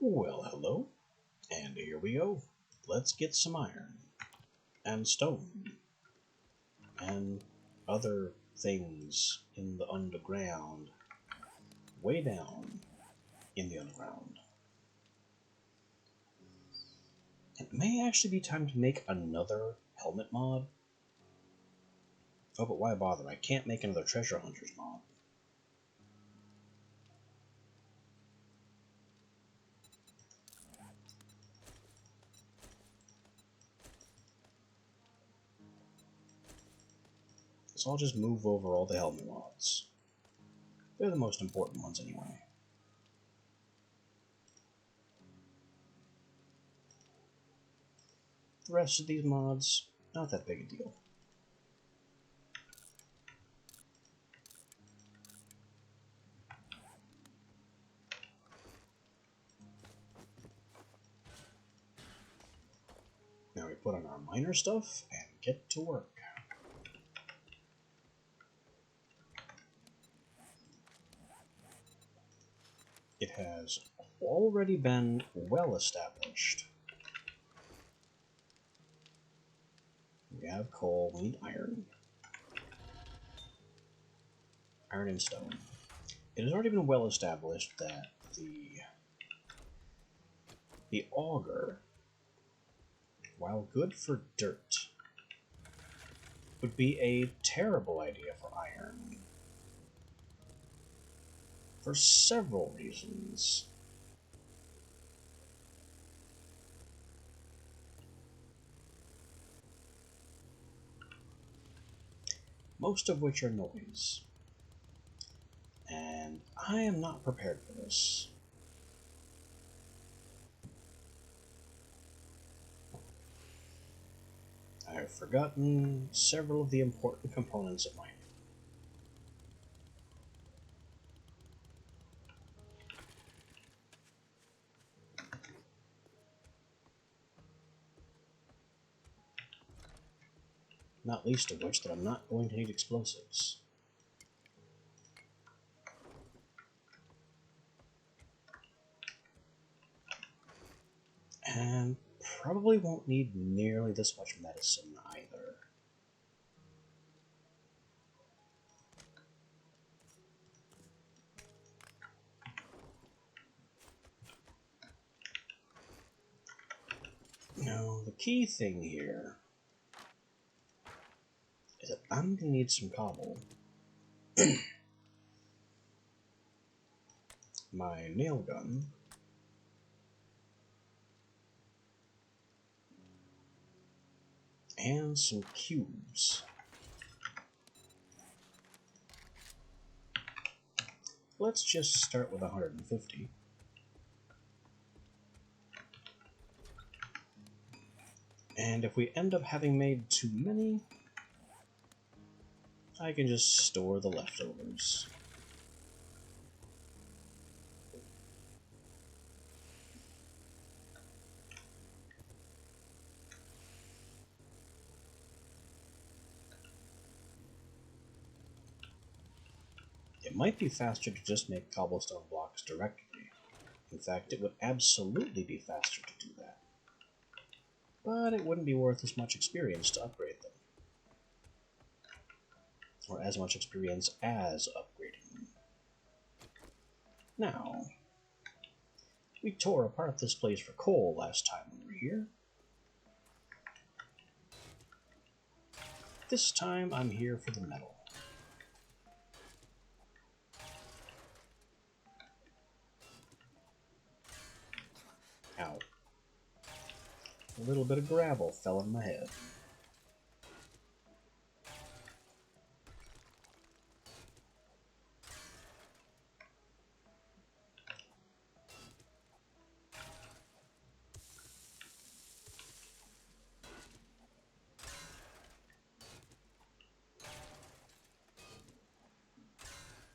Well, hello, and here we go. Let's get some iron, and stone, and other things in the underground, way down in the underground. It may actually be time to make another helmet mod. Oh, but why bother? I can't make another treasure hunters mod. So I'll just move over all the helmet mods. They're the most important ones anyway. The rest of these mods, not that big a deal. Now we put on our miner stuff and get to work. It has already been well established. We have coal, we need iron. Iron and stone. It has already been well established that the auger, while good for dirt, would be a terrible idea for iron. For several reasons. Most of which are noise. And I am not prepared for this. I have forgotten several of the important components of mining. Not least of which that I'm not going to need explosives. And probably won't need nearly this much medicine either. Now, the key thing here is that I'm going to need some cobble. My nail gun. And some cubes. Let's just start with 150. And if we end up having made too many, I can just store the leftovers. It might be faster to just make cobblestone blocks directly. In fact, it would absolutely be faster to do that. But it wouldn't be worth as much experience to upgrade them. Or as much experience as upgrading them. Now, we tore apart this place for coal last time we were here. This time I'm here for the metal. Ow. A little bit of gravel fell on my head.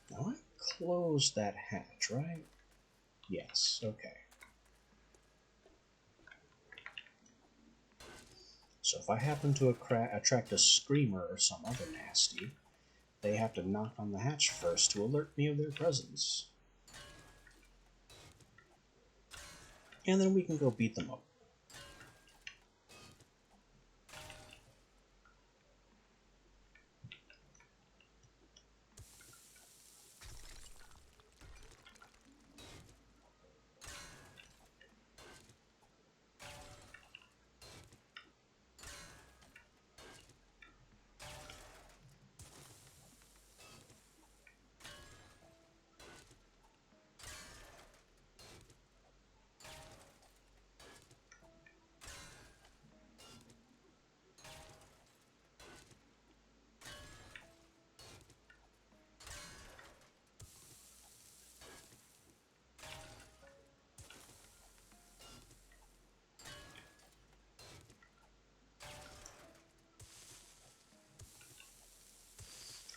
Now I closed that hatch, right? Yes, okay. So if I happen to attract a screamer or some other nasty, they have to knock on the hatch first to alert me of their presence. And then we can go beat them up.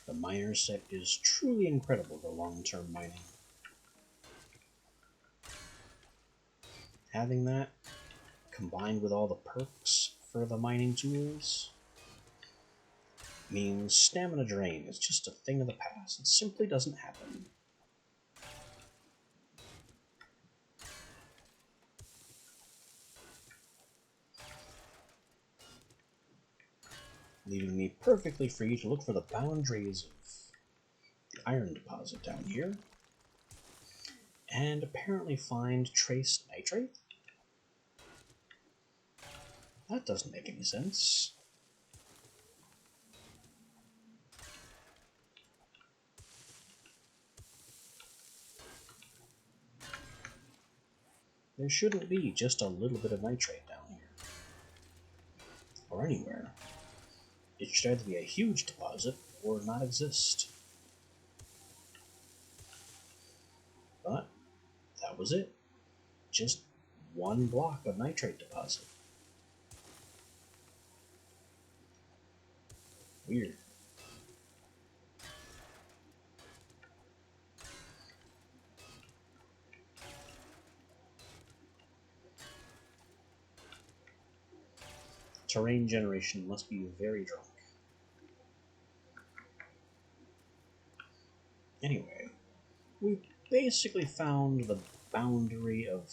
The miner set is truly incredible for long-term mining. Having that, combined with all the perks for the mining tools, means stamina drain is just a thing of the past. It simply doesn't happen. Leaving me perfectly free to look for the boundaries of the iron deposit down here, and apparently find trace nitrate? That doesn't make any sense. There shouldn't be just a little bit of nitrate down here. Or anywhere. It should either be a huge deposit or not exist. But that was it. Just one block of nitrate deposit. Weird. Terrain generation must be very drunk. Anyway, we basically found the boundary of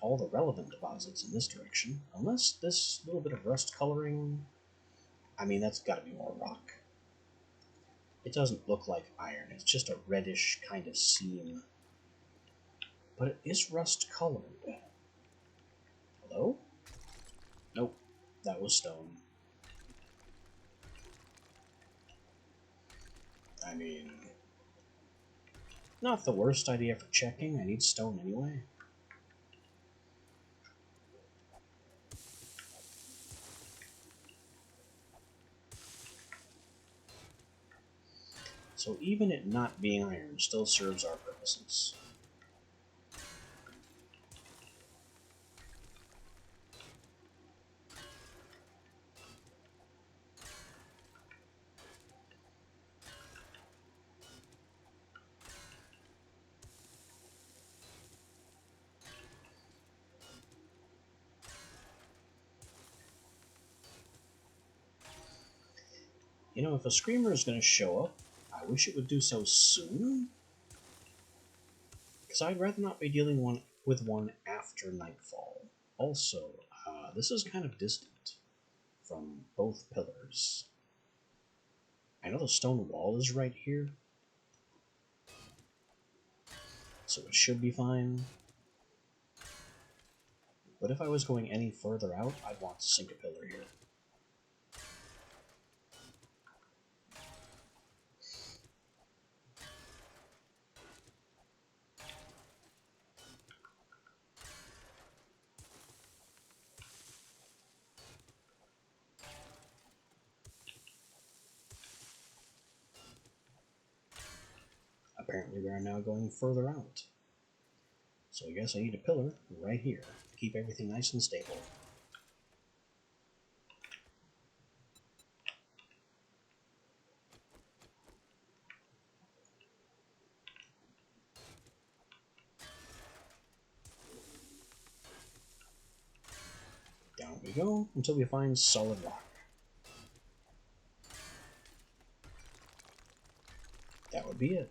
all the relevant deposits in this direction, unless this little bit of rust coloring, I mean, that's got to be more rock. It doesn't look like iron, it's just a reddish kind of seam. But it is rust colored. Hello? Nope, that was stone. I mean, not the worst idea for checking. I need stone anyway. So even it not being iron still serves our purposes. You know, if a screamer is going to show up, I wish it would do so soon. Because I'd rather not be dealing with one after nightfall. Also, this is kind of distant from both pillars. I know the stone wall is right here, so it should be fine. But if I was going any further out, I'd want to sink a pillar here. Apparently we are now going further out. So I guess I need a pillar right here to keep everything nice and stable. Down we go until we find solid rock. That would be it.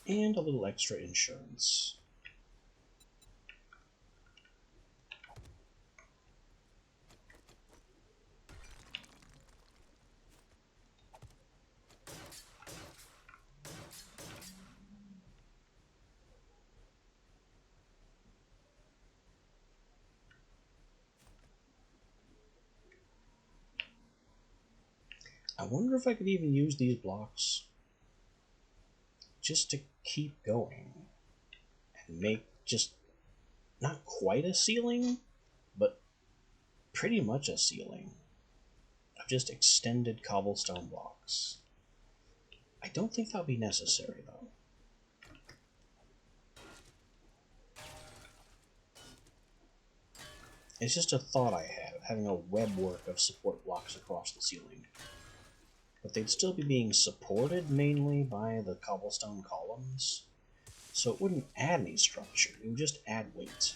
And a little extra insurance. I wonder if I could even use these blocks just to keep going and make just not quite a ceiling, but pretty much a ceiling of just extended cobblestone blocks. I don't think that'll be necessary though. It's just a thought I had of having a webwork of support blocks across the ceiling. But they'd still be being supported mainly by the cobblestone columns, so it wouldn't add any structure, it would just add weight.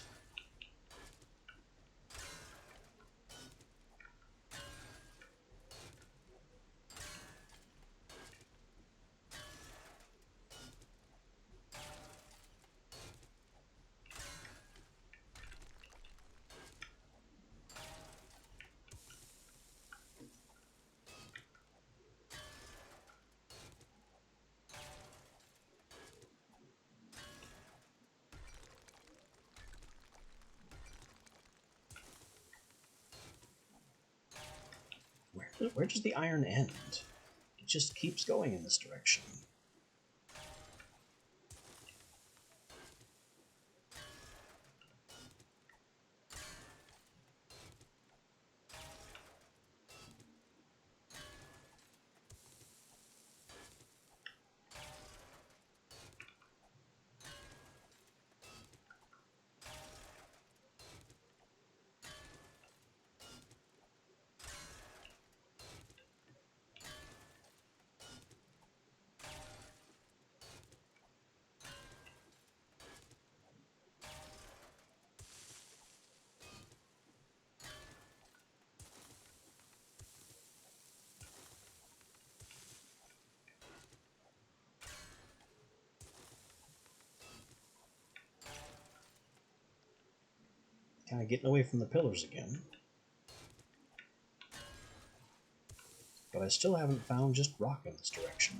Where does the iron end? It just keeps going in this direction. Kind of getting away from the pillars again. But I still haven't found just rock in this direction.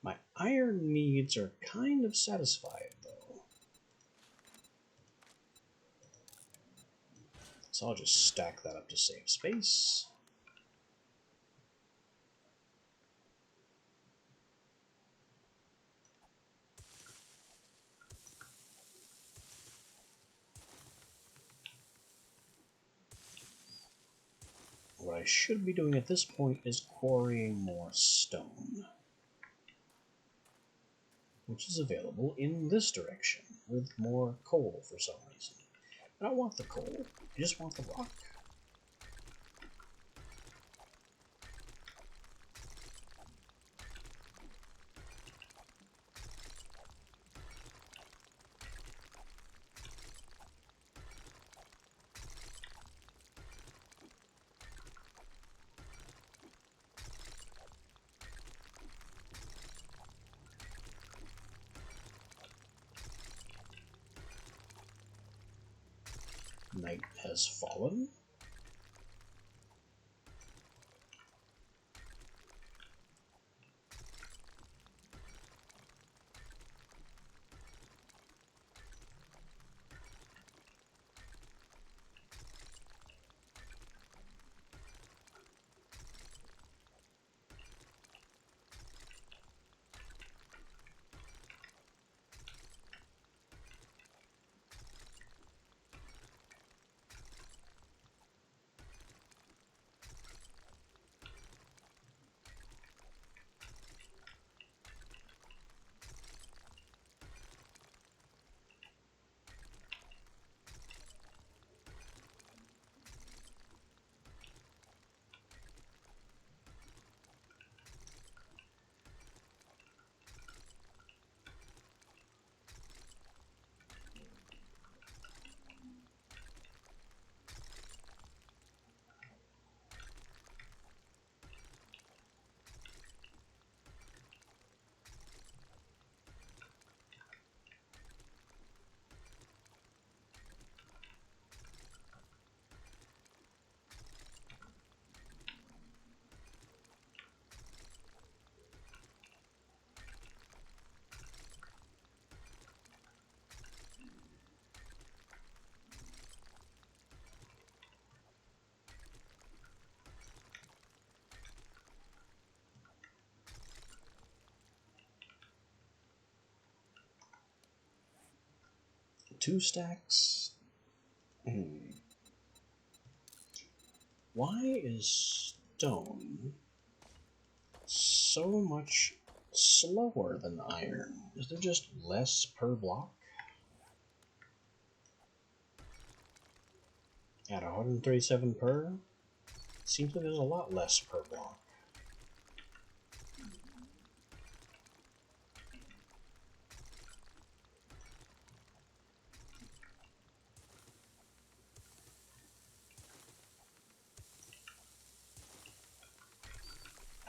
My iron needs are kind of satisfied, though. So I'll just stack that up to save space. What I should be doing at this point is quarrying more stone, which is available in this direction with more coal for some reason. I don't want the coal, I just want the rock. Night has fallen. 2 stacks? Why is stone so much slower than iron? Is there just less per block? At 137 per? Seems like there's a lot less per block.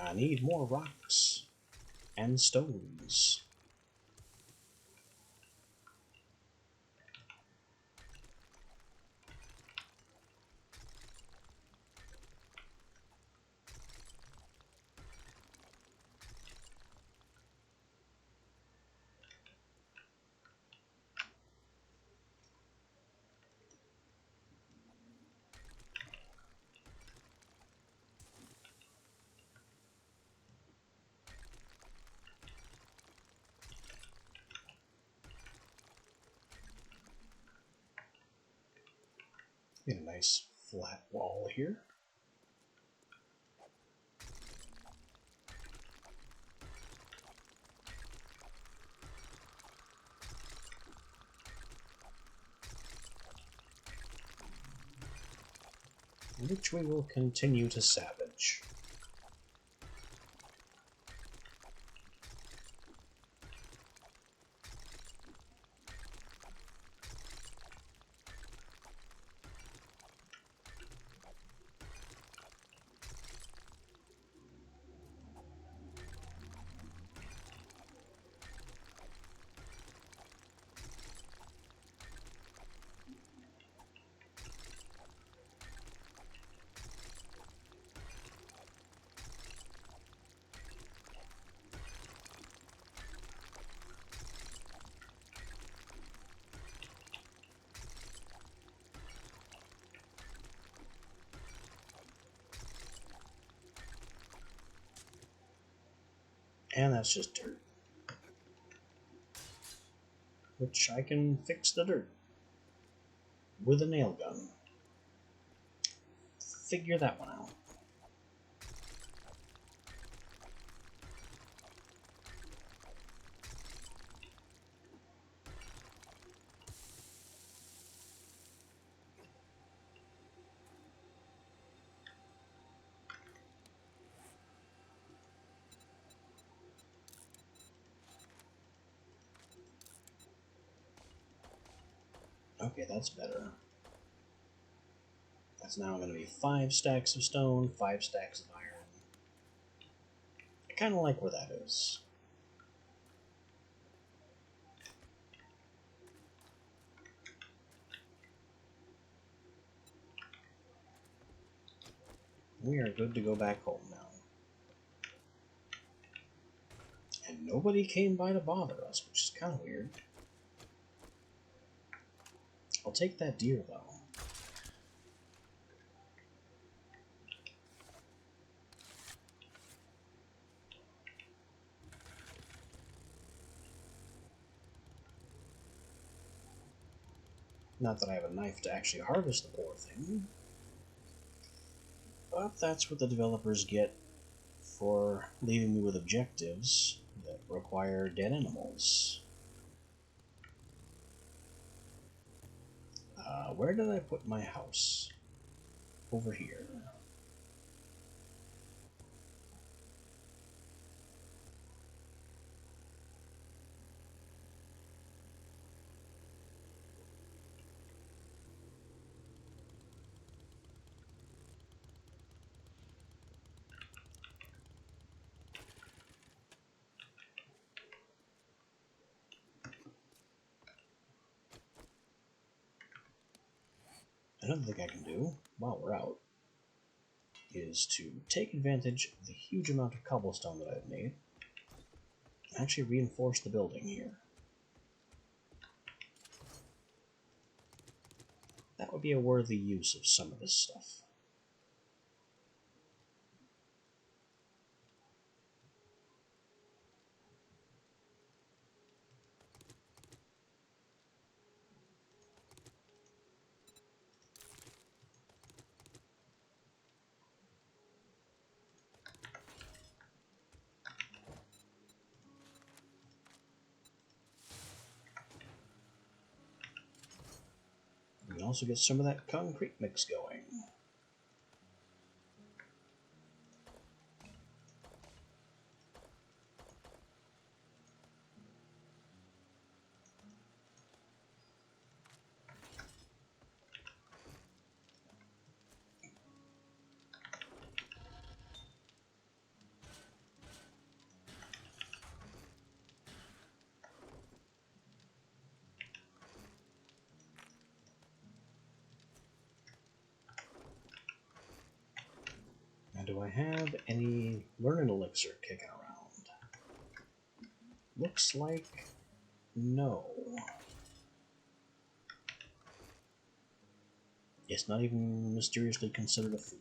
I need more rocks and stones. Get a nice flat wall here. Which we will continue to savage. And that's just dirt. Which I can fix the dirt with a nail gun. Figure that one out. Okay, that's better. That's now going to be 5 stacks of stone, 5 stacks of iron. I kind of like where that is. We are good to go back home now. And nobody came by to bother us, which is kind of weird. I'll take that deer, though. Not that I have a knife to actually harvest the poor thing. But that's what the developers get for leaving me with objectives that require dead animals. Where did I put my house? Over here. Another thing I can do while we're out is to take advantage of the huge amount of cobblestone that I've made and actually reinforce the building here. That would be a worthy use of some of this stuff. also get some of that concrete mix going. Do I have any learning elixir kicking around? Looks like no. It's not even mysteriously considered a food.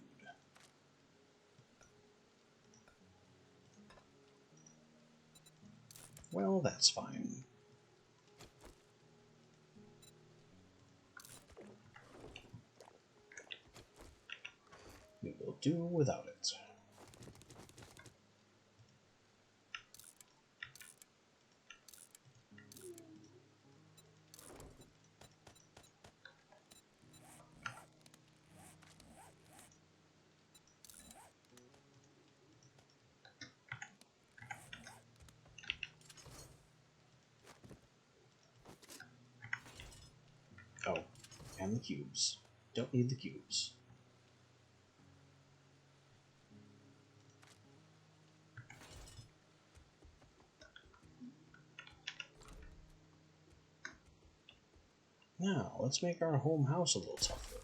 Well, that's fine. We will do without it. Oh, and the cubes. Don't need the cubes. Now, let's make our home house a little tougher.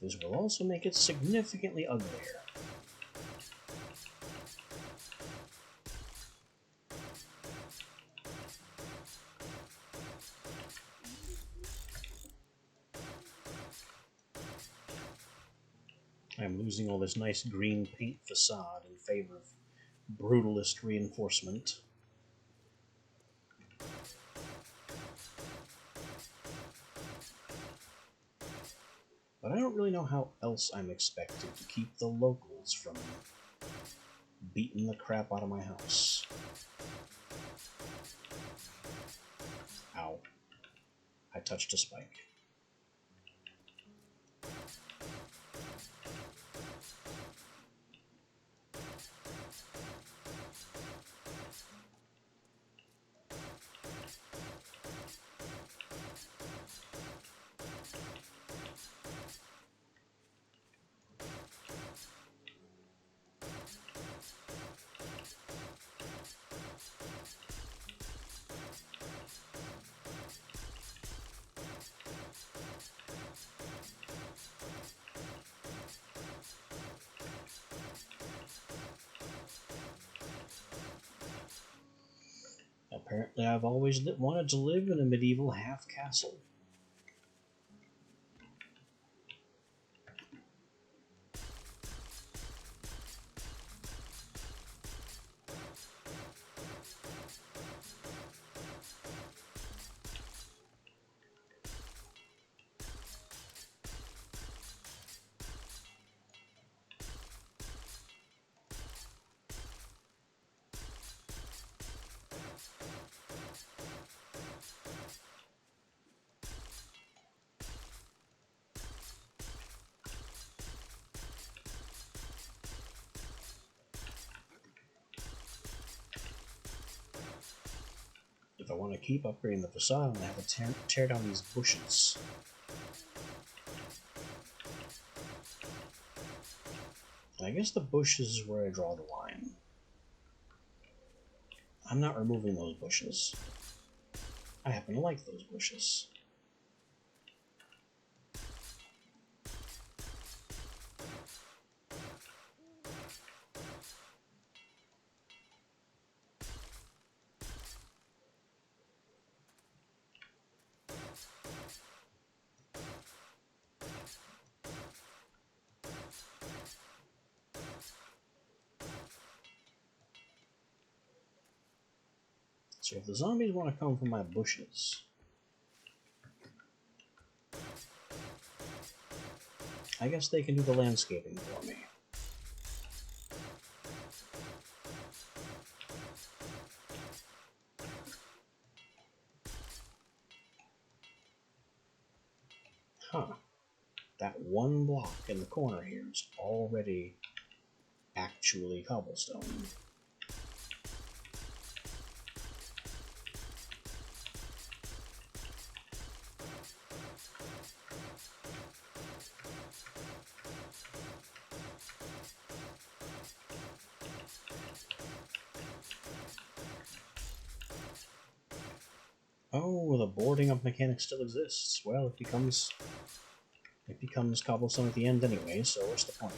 This will also make it significantly uglier. I'm losing all this nice green paint facade in favor of brutalist reinforcement. But I don't really know how else I'm expected to keep the locals from beating the crap out of my house. Ow. I touched a spike. Apparently I've always wanted to live in a medieval half-castle. If I want to keep upgrading the facade, I'm going to have to tear down these bushes. I guess the bushes is where I draw the line. I'm not removing those bushes. I happen to like those bushes. So if the zombies want to come from my bushes, I guess they can do the landscaping for me. block in the corner here is already actually cobblestone. Oh, the boarding up mechanic still exists. Well, it becomes cobblestone at the end anyway, so what's the point?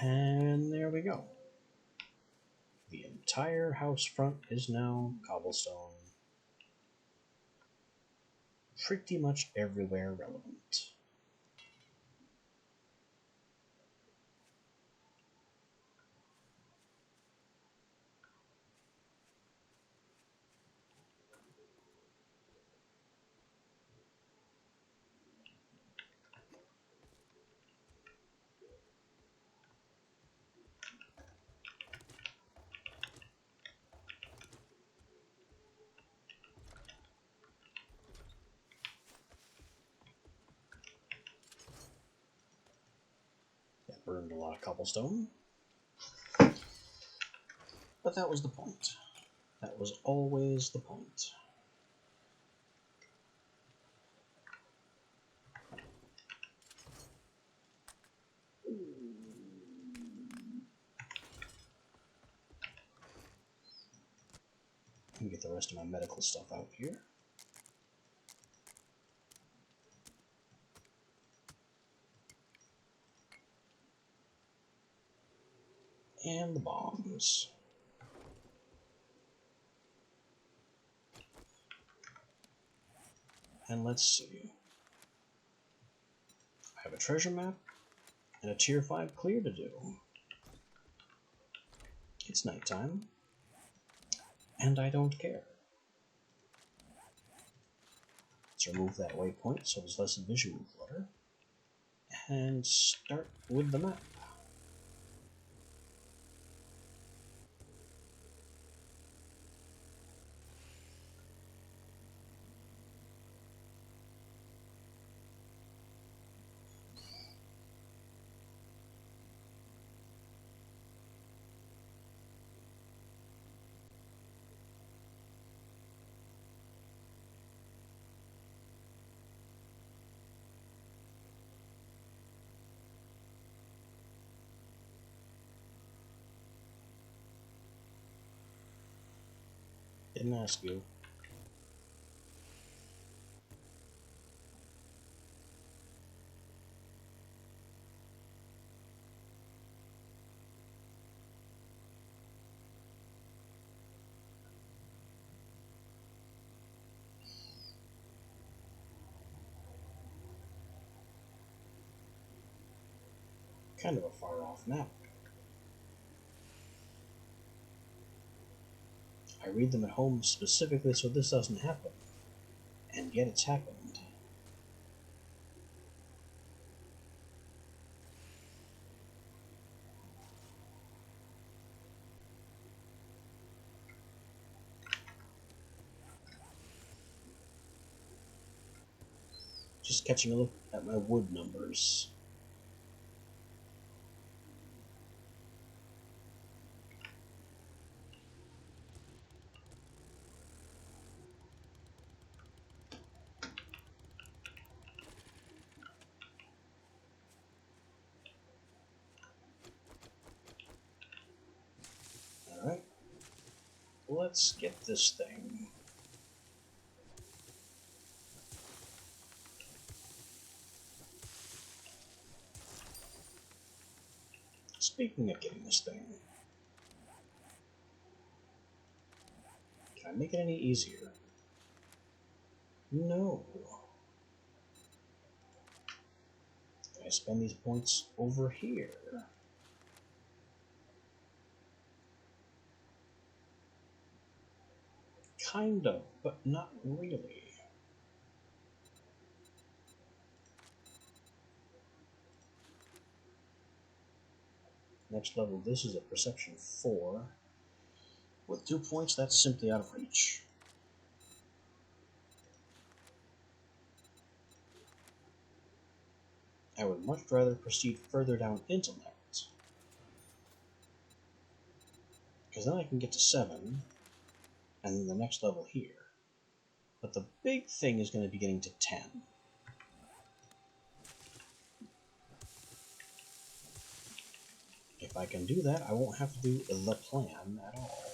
And there we go. The entire house front is now cobblestone. Pretty much everywhere relevant. That burned a lot of cobblestone. But that was the point. That was always the point. Let me get the rest of my medical stuff out here. And the bombs. And let's see. I have a treasure map and a tier 5 clear to do. It's nighttime, and I don't care. Let's remove that waypoint so there's less visual clutter, and start with the map. Didn't ask you. Kind of a far off map. I read them at home specifically so this doesn't happen. And yet it's happened. Just catching a look at my wood numbers. Alright. Let's get this thing. Speaking of getting this thing, can I make it any easier? No. Can I spend these points over here? Kind of, but not really. Next level, this is a perception 4. With 2 points, that's simply out of reach. I would much rather proceed further down intellect, because then I can get to 7, and then the next level here. But the big thing is going to be getting to 10. If I can do that, I won't have to do the plan at all.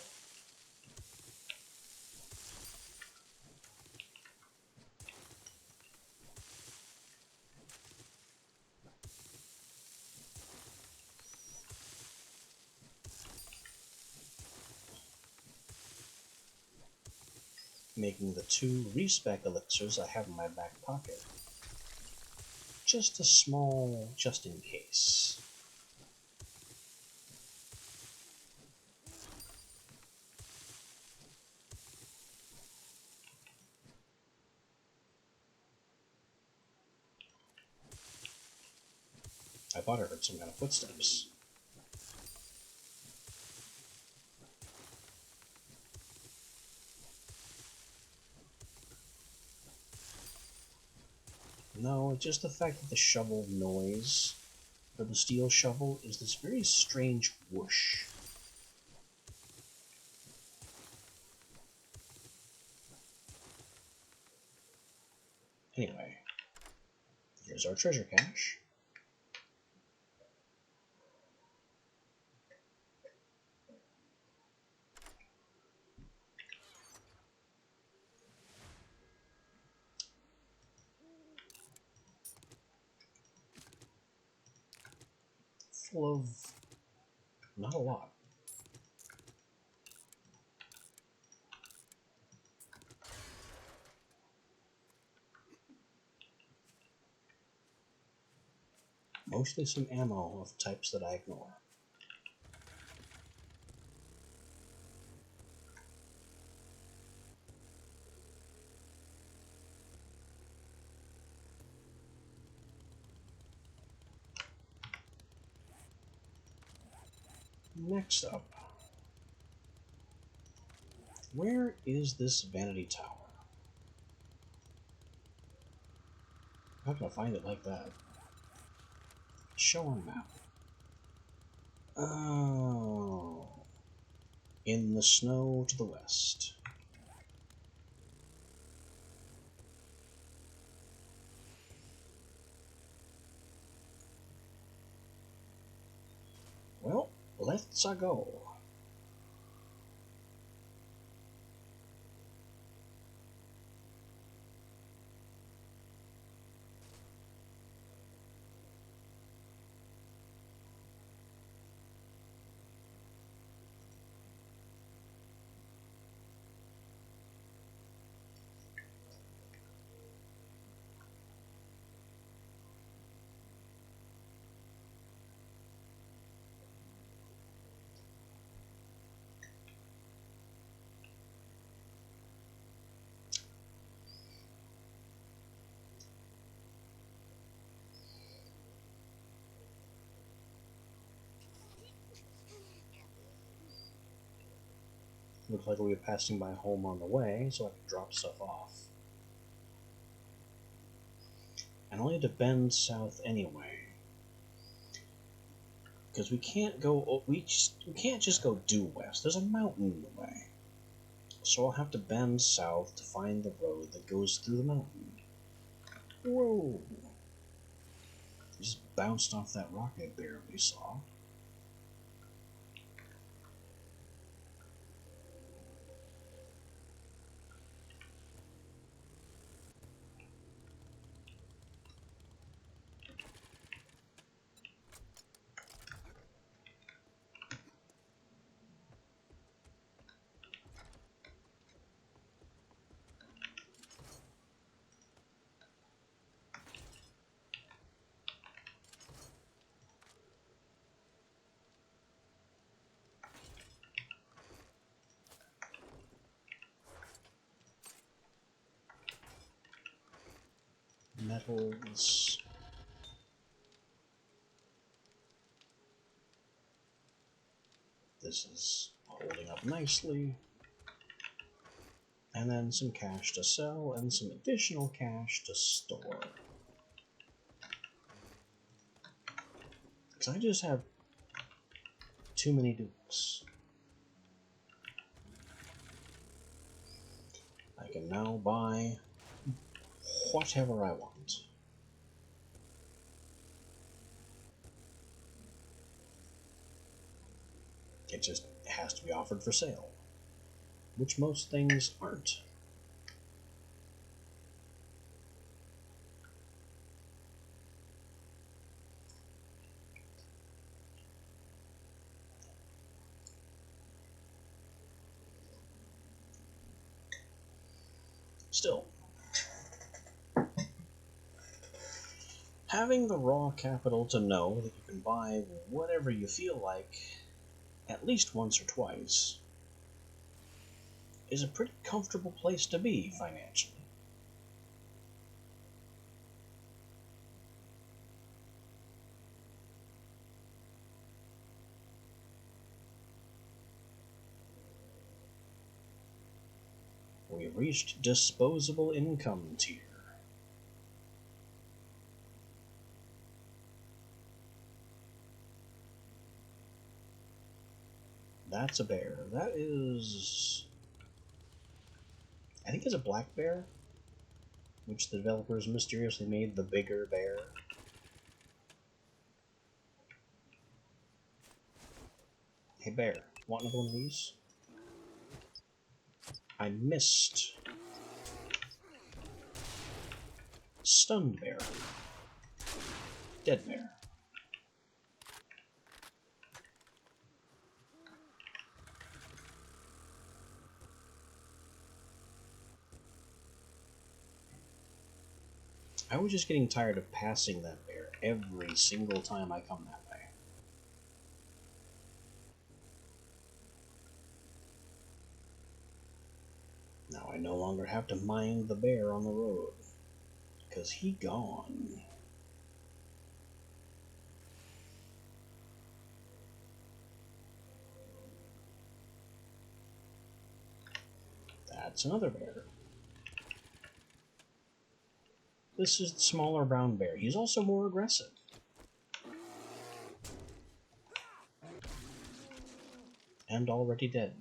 Making the 2 respec elixirs I have in my back pocket. Just a small, just in case. I thought I heard some kind of footsteps. No, it's just the fact that the shovel noise for the steel shovel is this very strange whoosh. Anyway, here's our treasure cache. Full of not a lot. Mostly some ammo of types that I ignore. Next up, where is this vanity tower? How can I find it like that? Show on map. Oh, in the snow to the west. Well, let's go. Looks like we'll be passing by home on the way, so I can drop stuff off. And only to bend south anyway, because we can't go. We can't just go due west. There's a mountain in the way, so I'll have to bend south to find the road that goes through the mountain. Whoa! Just bounced off that rock I barely saw. Metals. This is holding up nicely. And then some cash to sell and some additional cash to store. Because I just have too many dukes. I can now buy whatever I want. It just has to be offered for sale, which most things aren't. Still, having the raw capital to know that you can buy whatever you feel like at least once or twice is a pretty comfortable place to be financially. We've reached disposable income tier. That's a bear. That is... I think it's a black bear, which the developers mysteriously made the bigger bear. Hey bear, want another one of these? I missed. Stunned bear. Dead bear. I was just getting tired of passing that bear every single time I come that way. Now I no longer have to mind the bear on the road, because he gone. That's another bear. This is the smaller brown bear. He's also more aggressive. And already dead.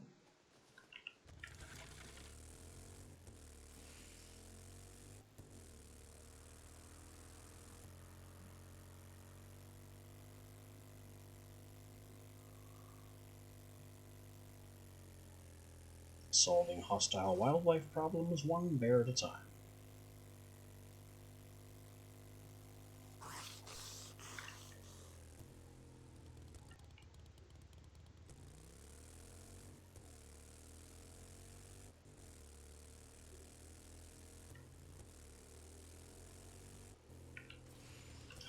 Solving hostile wildlife problems one bear at a time.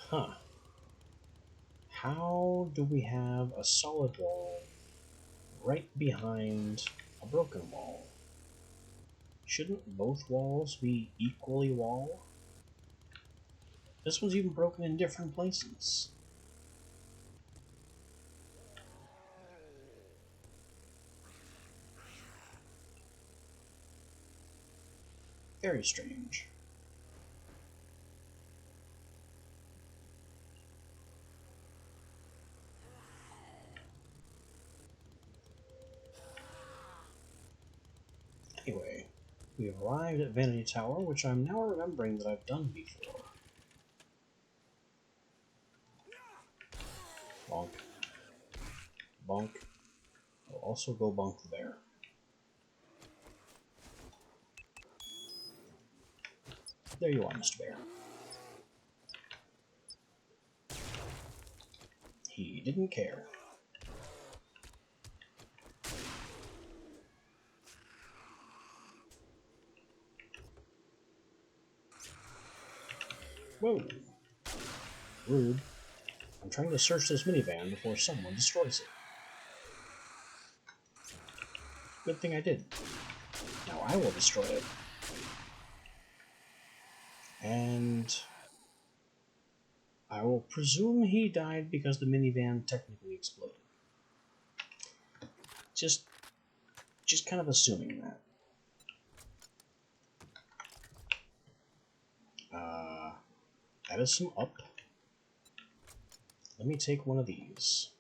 Huh. How do we have a solid wall right behind a broken wall? Shouldn't both walls be equally wall? This one's even broken in different places. Very strange. Anyway, we've arrived at Vanity Tower, which I'm now remembering that I've done before. Bonk. Bonk. I'll also go bonk there. There you are, Mr. Bear. He didn't care. Whoa. Rude. I'm trying to search this minivan before someone destroys it. Good thing I did. Now I will destroy it. And I will presume he died because the minivan technically exploded. Just kind of assuming that. That is some up. Let me take one of these.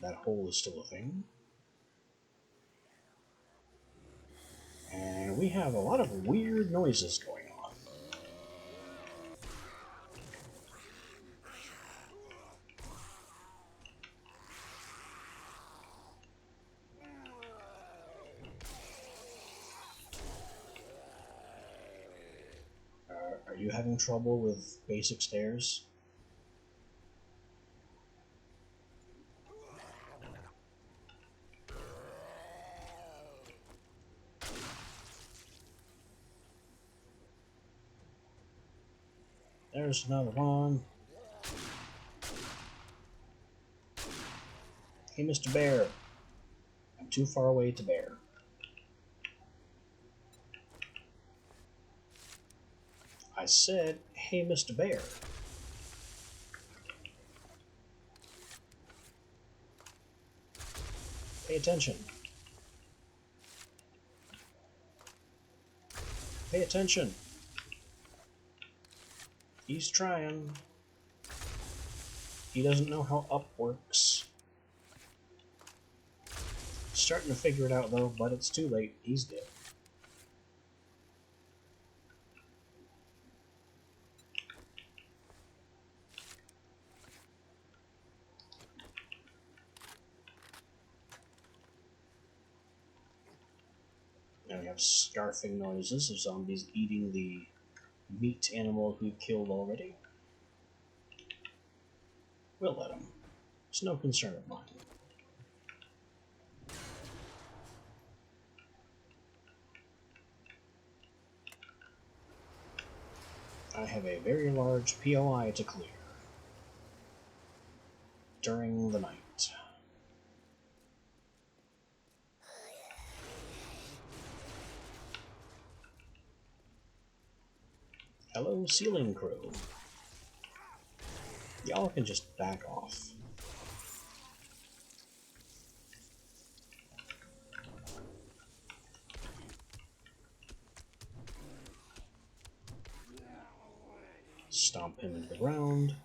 That hole is still a thing. And we have a lot of weird noises going on. Are you having trouble with basic stairs? There's another one. Hey, Mr. Bear. I'm too far away to bear. I said, hey, Mr. Bear. Pay attention. Pay attention. He's trying. He doesn't know how up works. Starting to figure it out though, but it's too late. He's dead. Now we have scarfing noises of zombies eating the meat animal we've killed already. We'll let him. It's no concern of mine. I have a very large POI to clear during the night. Hello, ceiling crew. Y'all can just back off. Stomp him into the ground.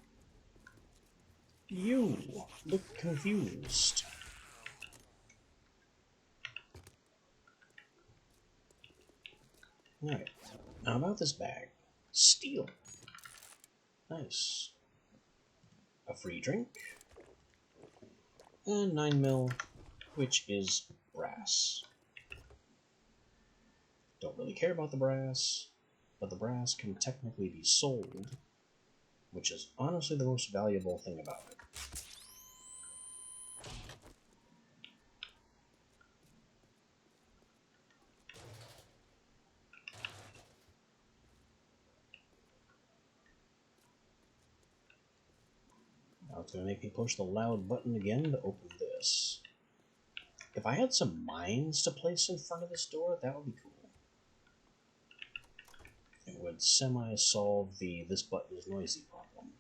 You look confused. Alright, now about this bag. Steel. Nice. A free drink. And 9mm, which is brass. Don't really care about the brass, but the brass can technically be sold, which is honestly the most valuable thing about it. Now it's going to make me push the loud button again to open this. If I had some mines to place in front of this door, that would be cool. It would semi-solve the this button is noisy problem.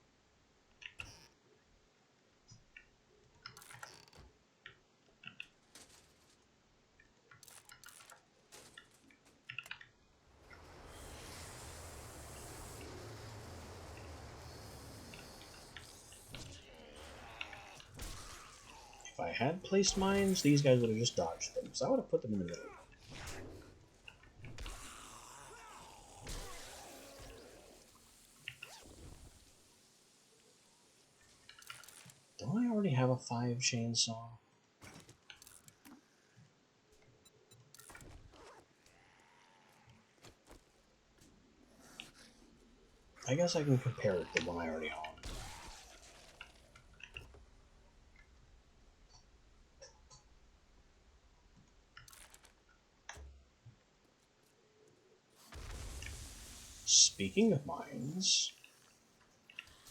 If I had placed mines, these guys would have just dodged them, so I would have put them in the middle. Don't I already have a 5 chainsaw? I guess I can compare it to one I already own. Speaking of mines,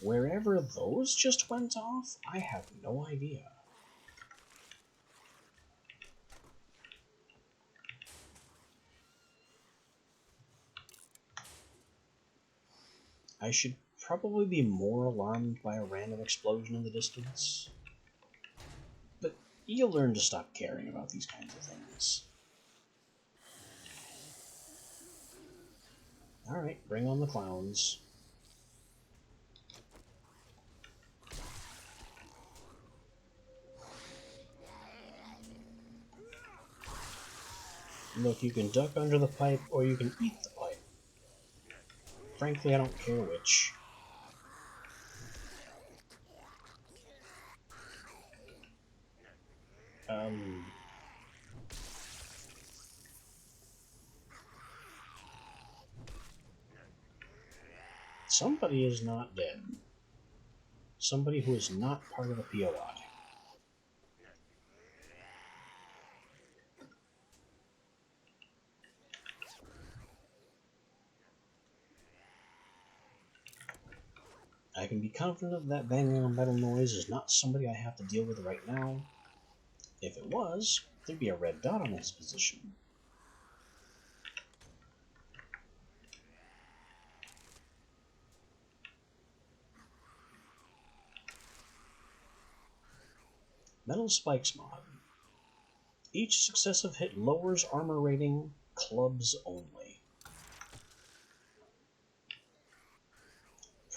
wherever those just went off, I have no idea. I should probably be more alarmed by a random explosion in the distance. But you'll learn to stop caring about these kinds of things. Alright, bring on the clowns. Look, you can duck under the pipe, or you can eat the pipe. Frankly, I don't care which. Somebody is not dead. Somebody who is not part of the POI. I can be confident that banging on metal noise is not somebody I have to deal with right now. If it was, there'd be a red dot on his position. Metal Spikes mod. Each successive hit lowers armor rating, clubs only.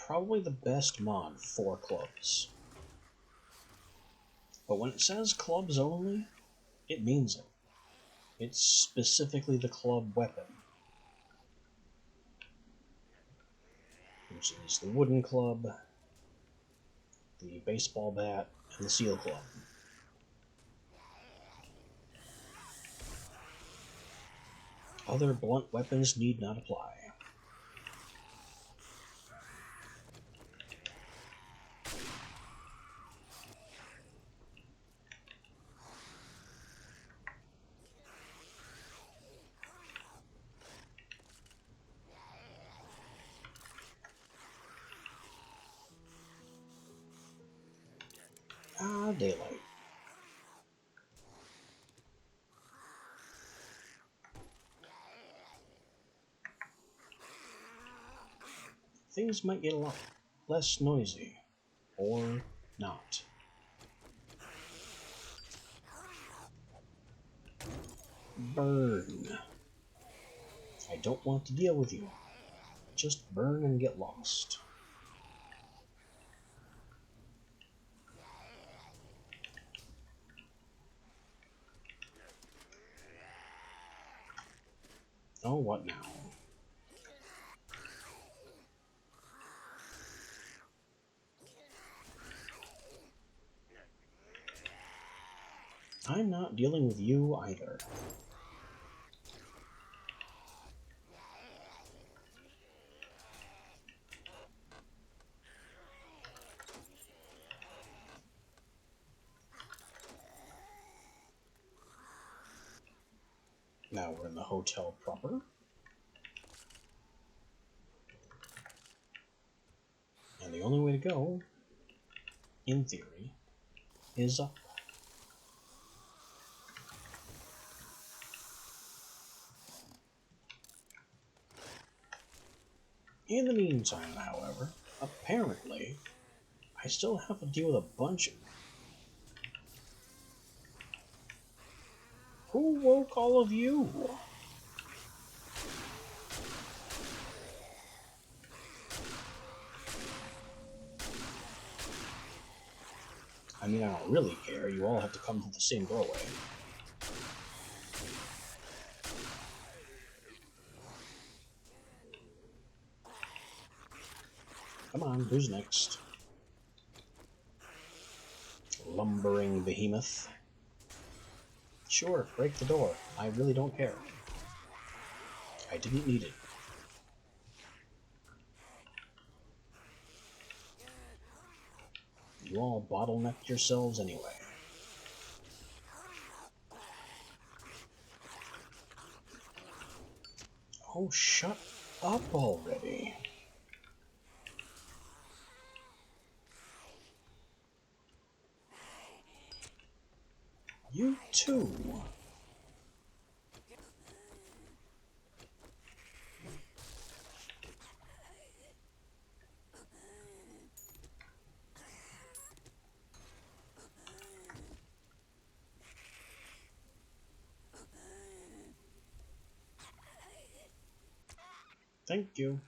Probably the best mod for clubs. But when it says clubs only, it means it. It's specifically the club weapon, which is the wooden club, the baseball bat, and the steel club. Other blunt weapons need not apply. Daylight. Things might get a lot less noisy, or not. Burn. I don't want to deal with you. Just burn and get lost. Oh, what now? I'm not dealing with you either. Now we're in the hotel proper. And the only way to go, in theory, is up. In the meantime, however, apparently, I still have to deal with a bunch of... Who woke all of you? I mean, I don't really care. You all have to come to the same doorway. Come on, who's next? Lumbering behemoth. Sure, break the door. I really don't care. I didn't need it. You all bottlenecked yourselves anyway. Oh, shut up already. You too. Thank you.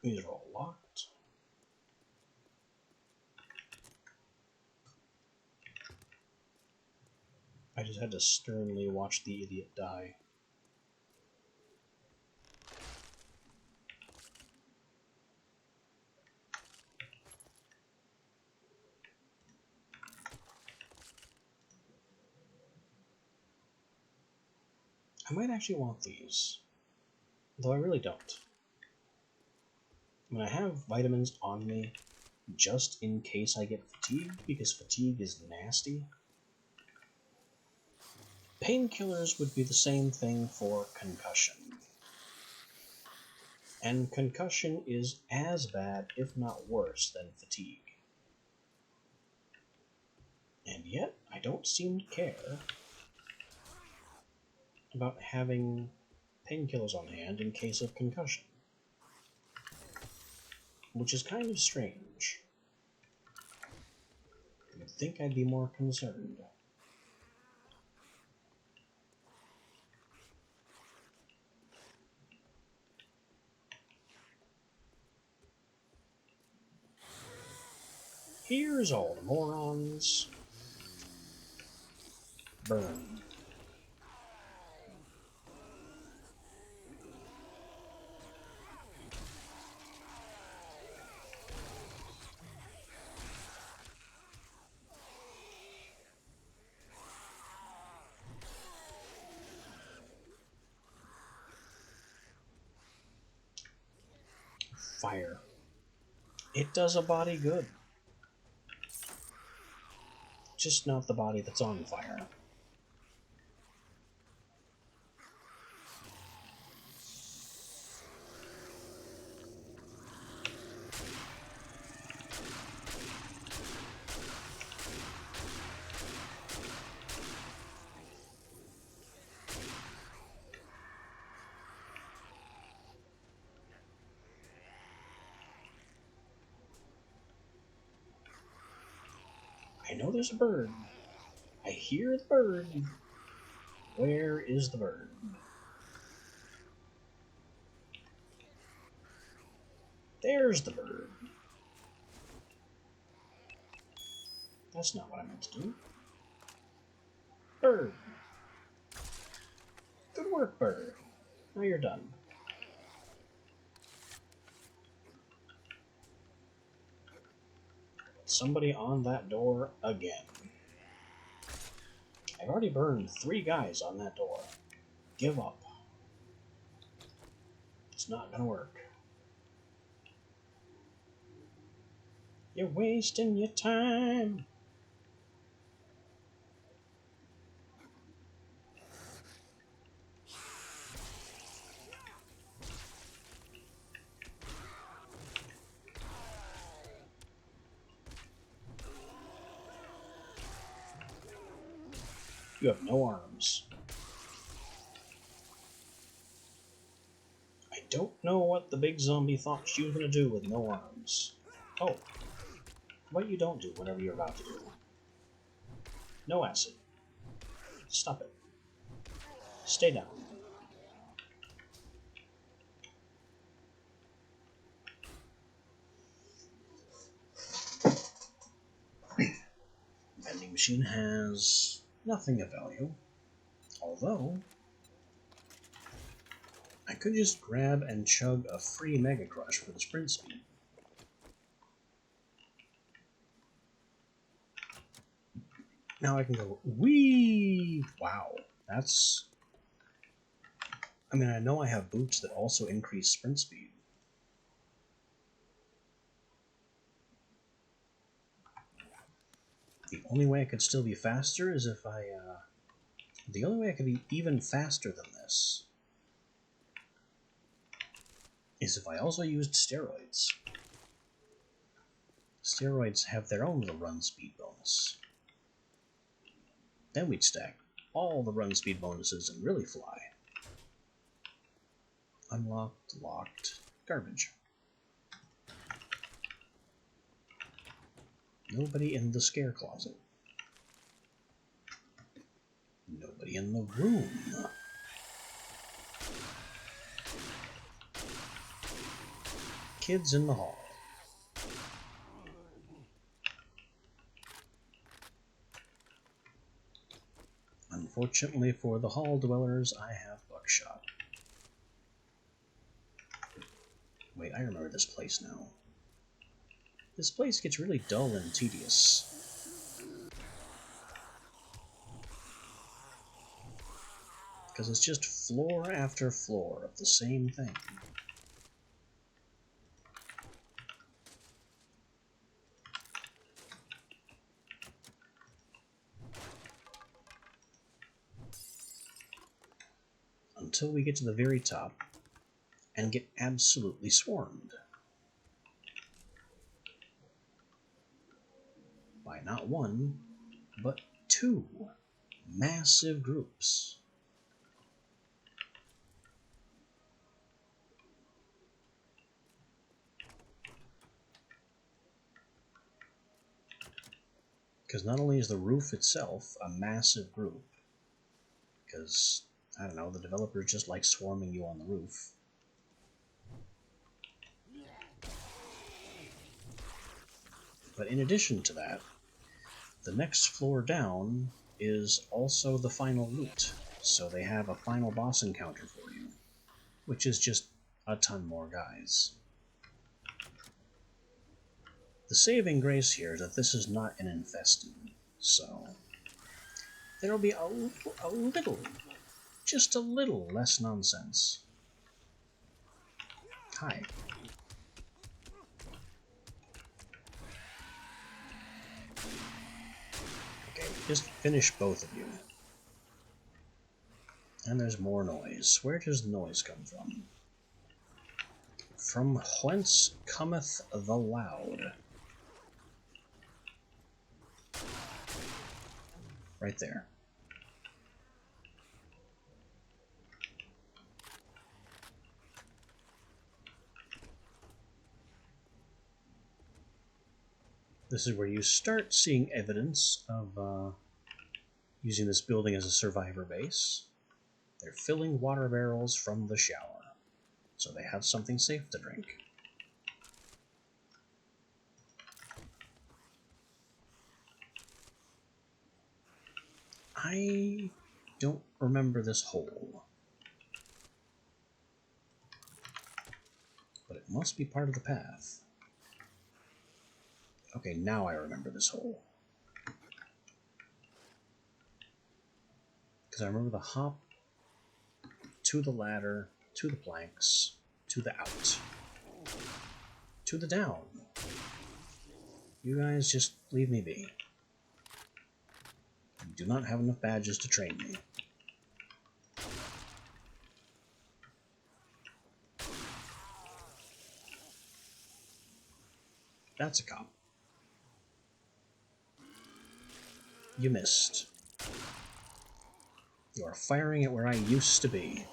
These are all locked. I just had to sternly watch the idiot die. I might actually want these, though I really don't. I mean, I have vitamins on me just in case I get fatigue, because fatigue is nasty. Painkillers would be the same thing for concussion. And concussion is as bad, if not worse, than fatigue. And yet, I don't seem to care about having painkillers on hand in case of concussion. Which is kind of strange. You'd think I'd be more concerned. Here's all the morons. Burn. Fire. It does a body good. Just not the body that's on fire. I know there's a bird. I hear the bird. Where is the bird? There's the bird. That's not what I meant to do. Bird. Good work, bird. Now you're done. Somebody on that door again. I've already burned 3 guys on that door. Give up. It's not gonna work. You're wasting your time. You have no arms. I don't know what the big zombie thought she was going to do with no arms. Oh. What you don't do whatever you're about to do. No acid. Stop it. Stay down. Vending machine has nothing of value. Although, I could just grab and chug a free Mega Crush for the sprint speed. Now I can go, whee! Wow, that's... I mean, I know I have boots that also increase sprint speed. The only way I could still be faster is if I, the only way I could be even faster than this is if I also used steroids. Steroids have their own little run speed bonus. Then we'd stack all the run speed bonuses and really fly. Unlocked, locked, garbage. Nobody in the scare closet. Nobody in the room. Kids in the hall. Unfortunately for the hall dwellers, I have buckshot. Wait, I remember this place now. This place gets really dull and tedious. Because it's just floor after floor of the same thing. Until we get to the very top and get absolutely swarmed. By not one, but two massive groups. Because not only is the roof itself a massive group, because, I don't know, the developers just like swarming you on the roof. But in addition to that, the next floor down is also the final loot, so they have a final boss encounter for you, which is just a ton more guys. The saving grace here is that this is not an infested, so there'll be a little, just a little less nonsense. Hi. Okay, just finish both of you. And there's more noise. Where does the noise come from? From whence cometh the loud? Right there. This is where you start seeing evidence of using this building as a survivor base. They're filling water barrels from the shower, so they have something safe to drink. I don't remember this hole, but it must be part of the path. Okay, now I remember this hole. Because I remember the hop to the ladder, to the planks, to the out, to the down. You guys just leave me be. You do not have enough badges to train me. That's a cop. You missed. You are firing at where I used to be.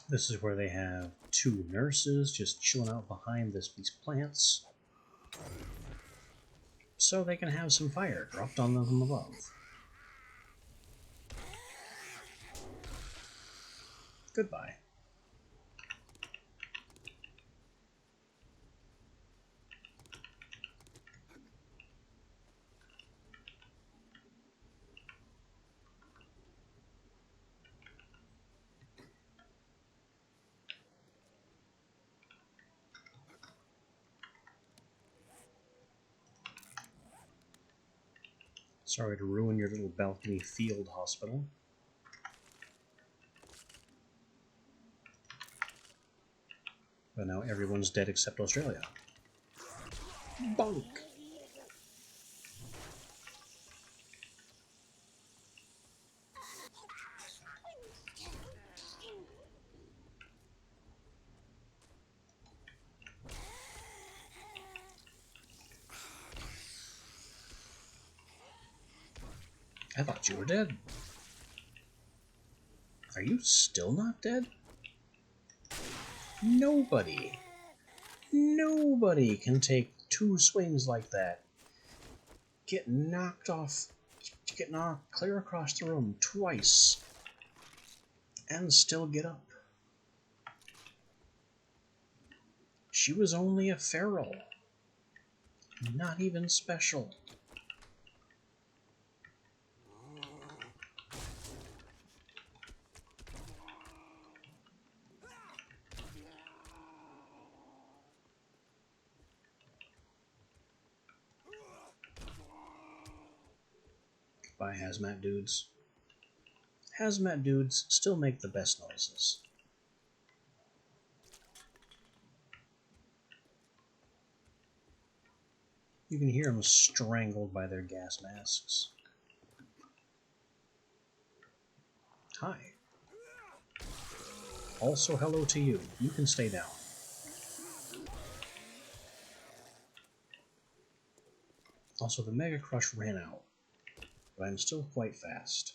This is where they have two nurses just chilling out behind these plants, so they can have some fire dropped on them from above. Goodbye. Sorry to ruin your little balcony field hospital. But now everyone's dead except Australia. Bonk! I thought you were dead. Are you still not dead? Nobody can take 2 swings like that. Get knocked off, get knocked clear across the room twice, and still get up. She was only a feral. Not even special. Goodbye, hazmat dudes. Hazmat dudes still make the best noises. You can hear them strangled by their gas masks. Hi. Also hello to you. You can stay down. Also, the Mega Crush ran out, but I'm still quite fast.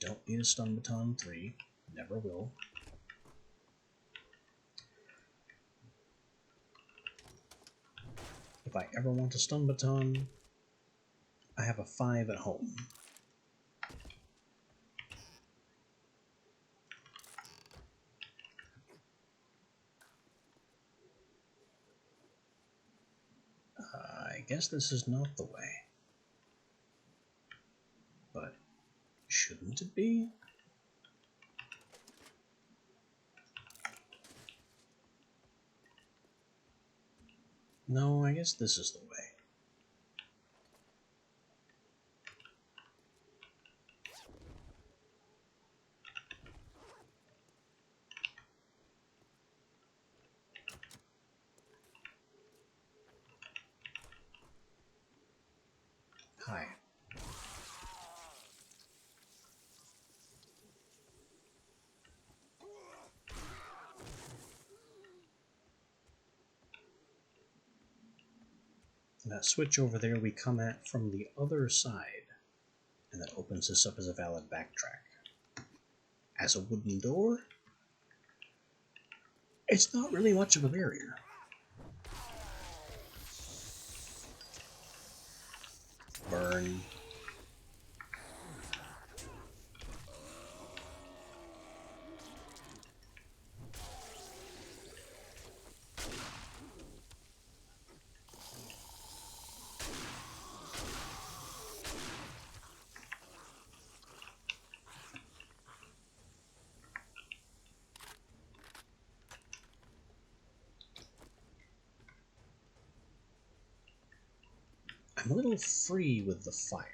Don't need a stun baton 3. Never will. If I ever want a stun baton, I have a 5 at home. I guess this is not the way. But shouldn't it be? No, I guess this is the way. Hi. And that switch over there we come at from the other side, and that opens this up as a valid backtrack. As a wooden door, it's not really much of a barrier. Burn. I'm a little free with the fire.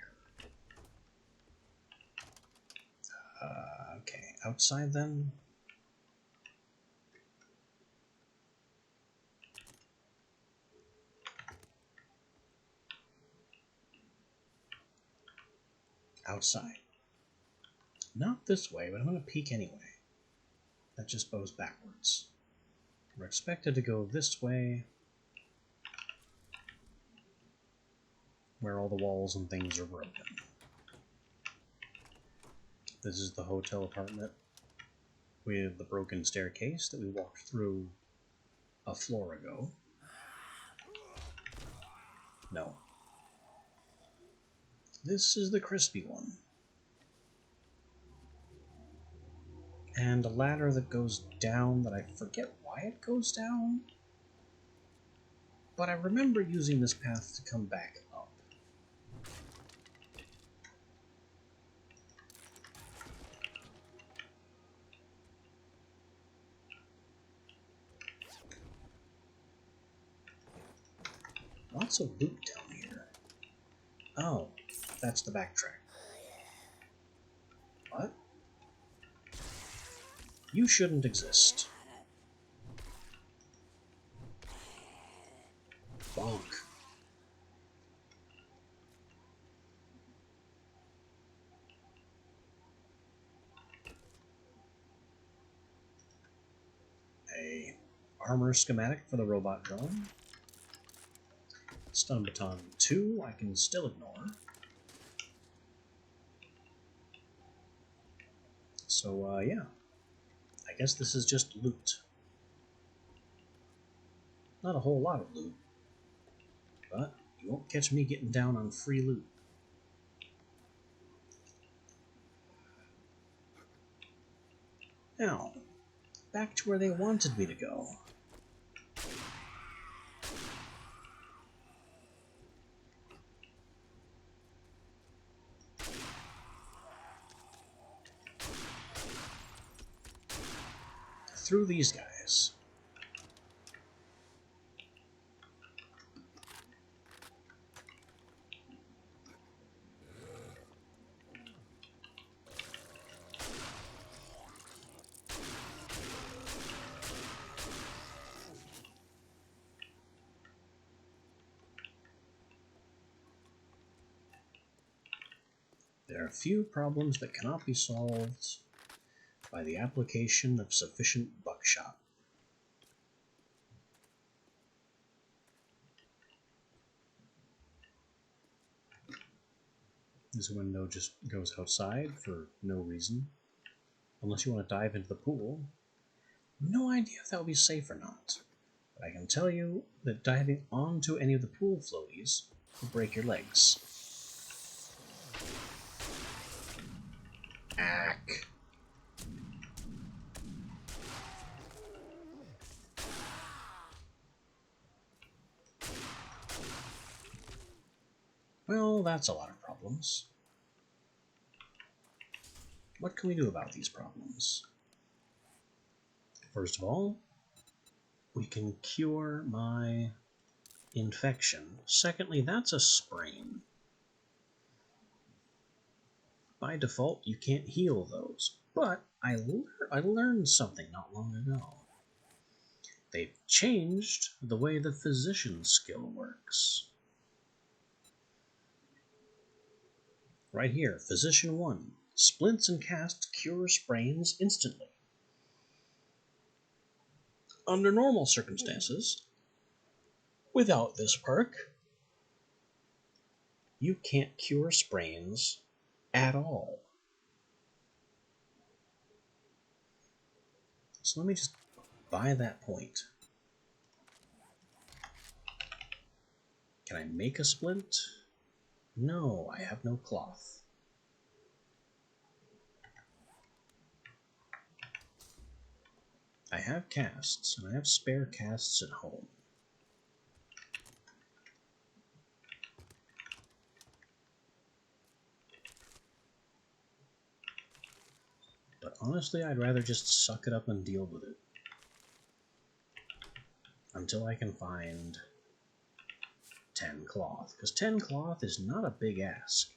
Okay, outside then? Outside. Not this way, but I'm going to peek anyway. That just bows backwards. We're expected to go this way, where all the walls and things are broken. This is the hotel apartment with the broken staircase that we walked through a floor ago. No. This is the crispy one. And a ladder that goes down that I forget why it goes down. But I remember using this path to come back up. Lots of loot down here. Oh, that's the backtrack. What? You shouldn't exist. Bonk. A armor schematic for the robot drone. Stun baton 2 I can still ignore. So, yeah. I guess this is just loot. Not a whole lot of loot. But you won't catch me getting down on free loot. Now, back to where they wanted me to go. Through these guys. There are few problems that cannot be solved by the application of sufficient buckshot. This window just goes outside for no reason. Unless you want to dive into the pool. No idea if that would be safe or not. But I can tell you that diving onto any of the pool floaties will break your legs. Ack. Well, that's a lot of problems. What can we do about these problems? First of all, we can cure my infection. Secondly, that's a sprain. By default, you can't heal those. But I learned something not long ago. They've changed the way the physician skill works. Right here, Physician 1. Splints and casts cure sprains instantly. Under normal circumstances, without this perk, you can't cure sprains at all. So let me just buy that point. Can I make a splint? No, I have no cloth. I have casts, and I have spare casts at home. But honestly, I'd rather just suck it up and deal with it. Until I can find 10 cloth. Because 10 cloth is not a big ask.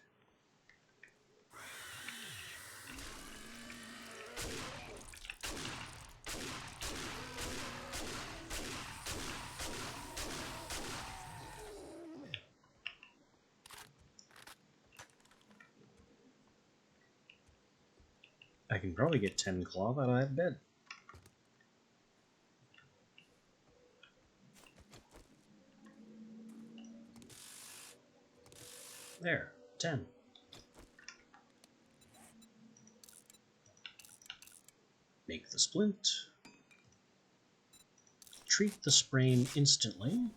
I can probably get 10 cloth out of that bed. There, 10. Make the splint. Treat the sprain instantly.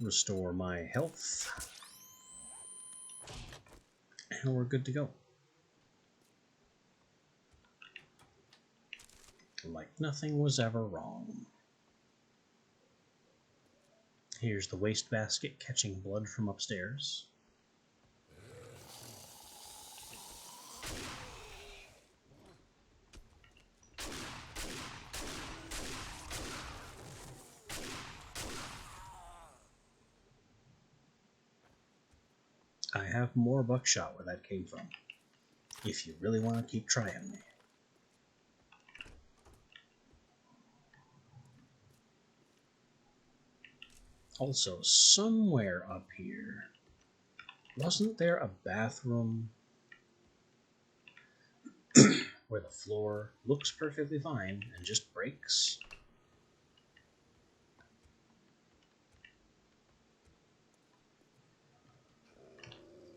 Restore my health. And we're good to go. Like nothing was ever wrong. Here's the wastebasket catching blood from upstairs. I have more buckshot where that came from, if you really want to keep trying me. Also, somewhere up here, wasn't there a bathroom where the floor looks perfectly fine and just breaks?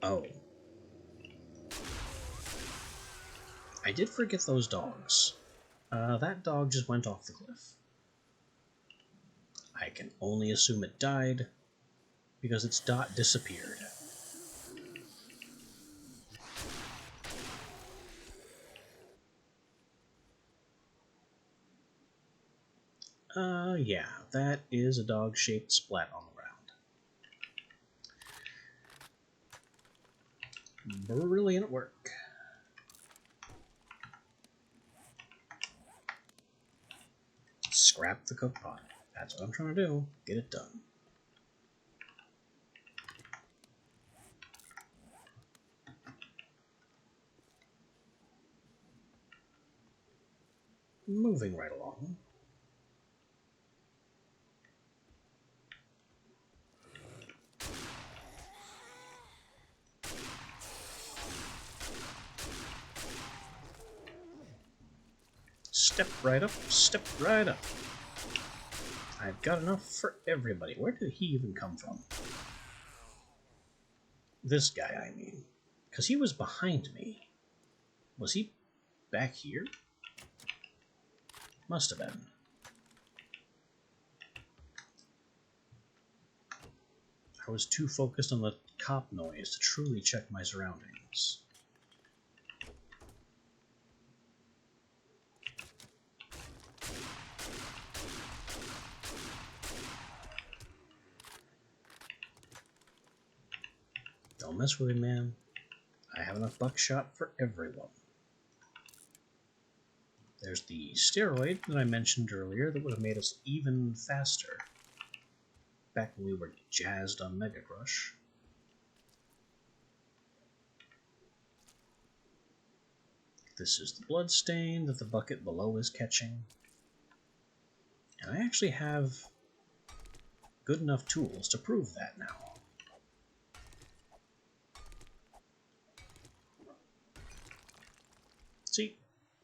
Oh. I did forget those dogs. That dog just went off the cliff. I can only assume it died because its dot disappeared. Yeah, that is a dog-shaped splat on the ground. Brilliant work. Scrap the cook pot. That's what I'm trying to do. Get it done. Moving right along. Step right up, step right up. I've got enough for everybody. Where did he even come from? This guy, I mean. Because he was behind me. Was he back here? Must have been. I was too focused on the cop noise to truly check my surroundings. Don't mess with me, man. I have enough buckshot for everyone. There's the steroid that I mentioned earlier that would have made us even faster. Back when we were jazzed on Mega Crush. This is the blood stain that the bucket below is catching. And I actually have good enough tools to prove that now. See,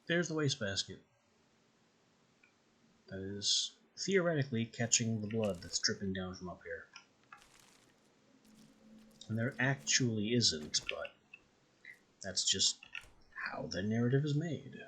there's the wastebasket. That is theoretically catching the blood that's dripping down from up here. And there actually isn't, but that's just how the narrative is made.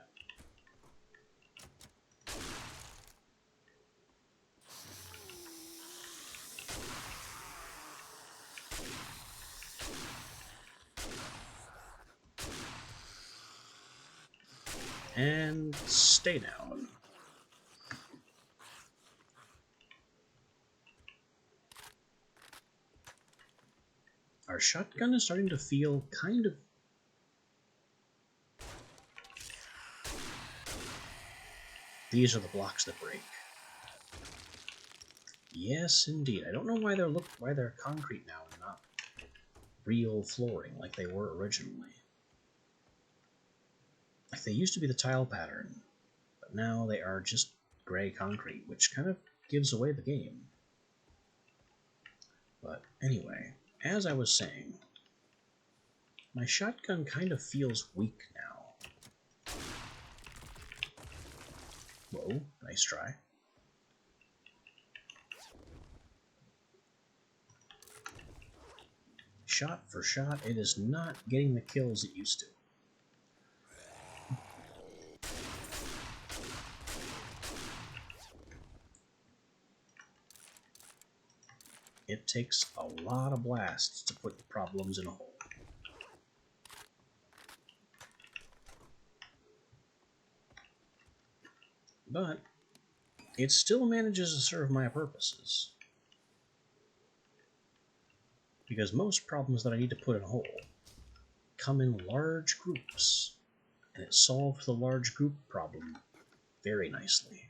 And stay down. Our shotgun is starting to feel kind of... These are the blocks that break. Yes, indeed. I don't know why they're concrete now and not real flooring like they were originally. Like they used to be the tile pattern, but now they are just gray concrete, which kind of gives away the game. But anyway, as I was saying, my shotgun kind of feels weak now. Whoa, nice try. Shot for shot, it is not getting the kills it used to. It takes a lot of blasts to put problems in a hole. But it still manages to serve my purposes. Because most problems that I need to put in a hole come in large groups, and it solves the large group problem very nicely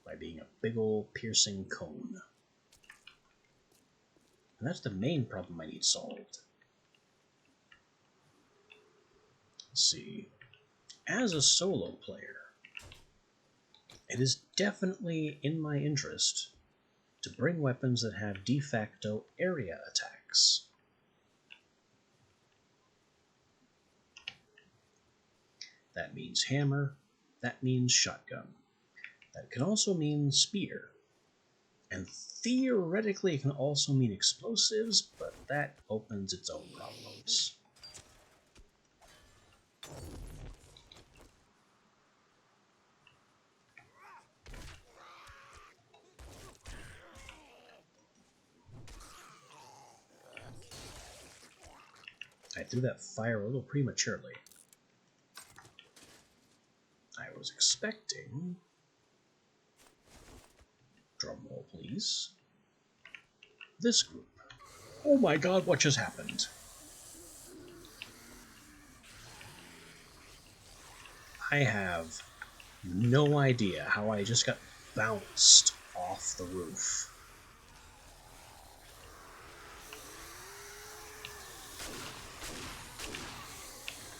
by being a big old piercing cone. And that's the main problem I need solved. Let's see. As a solo player, it is definitely in my interest to bring weapons that have de facto area attacks. That means hammer, that means shotgun. That can also mean spear. And theoretically it can also mean explosives, but that opens its own problems. threw that fire a little prematurely. I was expecting... Drumroll, please. This group. Oh my god, what just happened? I have no idea how I just got bounced off the roof.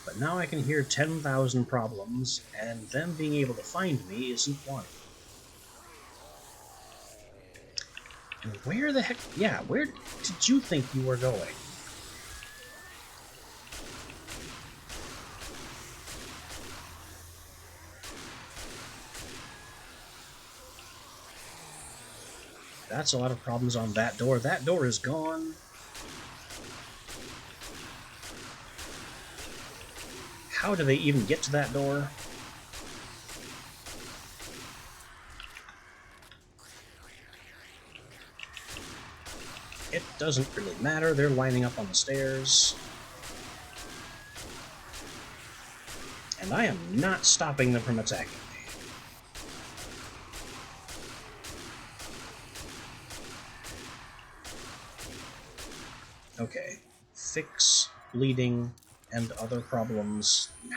But now I can hear 10,000 problems, and them being able to find me isn't one. And where the heck... Yeah, where did you think you were going? That's a lot of problems on that door. That door is gone. How do they even get to that door? It doesn't really matter. They're lining up on the stairs. And I am not stopping them from attacking me. Okay. Fix bleeding and other problems now.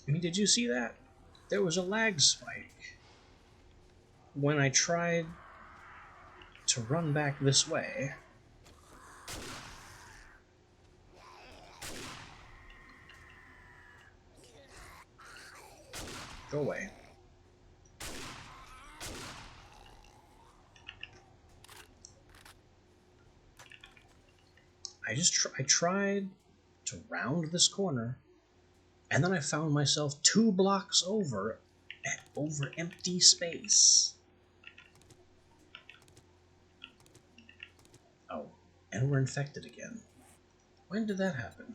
I mean, did you see that? There was a lag spike when I tried to run back this way. Go away. I tried to round this corner, and then I found myself 2 blocks over empty space. Oh, and we're infected again. When did that happen?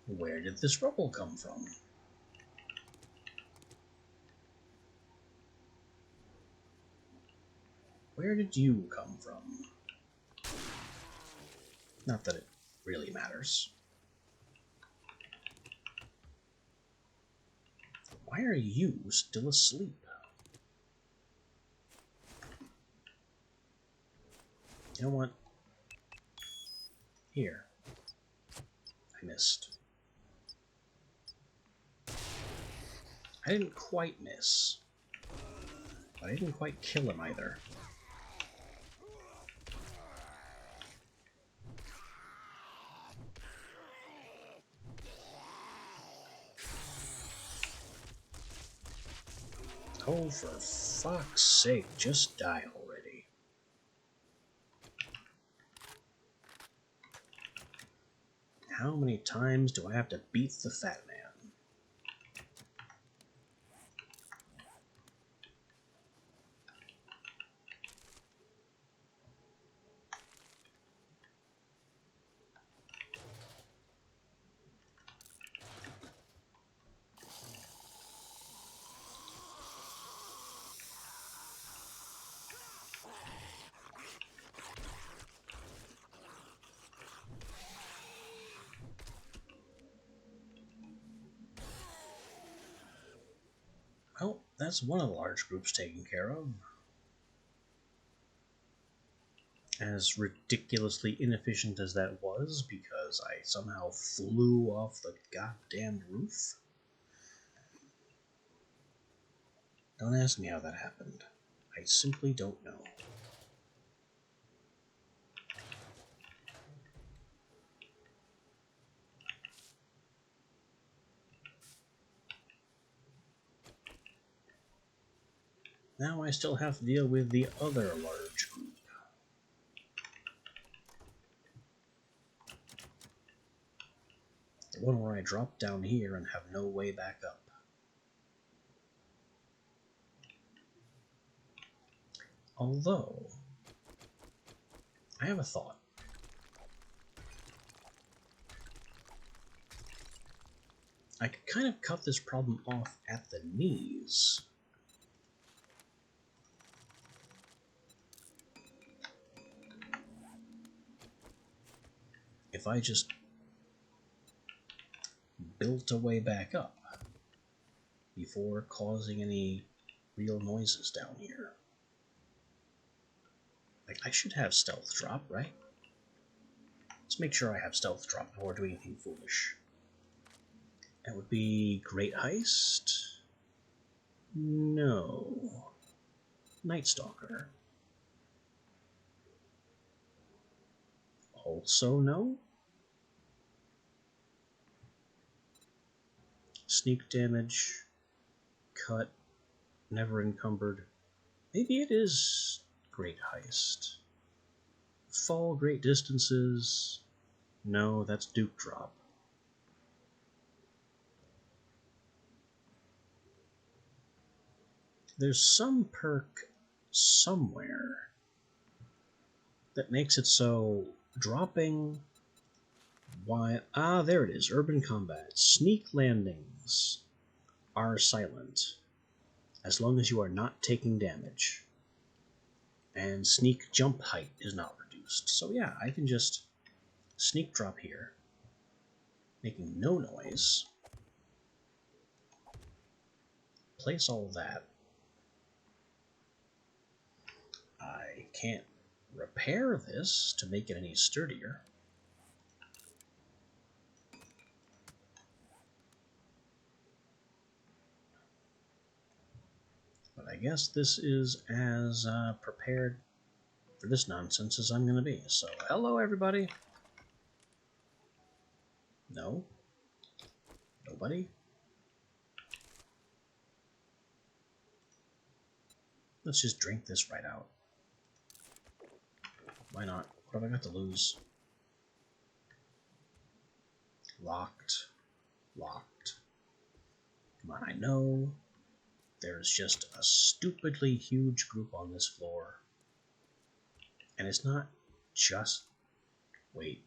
Where did this rubble come from? Where did you come from? Not that it really matters. Why are you still asleep? You know what? Here. I missed. I didn't quite miss. But I didn't quite kill him either. Oh, for fuck's sake, just die already. How many times do I have to beat the fat man? Well, that's one of the large groups taken care of. As ridiculously inefficient as that was, because I somehow flew off the goddamn roof. Don't ask me how that happened. I simply don't know. Now I still have to deal with the other large group. The one where I drop down here and have no way back up. Although, I have a thought. I could kind of cut this problem off at the knees. If I just built a way back up before causing any real noises down here. Like, I should have stealth drop, right? Let's make sure I have stealth drop before doing anything foolish. That would be Great Heist. No. Night Stalker. Also no. Sneak damage. Cut. Never encumbered. Maybe it is Great Heist. Fall great distances. No, that's Duke Drop. There's some perk somewhere that makes it so dropping... Why? Ah, there it is. Urban Combat. Sneak landings are silent as long as you are not taking damage. And sneak jump height is not reduced. So yeah, I can just sneak drop here, making no noise. Place all that. I can't repair this to make it any sturdier. But I guess this is as prepared for this nonsense as I'm going to be. So, hello everybody. No? Nobody? Let's just drink this right out. Why not? What have I got to lose? Locked. Locked. Come on, I know there's just a stupidly huge group on this floor. And it's not just... Wait.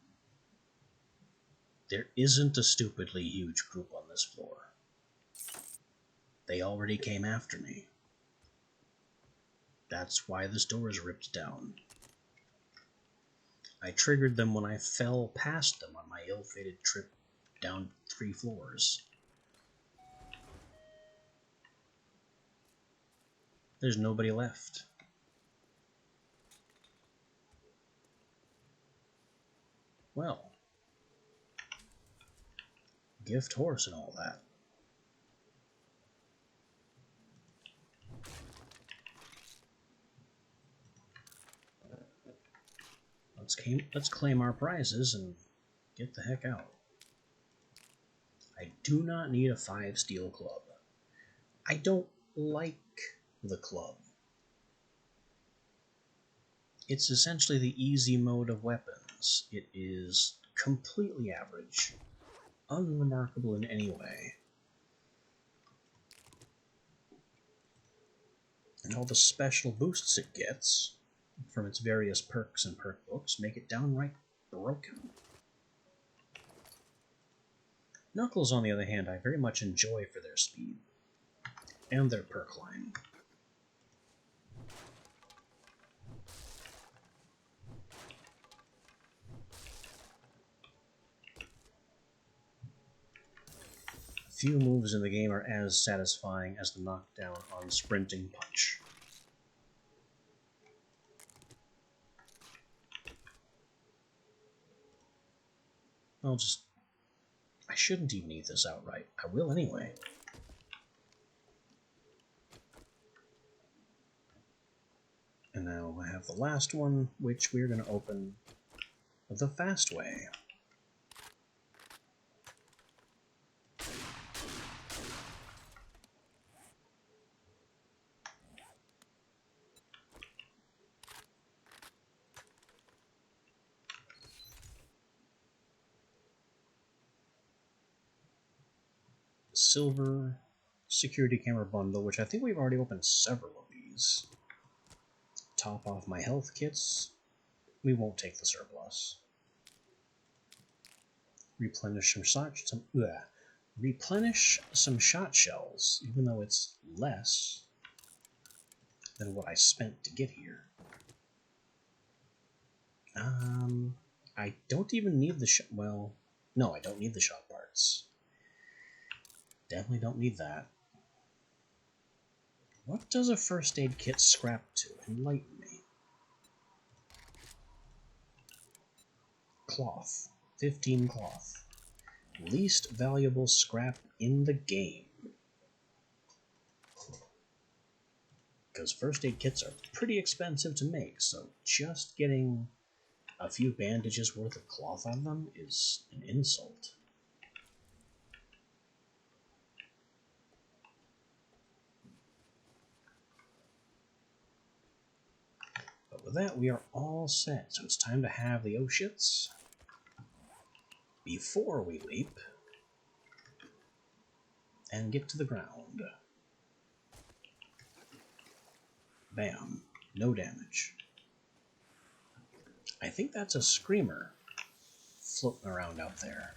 There isn't a stupidly huge group on this floor. They already came after me. That's why this door is ripped down. I triggered them when I fell past them on my ill-fated trip down 3 floors. There's nobody left. Well, gift horse and all that. Let's claim our prizes and get the heck out. I do not need a 5 steel club. I don't like the club. It's essentially the easy mode of weapons. It is completely average, unremarkable in any way. And all the special boosts it gets from its various perks and perk books make it downright broken. Knuckles, on the other hand, I very much enjoy for their speed and their perk line. Few moves in the game are as satisfying as the knockdown on Sprinting Punch. I shouldn't even eat this outright. I will anyway. And now I have the last one, which we're going to open the fast way. Silver security camera bundle, which I think we've already opened several of these. Top off my health kits. We won't take the surplus. Replenish some replenish some shot shells, even though it's less than what I spent to get here. I don't even need the shot. Well, no, I don't need the shot parts. Definitely don't need that. What does a first aid kit scrap to? Enlighten me. Cloth. 15 cloth. Least valuable scrap in the game. Because first aid kits are pretty expensive to make, so just getting a few bandages worth of cloth on them is an insult. But with that, we are all set, so it's time to have the oh-shits. Before we leap and get to the ground. Bam. No damage. I think that's a screamer floating around out there.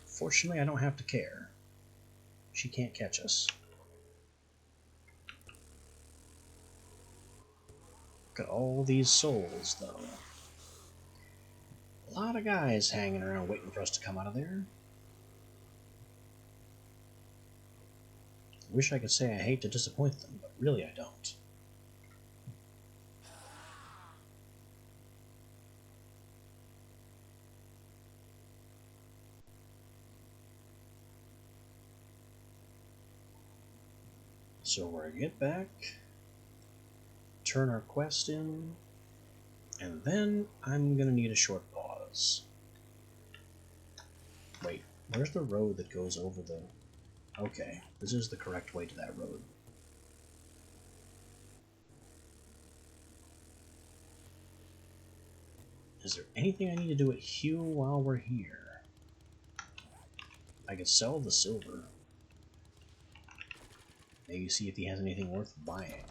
Fortunately, I don't have to care. She can't catch us. Look at all these souls, though. A lot of guys hanging around waiting for us to come out of there. Wish I could say I hate to disappoint them, but really I don't. So we're gonna get back, turn our quest in, and then I'm gonna need a short pause. Wait, where's the road that goes over the... Okay, this is the correct way to that road. Is there anything I need to do at Hugh while we're here? I could sell the silver. Maybe see if he has anything worth buying.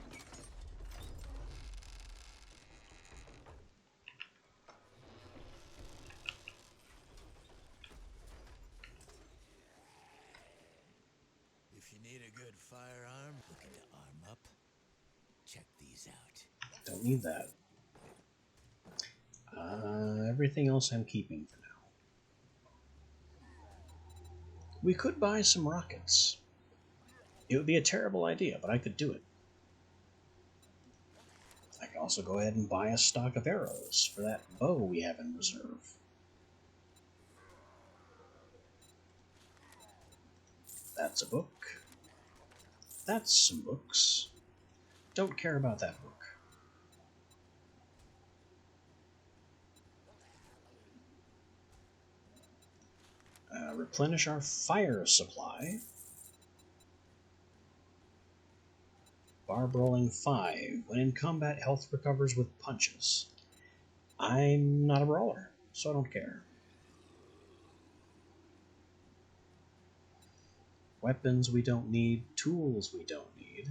If you need a good firearm, looking to arm up, check these out. Don't need that. Everything else I'm keeping for now. We could buy some rockets. It would be a terrible idea, but I could do it. I could also go ahead and buy a stock of arrows for that bow we have in reserve. That's a book. That's some books. Don't care about that book. Replenish our fire supply. Barb rolling 5. When in combat, health recovers with punches. I'm not a brawler, so I don't care. Weapons we don't need. Tools we don't need.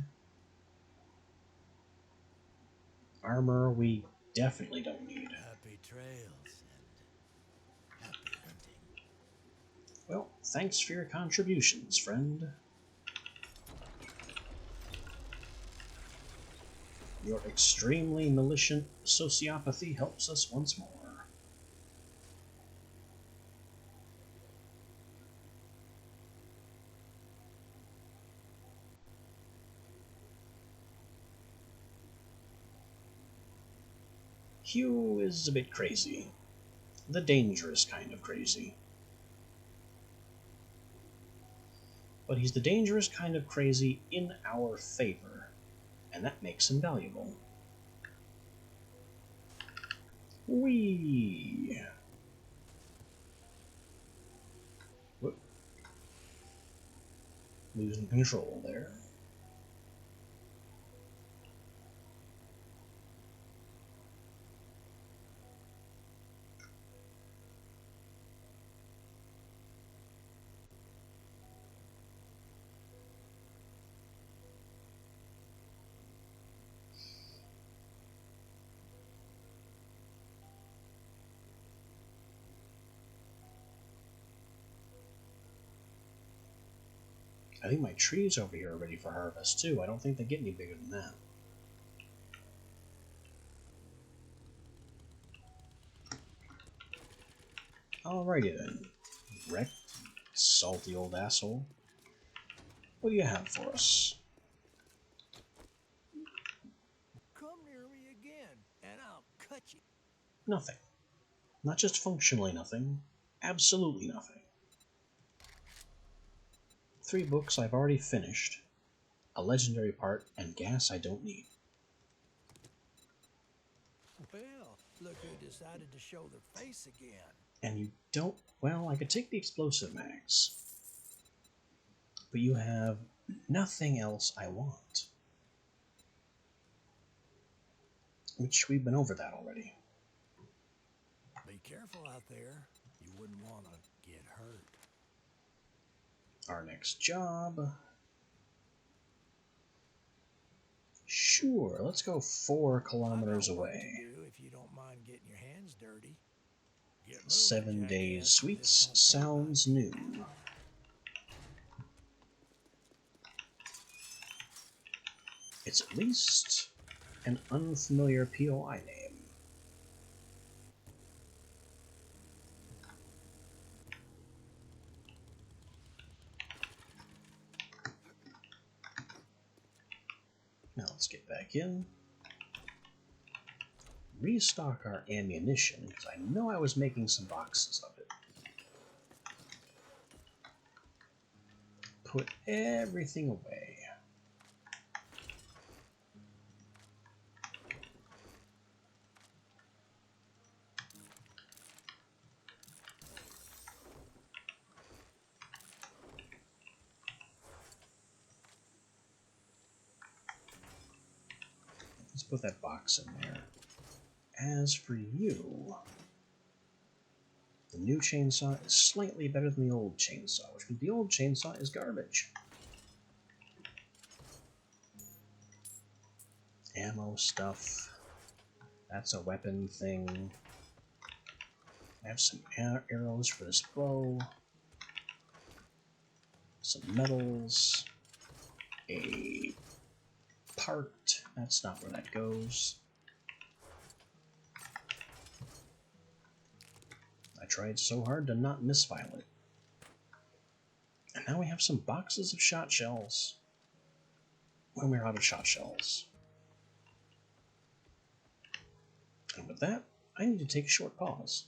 Armor we definitely don't need. Happy trails and happy hunting. Well, thanks for your contributions, friend. Your extremely malicious sociopathy helps us once more. Hugh is a bit crazy. The dangerous kind of crazy. But he's the dangerous kind of crazy in our favor, and that makes him valuable. Whee! Whoop. Losing control there. I think my trees over here are ready for harvest too. I don't think they get any bigger than that. Alrighty then. Wreck, salty old asshole. What do you have for us? Come near me again, and I'll cut you. Nothing. Not just functionally nothing. Absolutely nothing. 3 books I've already finished. A legendary part, and gas I don't need. Well, look who decided to show their face again. And you don't... Well, I could take the explosive mags. But you have nothing else I want. Which we've been over that already. Be careful out there. You wouldn't want to get hurt. Our next job... Sure, let's go 4 kilometers I got work away. to do if you don't mind getting your hands dirty. Get moving, 7 days jackass. This sweets don't pay sounds much. new. It's at least an unfamiliar POI name. Now let's get back in. Restock our ammunition, because I know I was making some boxes of it. Put everything away. Let's put that box in there. As for you, the new chainsaw is slightly better than the old chainsaw, which means the old chainsaw is garbage. Ammo stuff. That's a weapon thing. I have some arrows for this bow. Some metals. A part. That's not where that goes. I tried so hard to not misfile it. And now we have some boxes of shot shells. When we're out of shot shells. And with that, I need to take a short pause.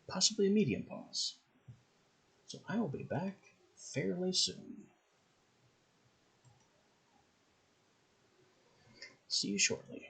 Possibly a medium pause. So I will be back fairly soon. See you shortly.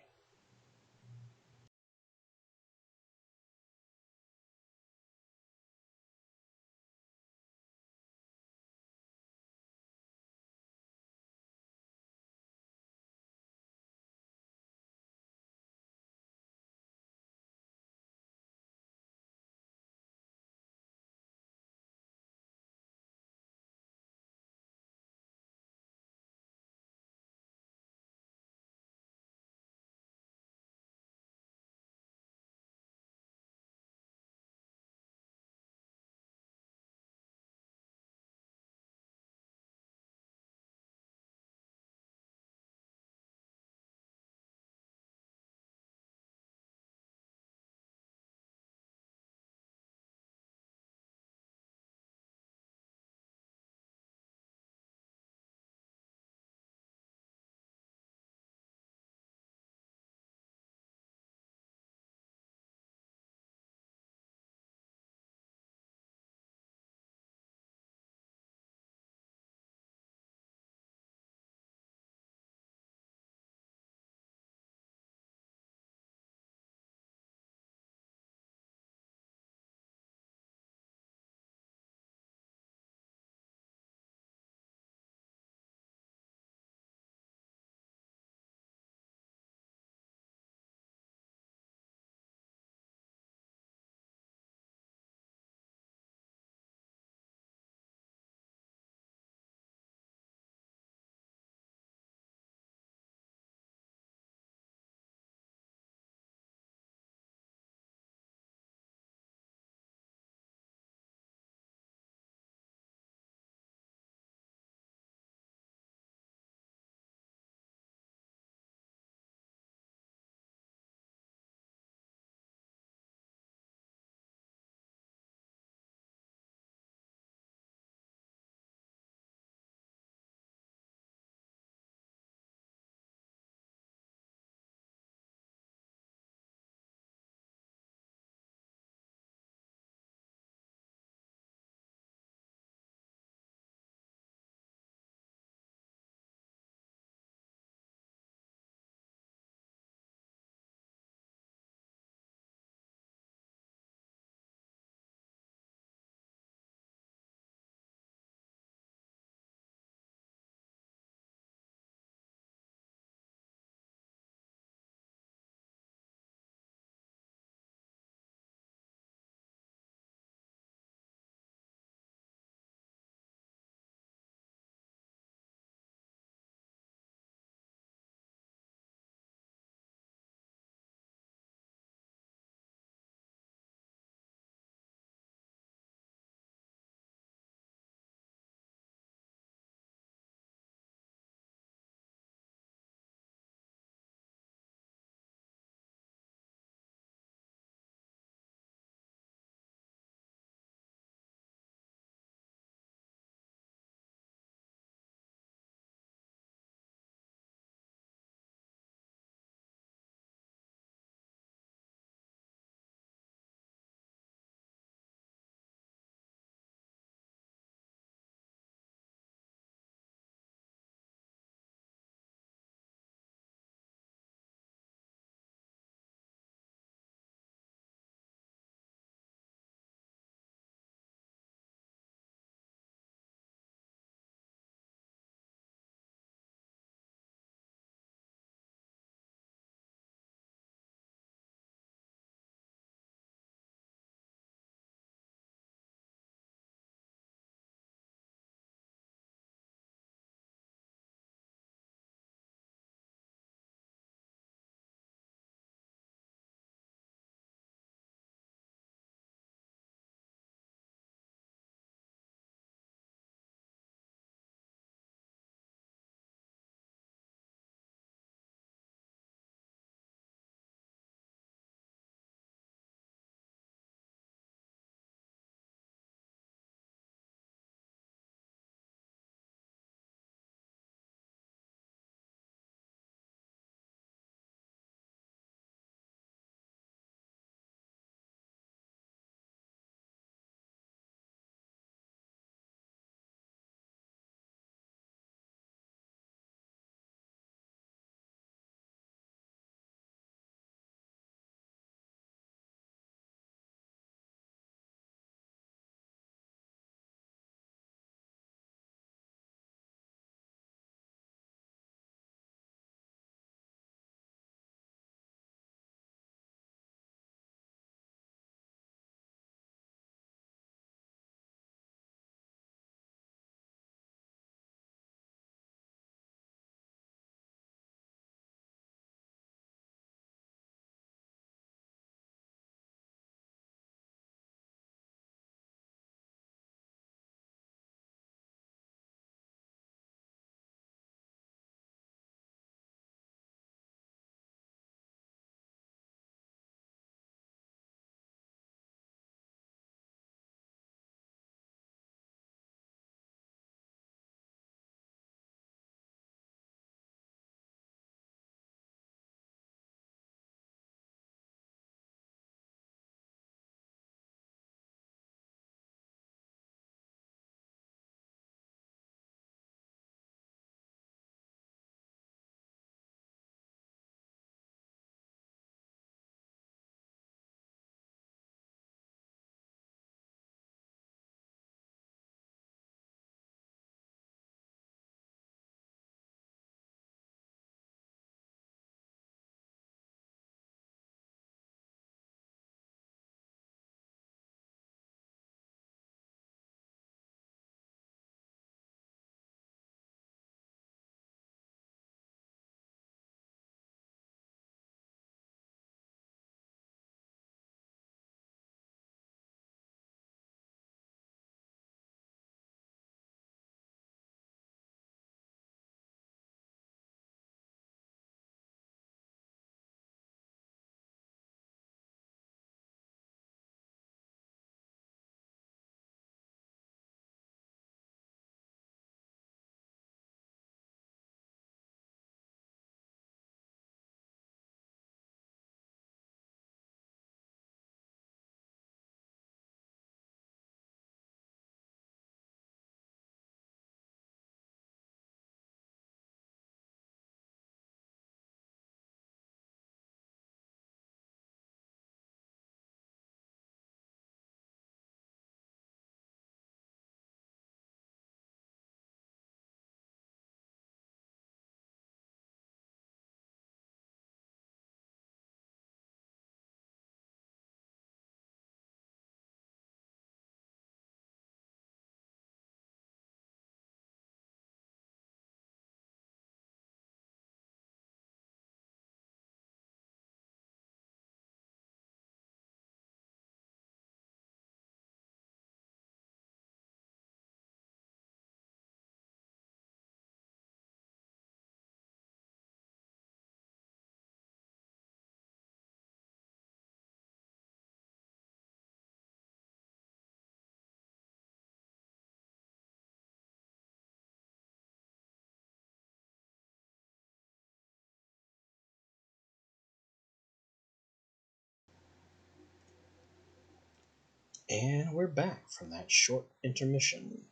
And we're back from that short intermission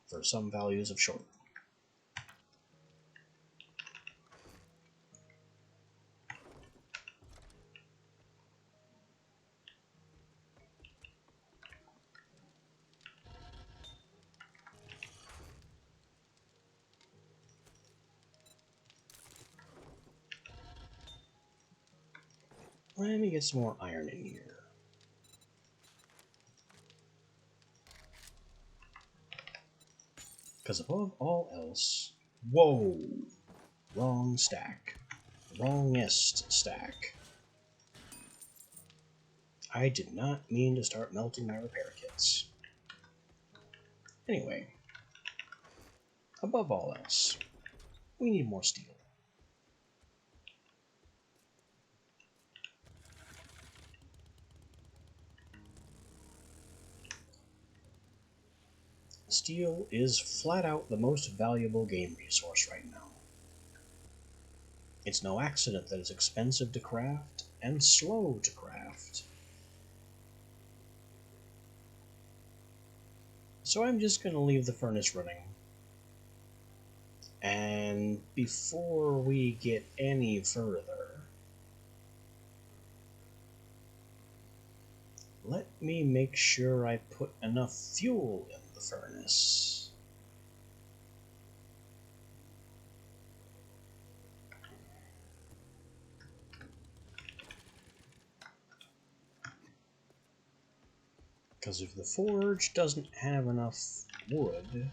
for some values of short. Let me get some more iron in here. Because above all else... Whoa! Wrong stack. Wrongest stack. I did not mean to start melting my repair kits. Anyway, above all else, we need more steel. Steel is flat out the most valuable game resource right now. It's no accident that it's expensive to craft and slow to craft. So I'm just going to leave the furnace running. And before we get any further, let me make sure I put enough fuel in the furnace. Because if the forge doesn't have enough wood...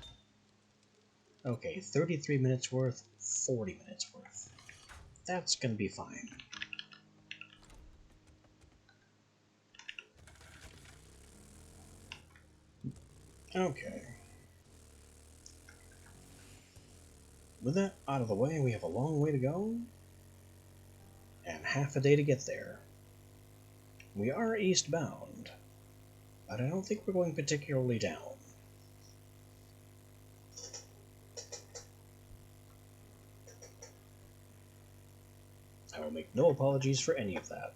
Okay, 33 minutes worth, 40 minutes worth. That's gonna be fine. Okay. With that out of the way, we have a long way to go, and half a day to get there. We are eastbound, but I don't think we're going particularly down. I will make no apologies for any of that.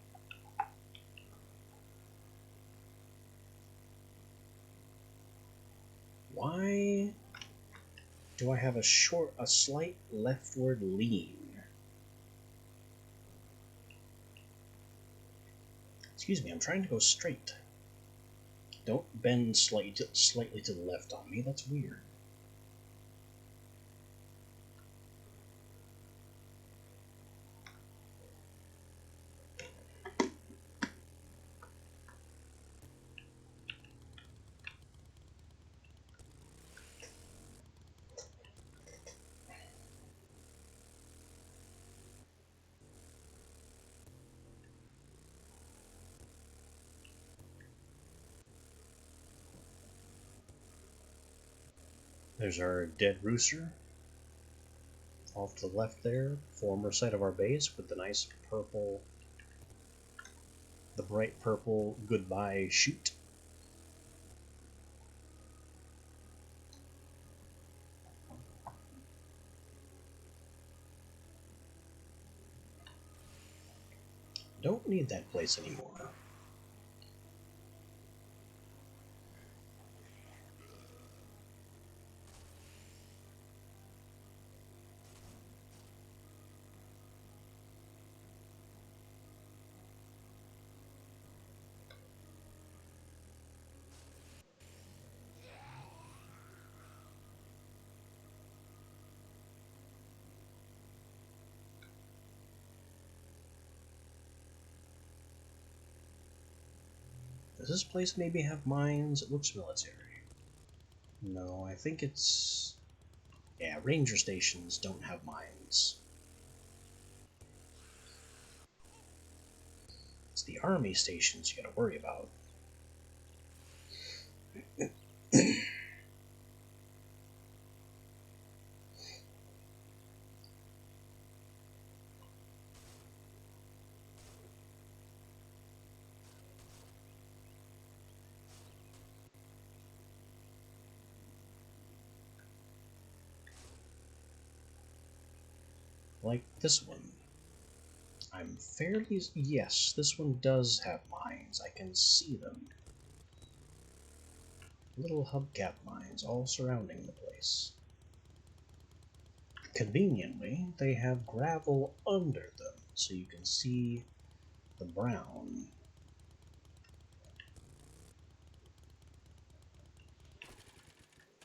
Why do I have a slight leftward lean? Excuse me, I'm trying to go straight. Don't bend slightly to the left on me, that's weird. There's our dead rooster. Off to the left there, former site of our base with the nice purple, the bright purple goodbye chute. Don't need that place anymore. Does this place maybe have mines? It looks military. No, I think it's... Yeah, ranger stations don't have mines. It's the army stations you gotta worry about. Like this one. I'm fairly... Yes, this one does have mines. I can see them. Little hubcap mines all surrounding the place. Conveniently, they have gravel under them, so you can see the brown.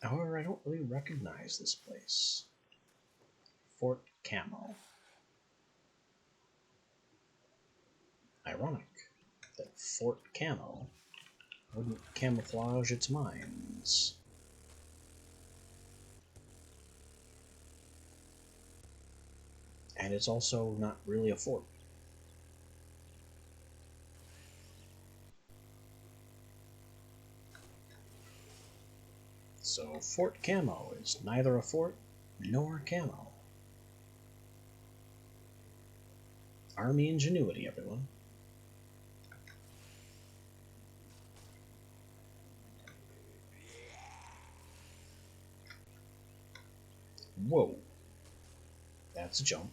However, I don't really recognize this place. Fort Camo. Ironic that Fort Camo wouldn't camouflage its mines. And it's also not really a fort. So Fort Camo is neither a fort nor camo. Army ingenuity, everyone. Whoa. That's a jump.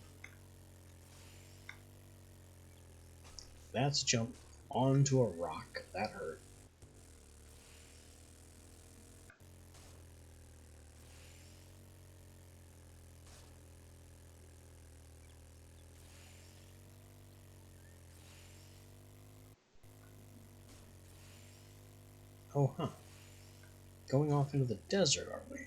That's a jump onto a rock. That hurt. Oh, huh. Going off into the desert, are we?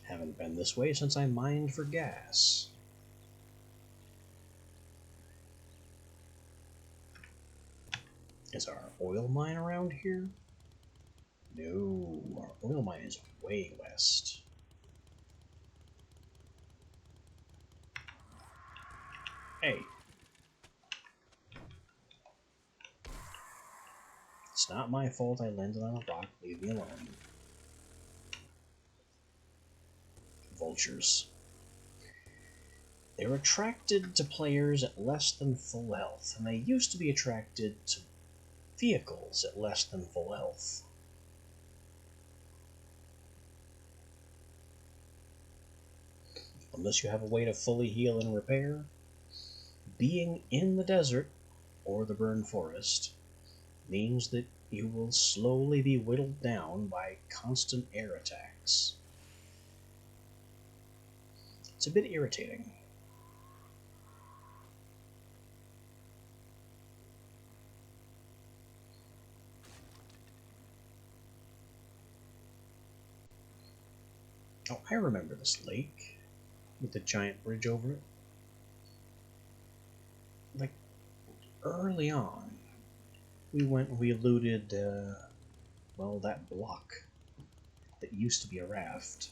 Haven't been this way since I mined for gas. Is our oil mine around here? No, our oil mine is way west. Hey. It's not my fault I landed on a rock. Leave me alone. Vultures. They're attracted to players at less than full health, and they used to be attracted to vehicles at less than full health. Unless you have a way to fully heal and repair, being in the desert or the burned forest means that you will slowly be whittled down by constant air attacks. It's a bit irritating. Oh, I remember this lake with the giant bridge over it. Like, early on, we looted, well, that block that used to be a raft.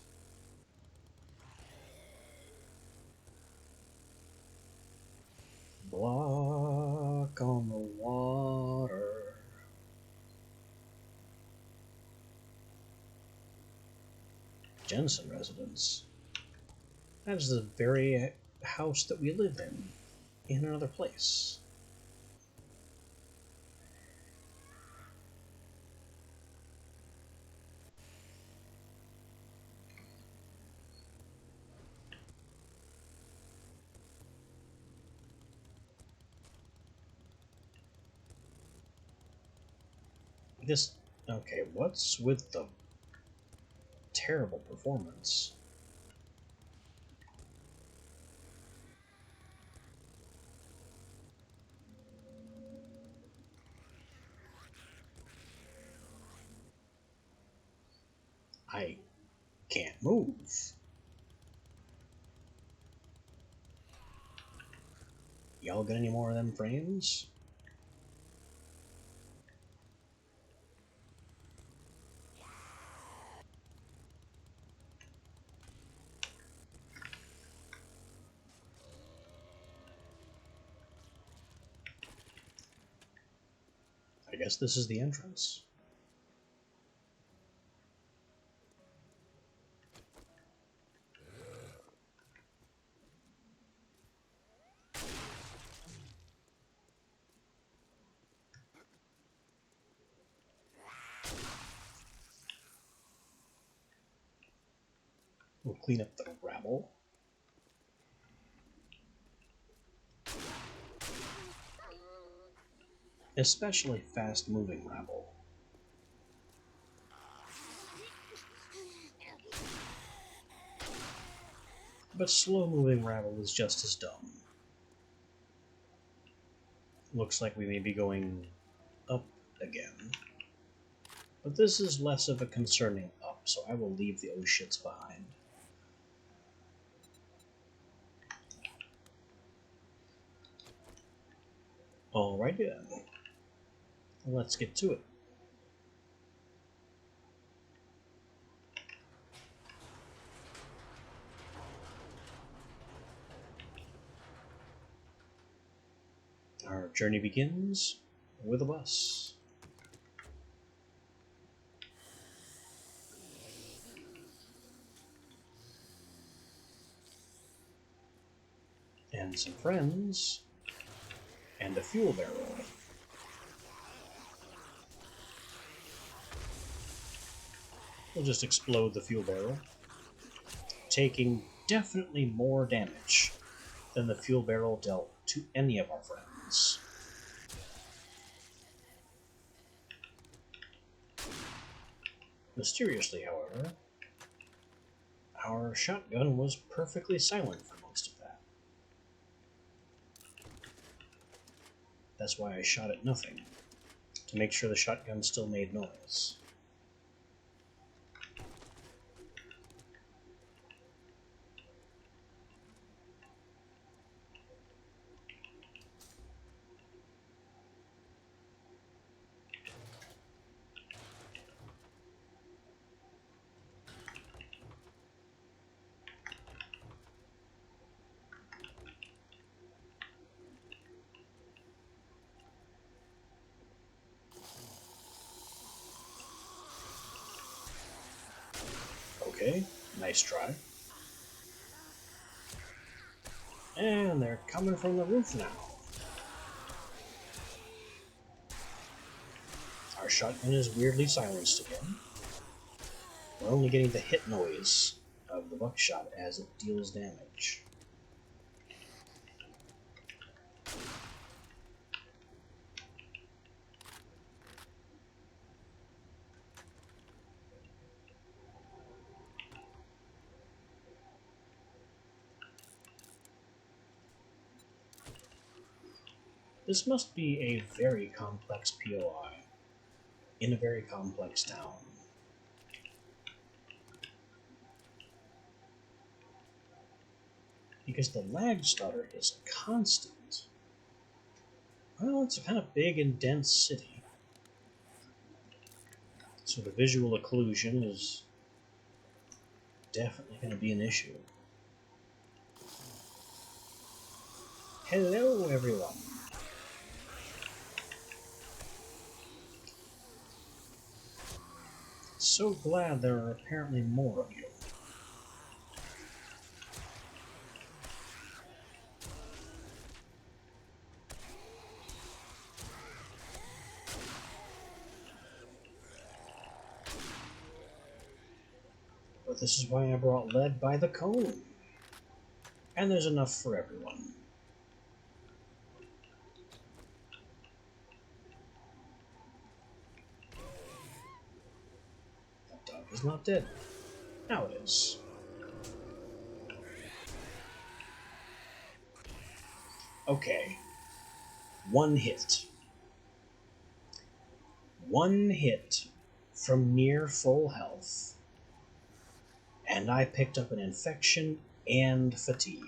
Block on the water. Jensen residence. That is the very house that we live in another place. This, okay, what's with the terrible performance? I can't move. Y'all get any more of them frames? I guess this is the entrance. We'll clean up the rabble. Especially fast-moving rabble. But slow-moving rabble is just as dumb. Looks like we may be going up again. But this is less of a concerning up, so I will leave the oh shits behind. Alrighty then. Let's get to it. Our journey begins with a bus. And some friends. And a fuel barrel. We'll just explode the fuel barrel, taking definitely more damage than the fuel barrel dealt to any of our friends. Mysteriously, however, our shotgun was perfectly silent for most of that. That's why I shot at nothing, to make sure the shotgun still made noise. Okay, nice try. And they're coming from the roof now. Our shotgun is weirdly silenced again. We're only getting the hit noise of the buckshot as it deals damage. This must be a very complex POI in a very complex town. Because the lag stutter is constant. Well, it's a kind of big and dense city. So the visual occlusion is definitely going to be an issue. Hello, everyone. So glad there are apparently more of you. But this is why I brought lead by the cone. And there's enough for everyone. That dog is not dead. Now it is. Okay. One hit. One hit from near full health. And I picked up an infection and fatigue.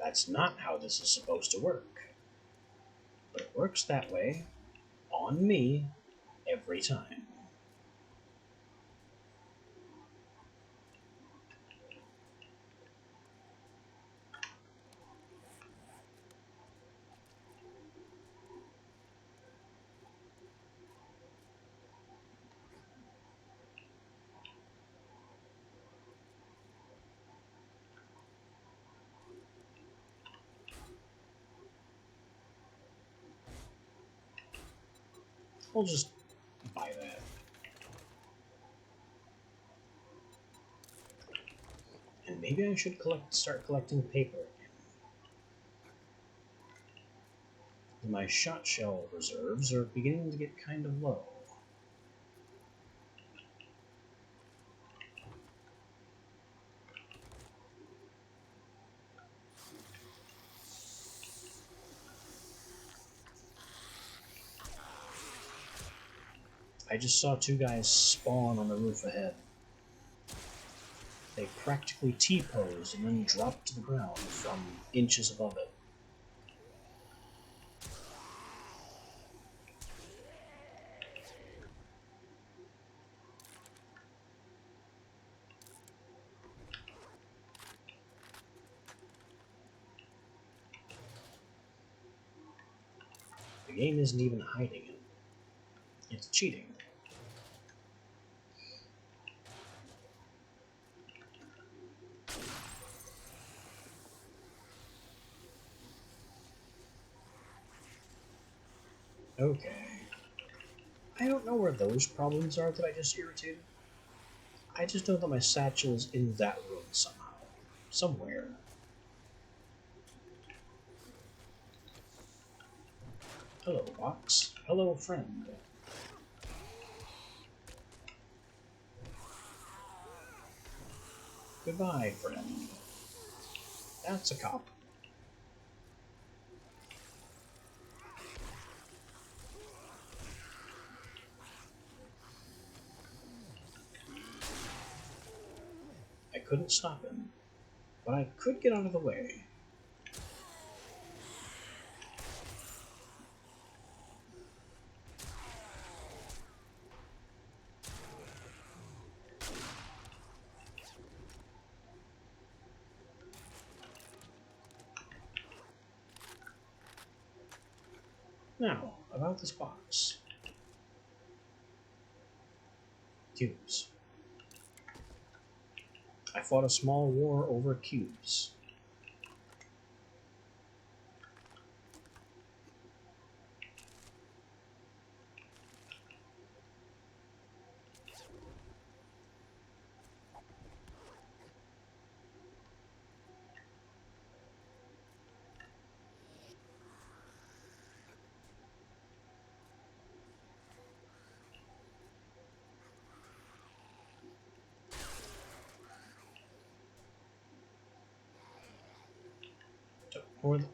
That's not how this is supposed to work. But it works that way, on me, every time. I'll just buy that. And maybe I should start collecting paper again. My shot shell reserves are beginning to get kind of low. I just saw two guys spawn on the roof ahead. They practically T-posed and then dropped to the ground from inches above it. The game isn't even hiding it. It's cheating. Okay. I don't know where those problems are that I just irritated. I just know that my satchel is in that room somehow. Somewhere. Hello, box. Hello, friend. Goodbye, friend. That's a cop. I couldn't stop him, but I could get out of the way. Now, about this box. Cubes. I fought a small war over cubes.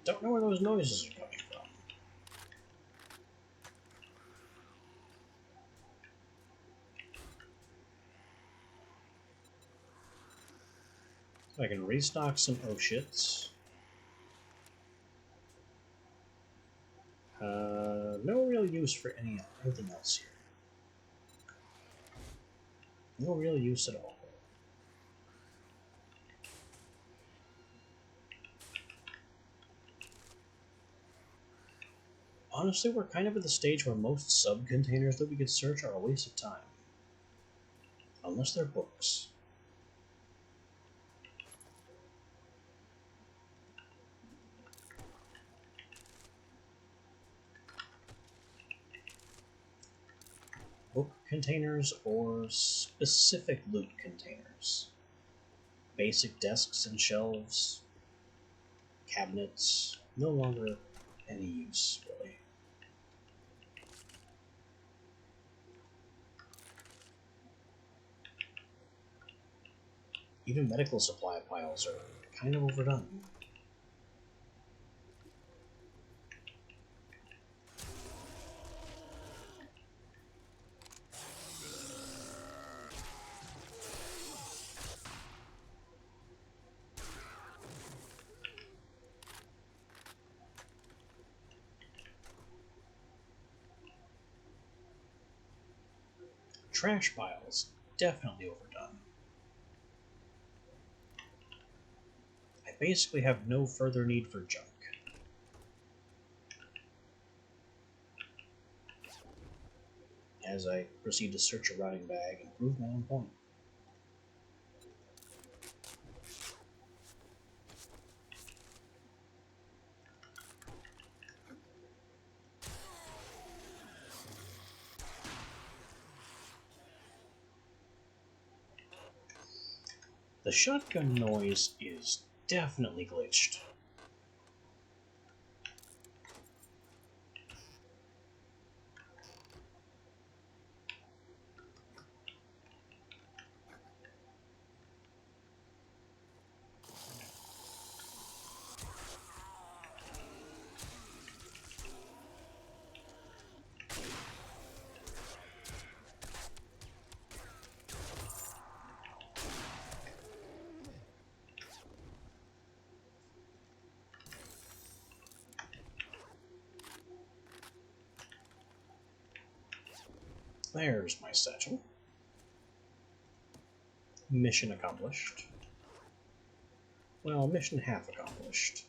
Don't know where those noises are coming from. So I can restock some shits. No real use for anything else here. No real use at all. Honestly, we're kind of at the stage where most sub-containers that we could search are a waste of time. Unless they're books. Book containers or specific loot containers. Basic desks and shelves, cabinets, no longer any use, really. Even medical supply piles are kind of overdone. Trash piles, definitely overdone. I basically have no further need for junk. As I proceed to search a routing bag and prove my own point. The shotgun noise is definitely glitched. There's my satchel. Mission accomplished. Well, mission half accomplished.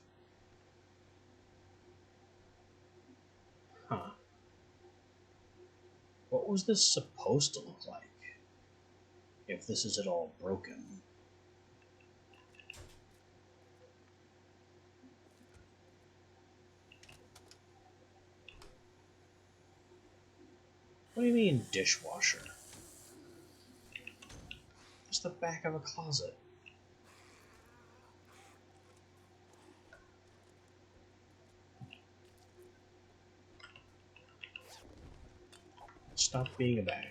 Huh. What was this supposed to look like? If this is at all broken. What do you mean, dishwasher? It's the back of a closet. Stop being a bag.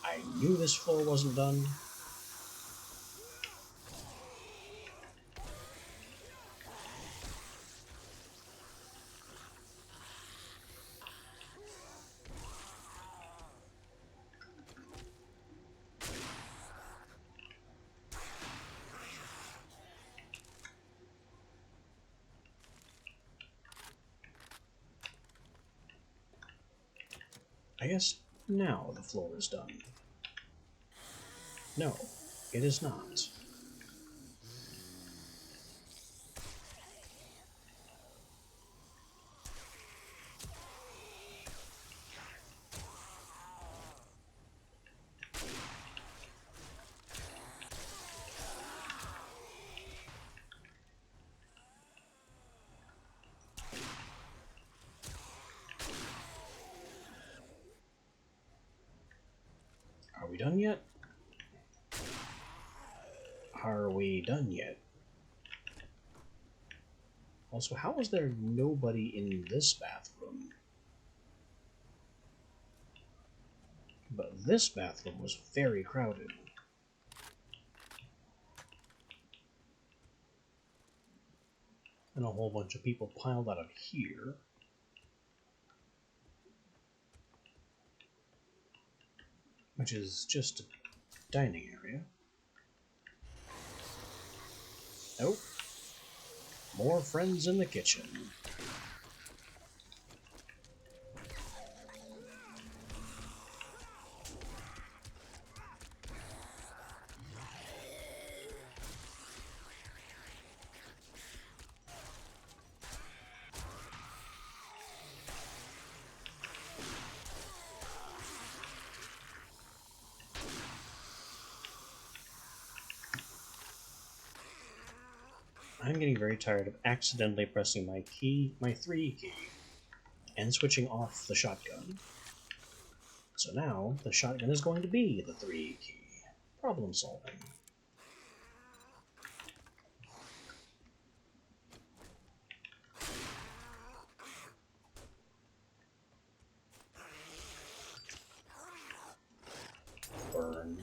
I knew this floor wasn't done. I guess now the floor is done. No, it is not. Are we done yet? Are we done yet? Also, how is there nobody in this bathroom? But this bathroom was very crowded. And a whole bunch of people piled out of here. Which is just a dining area. Nope. More friends in the kitchen. I'm getting very tired of accidentally pressing my 3 key, and switching off the shotgun. So now, the shotgun is going to be the 3 key. Problem solving. Burn.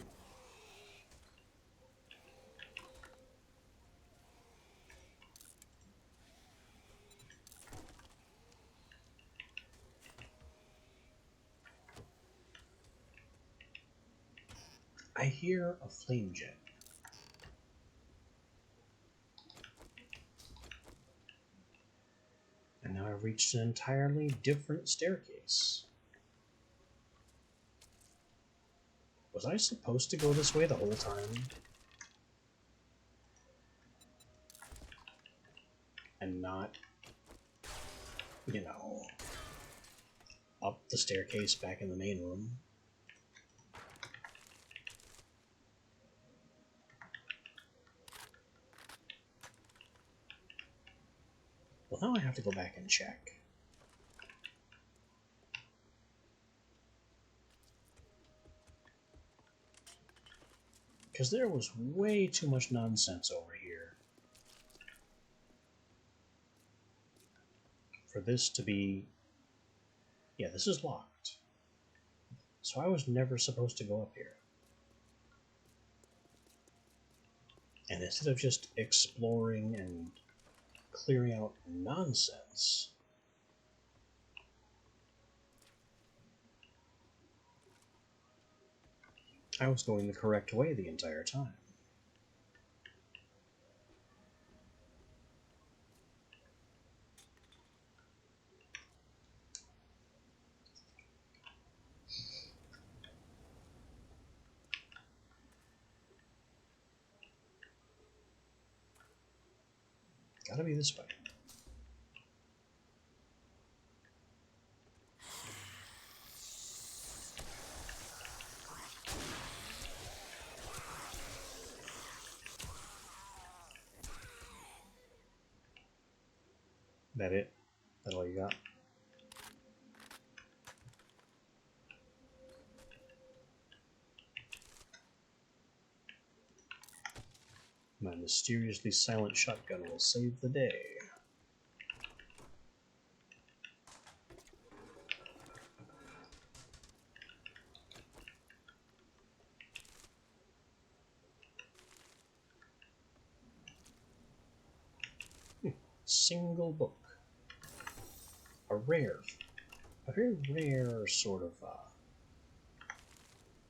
I hear a flame jet. And now I've reached an entirely different staircase. Was I supposed to go this way the whole time? And not, you know, up the staircase back in the main room? Well, now I have to go back and check. Because there was way too much nonsense over here for this to be... Yeah, this is locked. So I was never supposed to go up here. And instead of just exploring and clearing out nonsense, I was going the correct way the entire time. Gotta be this way. That it? That all you got? My mysteriously silent shotgun will save the day. Single book. A very rare sort of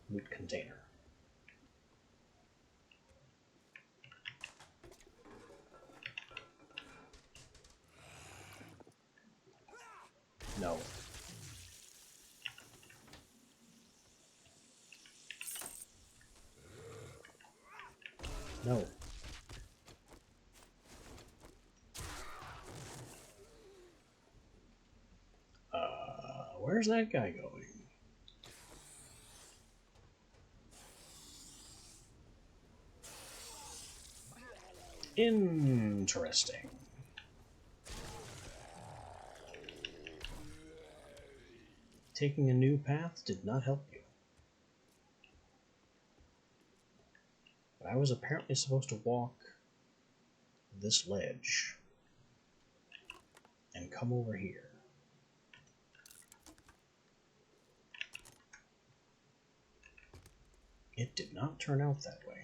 loot container. No. No. Where's that guy going? Interesting. Taking a new path did not help you. But I was apparently supposed to walk this ledge and come over here. It did not turn out that way.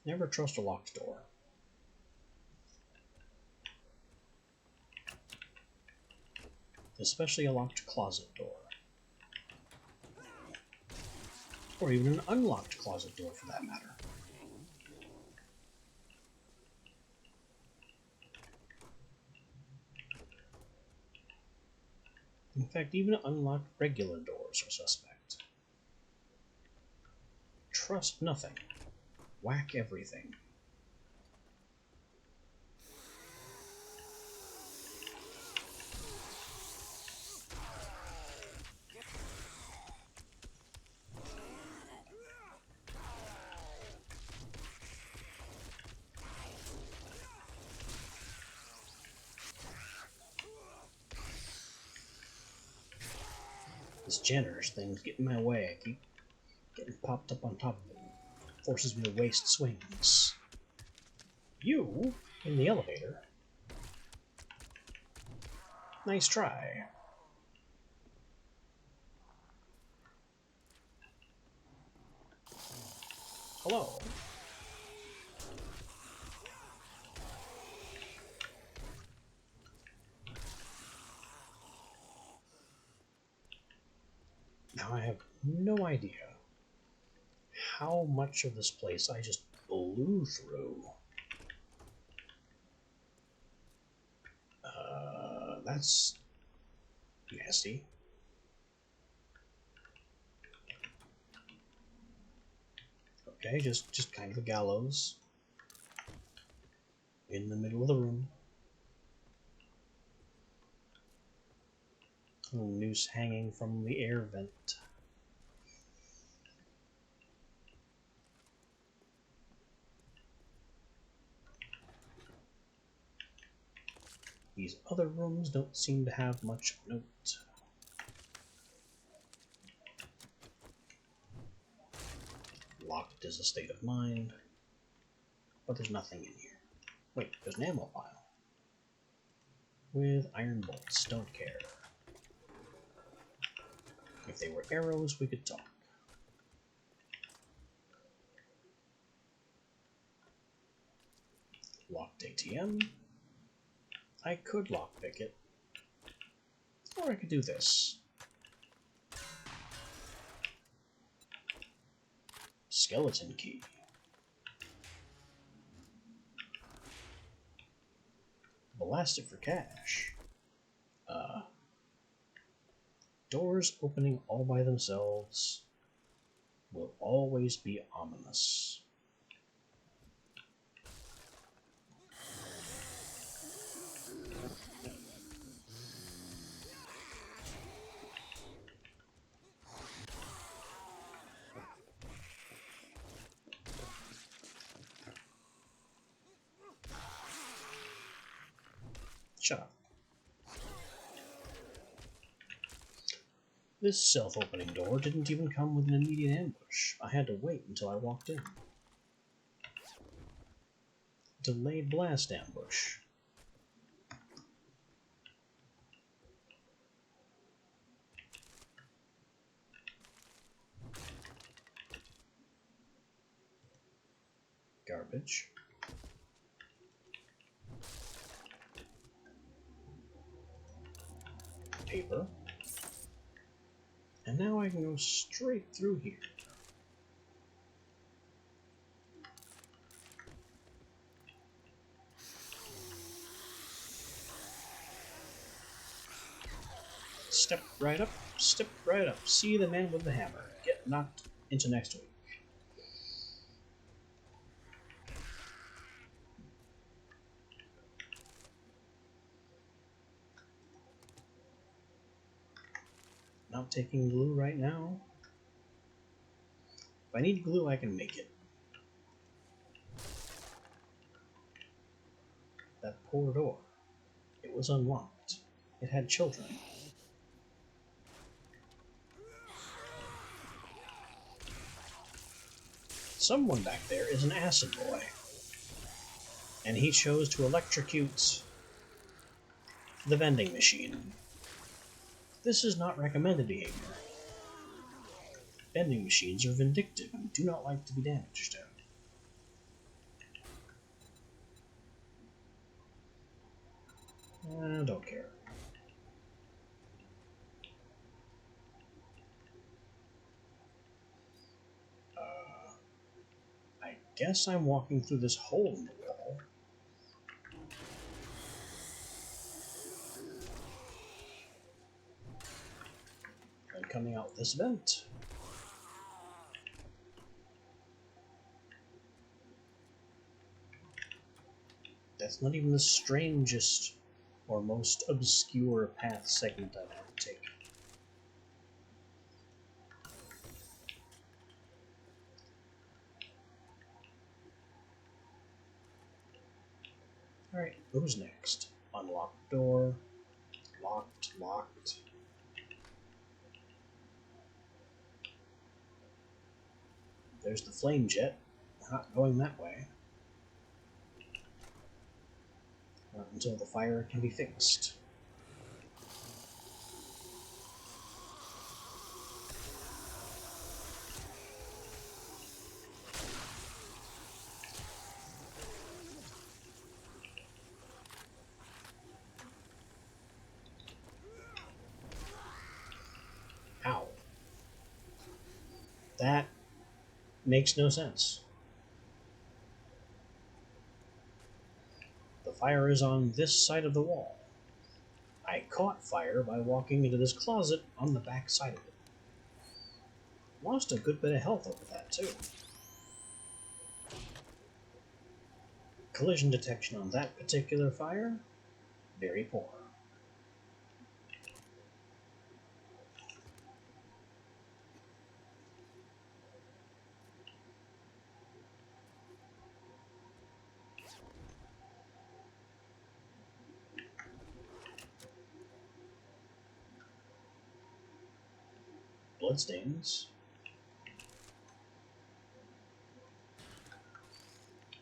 Never trust a locked door. Especially a locked closet door. Or even an unlocked closet door for that matter. In fact, even unlocked regular doors are suspect. Trust nothing. Whack everything. This janitor's thing's getting in my way. I keep getting popped up on top of it. Forces me to waste swings. You, in the elevator. Nice try. Hello. Now I have no idea how much of this place I just blew through. That's nasty. Okay, just kind of a gallows in the middle of the room. A little noose hanging from the air vent. These other rooms don't seem to have much note. Locked is a state of mind, but there's nothing in here. Wait, there's an ammo pile. With iron bolts, don't care. If they were arrows, we could talk. Locked ATM. I could lockpick it. Or I could do this. Skeleton key. Blast it for cash. Doors opening all by themselves will always be ominous. Shut up. This self-opening door didn't even come with an immediate ambush. I had to wait until I walked in. Delayed blast ambush. Garbage. Paper. And now I can go straight through here. Step right up, step right up. See the man with the hammer. Get knocked into next week. Not taking glue right now. If I need glue, I can make it. That poor door. It was unlocked. It had children. Someone back there is an acid boy. And he chose to electrocute the vending machine. This is not recommended behavior. Vending machines are vindictive and do not like to be damaged. Don't care. I guess I'm walking through this hole in the wall. And coming out this vent. That's not even the strangest or most obscure path segment I've had to take. Alright, who's next? Unlocked door. Locked, locked. There's the flame jet. Not going that way. Not until the fire can be fixed. Ow. That makes no sense. The fire is on this side of the wall. I caught fire by walking into this closet on the back side of it. Lost a good bit of health over that, too. Collision detection on that particular fire, very poor. bloodstains.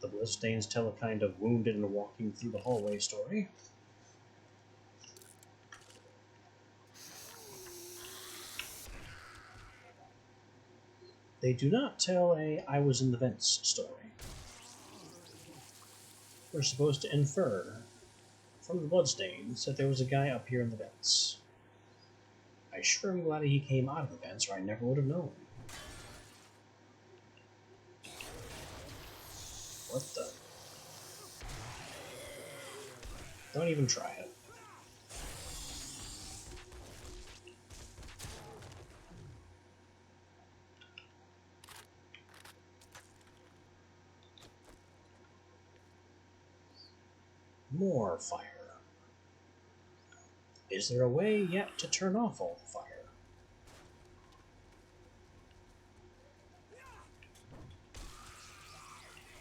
The bloodstains tell a kind of wounded and walking through the hallway story. They do not tell a I was in the vents story. We're supposed to infer from the bloodstains that there was a guy up here in the vents. I sure am glad he came out of the vents, or I never would have known. What the? Don't even try it. More fire. Is there a way yet to turn off all the fire?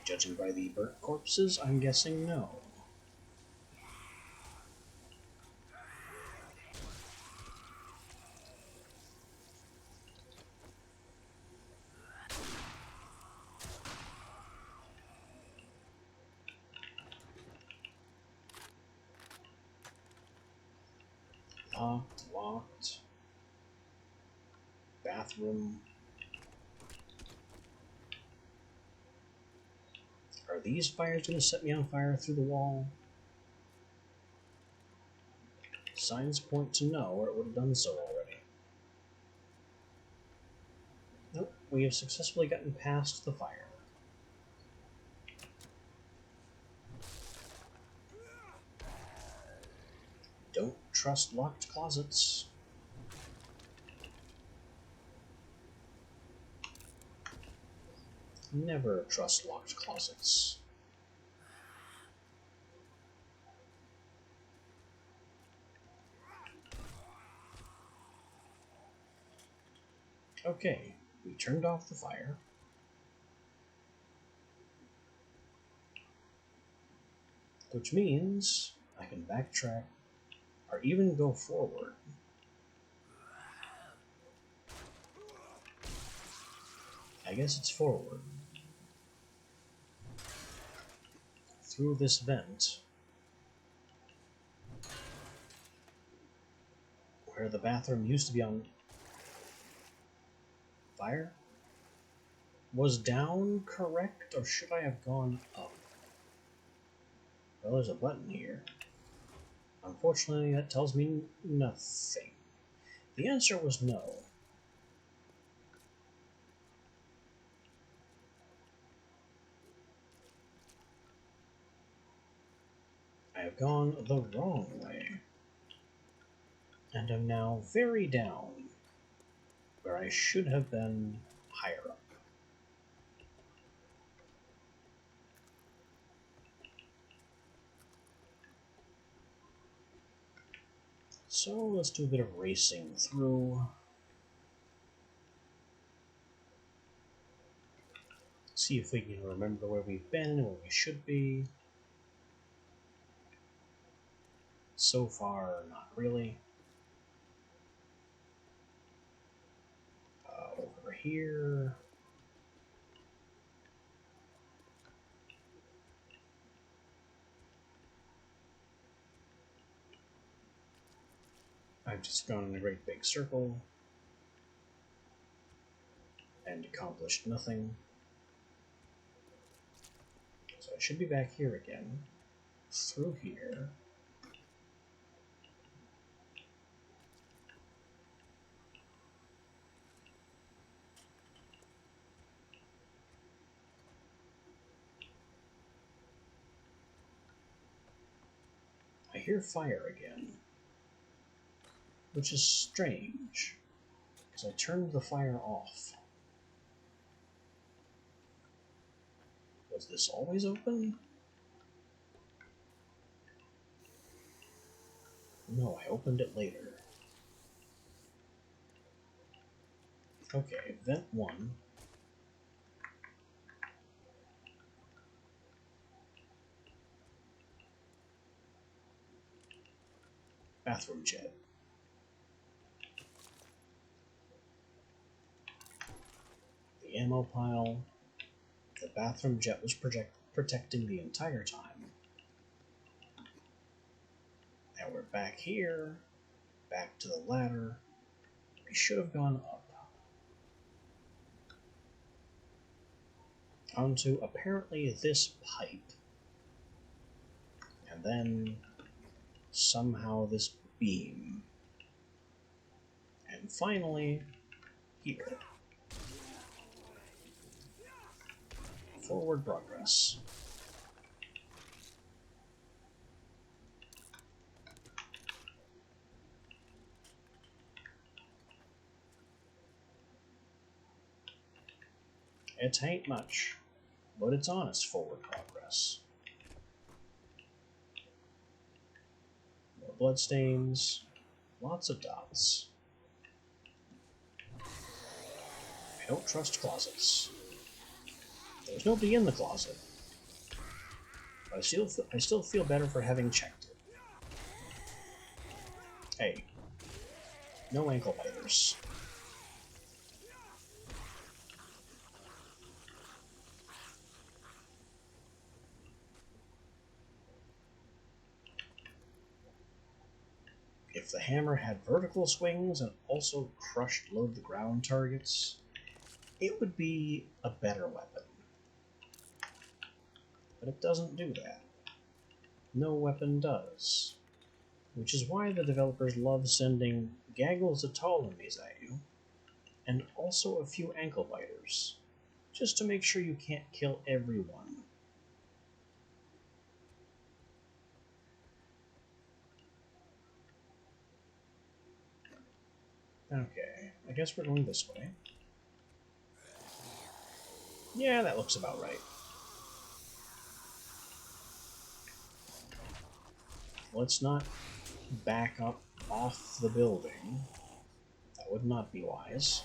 Judging by the burnt corpses, I'm guessing no. Locked. Bathroom. Are these fires going to set me on fire through the wall? Signs point to no, or it would have done so already. Nope, we have successfully gotten past the fire. Don't trust locked closets. Never trust locked closets. Okay, we turned off the fire. Which means I can backtrack or even go forward. I guess it's forward. Through this vent. Where the bathroom used to be on fire? Was down correct, or should I have gone up? Well, there's a button here. Unfortunately, that tells me nothing. The answer was no. I have gone the wrong way. And am now very down, where I should have been higher up. So let's do a bit of racing through. See if we can remember where we've been and where we should be. So far, not really. Over here. I've just gone in a great big circle and accomplished nothing. So I should be back here again. Through here. I hear fire again, which is strange, because I turned the fire off. Was this always open? No, I opened it later. Okay, vent 1. Bathroom jet. the ammo pile. The bathroom jet was protecting the entire time. And we're back here, back to the ladder. We should have gone up. Onto apparently this pipe. And then somehow this beam. And finally, here. Forward progress. It ain't much, but it's honest forward progress. More bloodstains, lots of dots. I don't trust closets. There's nobody in the closet. But I still feel better for having checked it. Hey, no ankle biters. If the hammer had vertical swings and also crushed low to the ground targets, it would be a better weapon. But it doesn't do that. No weapon does. Which is why the developers love sending gaggles of tall enemies at you, and also a few ankle biters, just to make sure you can't kill everyone. Okay, I guess we're going this way. Yeah, that looks about right. Let's not back up off the building. That would not be wise.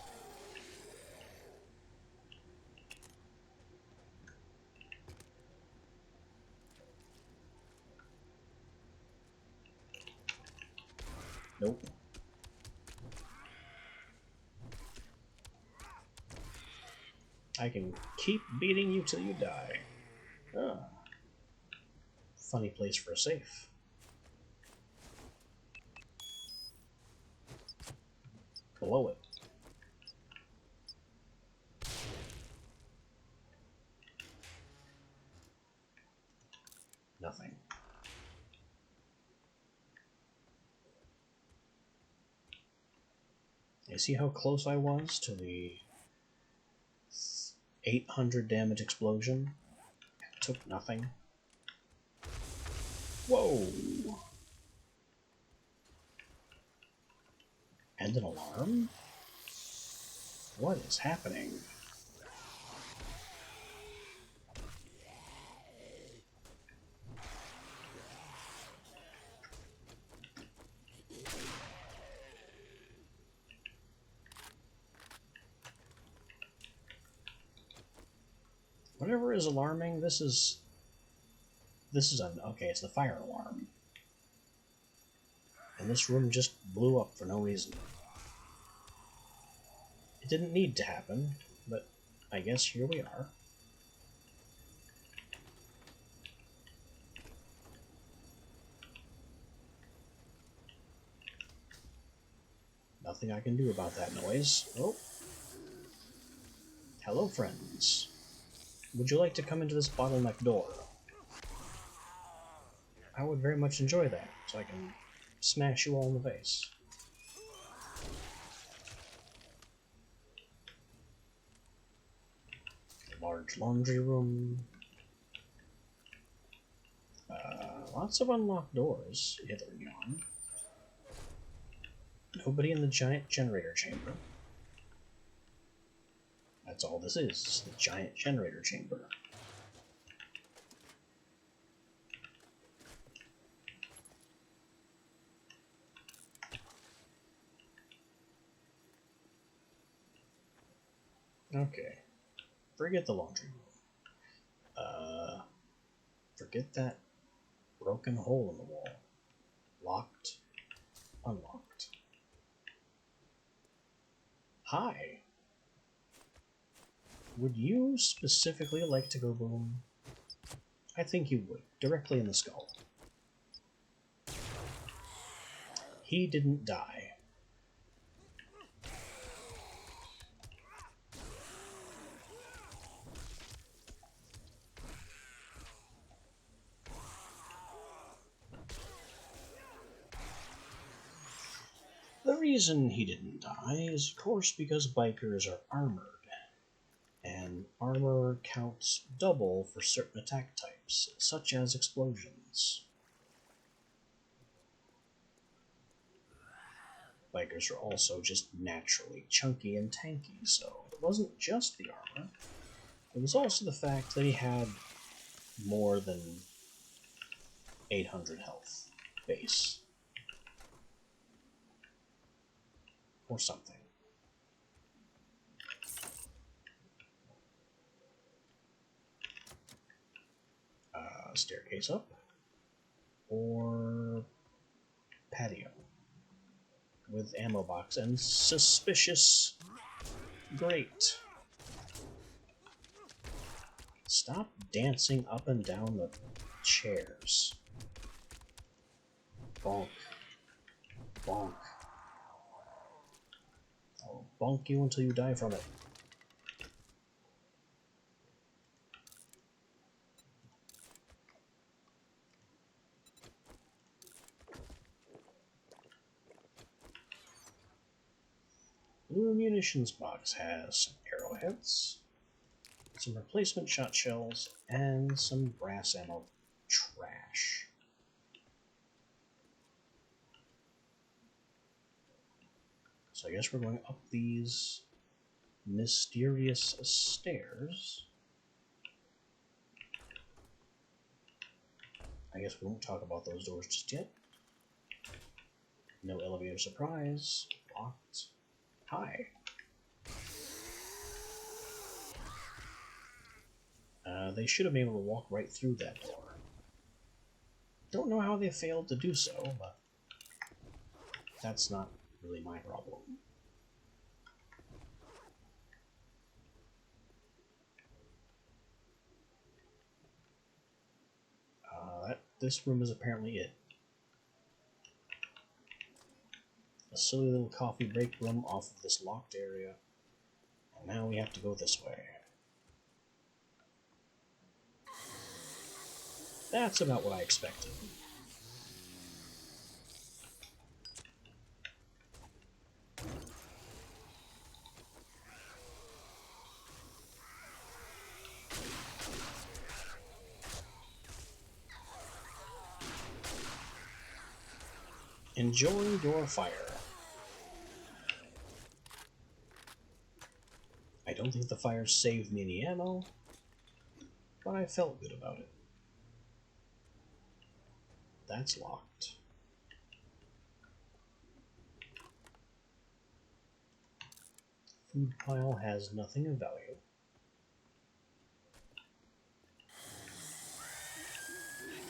Nope. I can keep beating you till you die. Ah. Funny place for a safe. Below it. Nothing. You see how close I was to the 800 damage explosion? It took nothing. Whoa! And an alarm? What is happening? Whatever is alarming, this is okay, it's the fire alarm. And this room just blew up for no reason. It didn't need to happen, but I guess here we are. Nothing I can do about that noise. Oh. Hello, friends. Would you like to come into this bottleneck door? I would very much enjoy that, so I can smash you all in the face. Large laundry room. Lots of unlocked doors, hither and yon. Nobody in the giant generator chamber. That's all this is, the giant generator chamber. Okay. Forget the laundry room. Forget that broken hole in the wall. Locked. Unlocked. Hi. Would you specifically like to go boom? I think you would. Directly in the skull. He didn't die. The reason he didn't die is, of course, because bikers are armored, and armor counts double for certain attack types, such as explosions. Bikers are also just naturally chunky and tanky, so it wasn't just the armor. It was also the fact that he had more than 800 health base. Or something. Staircase up. Or patio. With ammo box and suspicious grate. Stop dancing up and down the chairs. Bonk. Bonk. I'll bonk you until you die from it. Blue munitions box has some arrowheads, some replacement shot shells, and some brass ammo trash. So I guess we're going up these mysterious stairs. I guess we won't talk about those doors just yet. No elevator surprise. Locked. Hi. They should have been able to walk right through that door. Don't know how they failed to do so, but that's not really my problem. This room is apparently it. A silly little coffee break room off of this locked area. And now we have to go this way. That's about what I expected. Enjoy your fire. I don't think the fire saved me any ammo, but I felt good about it. That's locked. Food pile has nothing of value.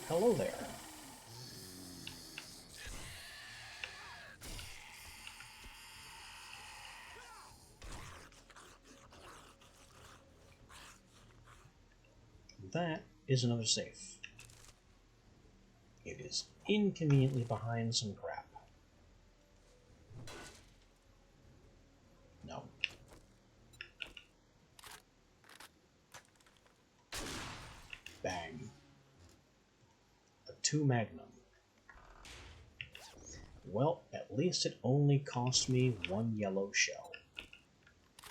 Hello there. That is another safe. It is inconveniently behind some crap. No. Bang. A 2 Magnum. Well, at least it only cost me 1 yellow shell.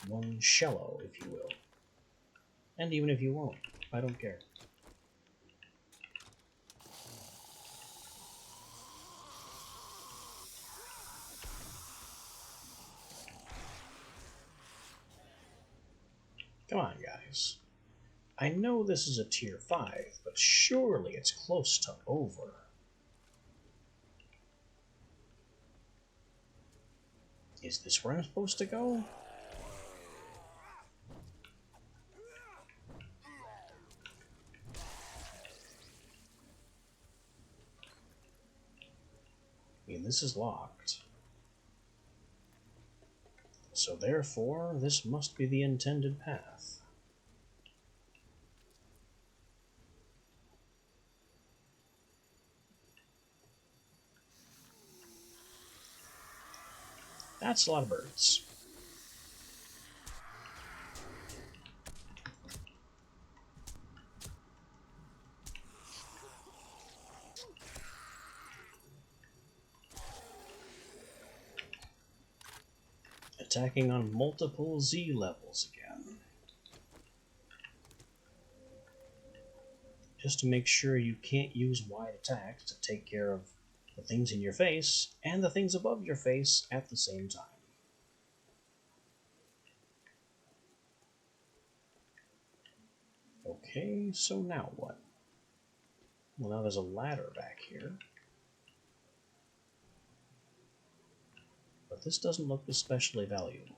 1 shello, if you will. And even if you won't, I don't care. Come on, guys. I know this is a tier 5, but surely it's close to over. Is this where I'm supposed to go? I mean, this is locked. So therefore, this must be the intended path. That's a lot of birds. Attacking on multiple Z levels again. Just to make sure you can't use wide attacks to take care of the things in your face and the things above your face at the same time. Okay, so now what? Well, now there's a ladder back here. But this doesn't look especially valuable.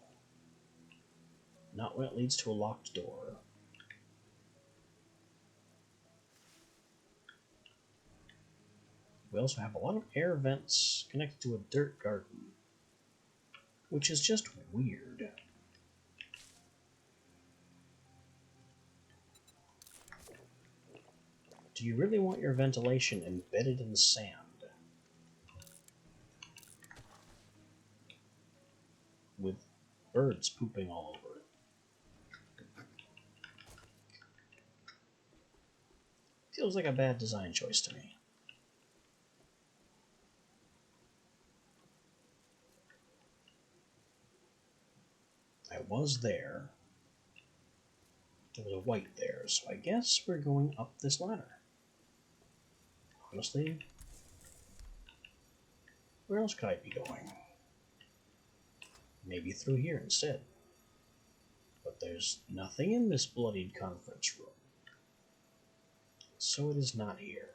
Not when it leads to a locked door. We also have a lot of air vents connected to a dirt garden, which is just weird. Do you really want your ventilation embedded in sand? With birds pooping all over it. Feels like a bad design choice to me. I was there. There was a white there, so I guess we're going up this ladder. Honestly, where else could I be going? Maybe through here instead. But there's nothing in this bloodied conference room. So it is not here.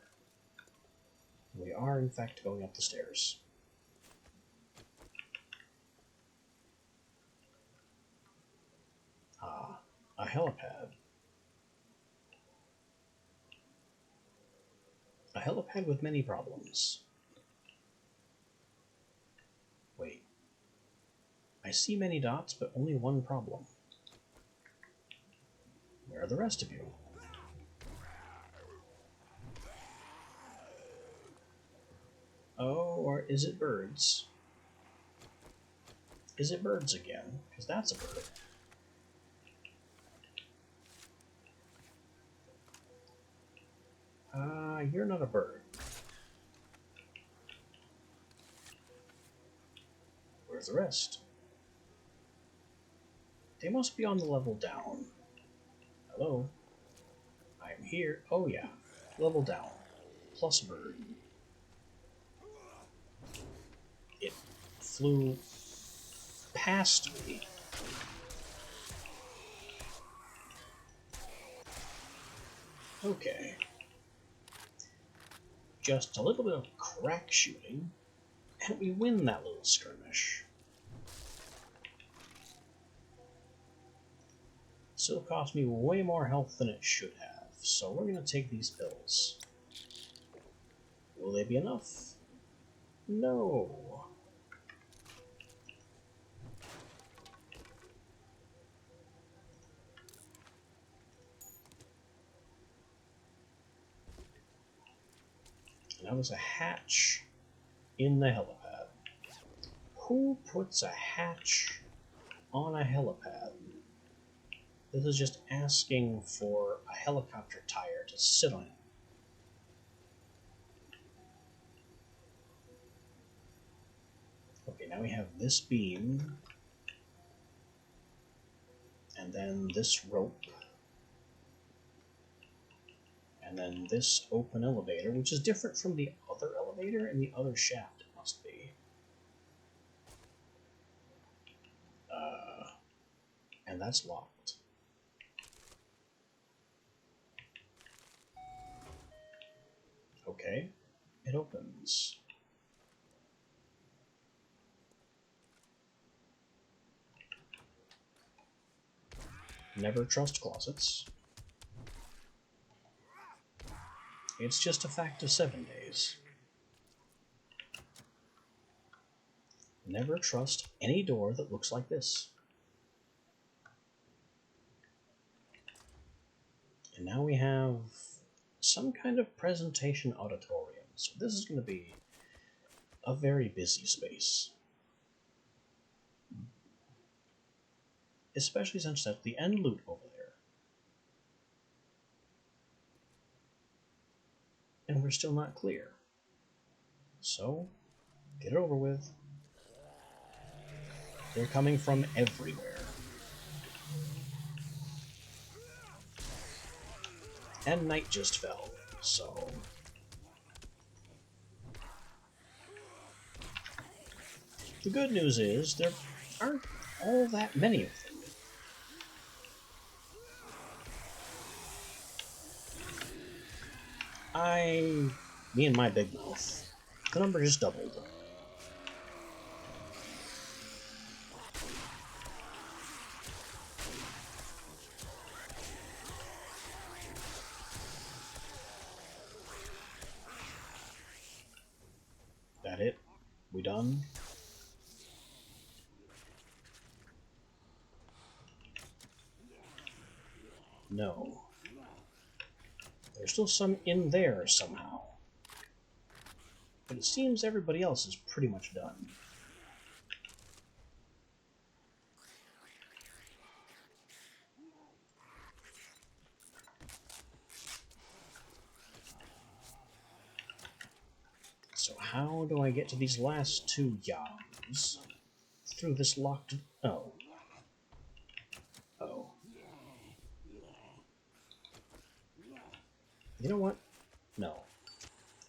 We are, in fact, going up the stairs. Ah, a helipad. A helipad with many problems. Wait. I see many dots, but only one problem. Where are the rest of you? Oh, or is it birds? Is it birds again? Because that's a bird. You're not a bird. Where's the rest? They must be on the level down. Hello? I'm here. Oh yeah. Level down. Plus bird. It flew past me. Okay. Just a little bit of crack shooting, and we win that little skirmish. Still cost me way more health than it should have, so we're going to take these pills. Will they be enough? No. And that was a hatch in the helipad. Who puts a hatch on a helipad? This is just asking for a helicopter tire to sit on it. Okay, now we have this beam, and then this rope, and then this open elevator, which is different from the other elevator and the other shaft, it must be. And that's locked. Okay, it opens. Never trust closets. It's just a fact of 7 days. Never trust any door that looks like this. And now we have some kind of presentation auditorium. So this is going to be a very busy space. especially since that's the end loot over there. And we're still not clear. So, get it over with. They're coming from everywhere. And night just fell, so... The good news is, there aren't all that many of them. Me and my big mouth, the number just doubled. That it? We done? No. There's still some in there somehow. But it seems everybody else is pretty much done. So how do I get to these last two yams? Through this locked... Oh. Oh. You know what? No.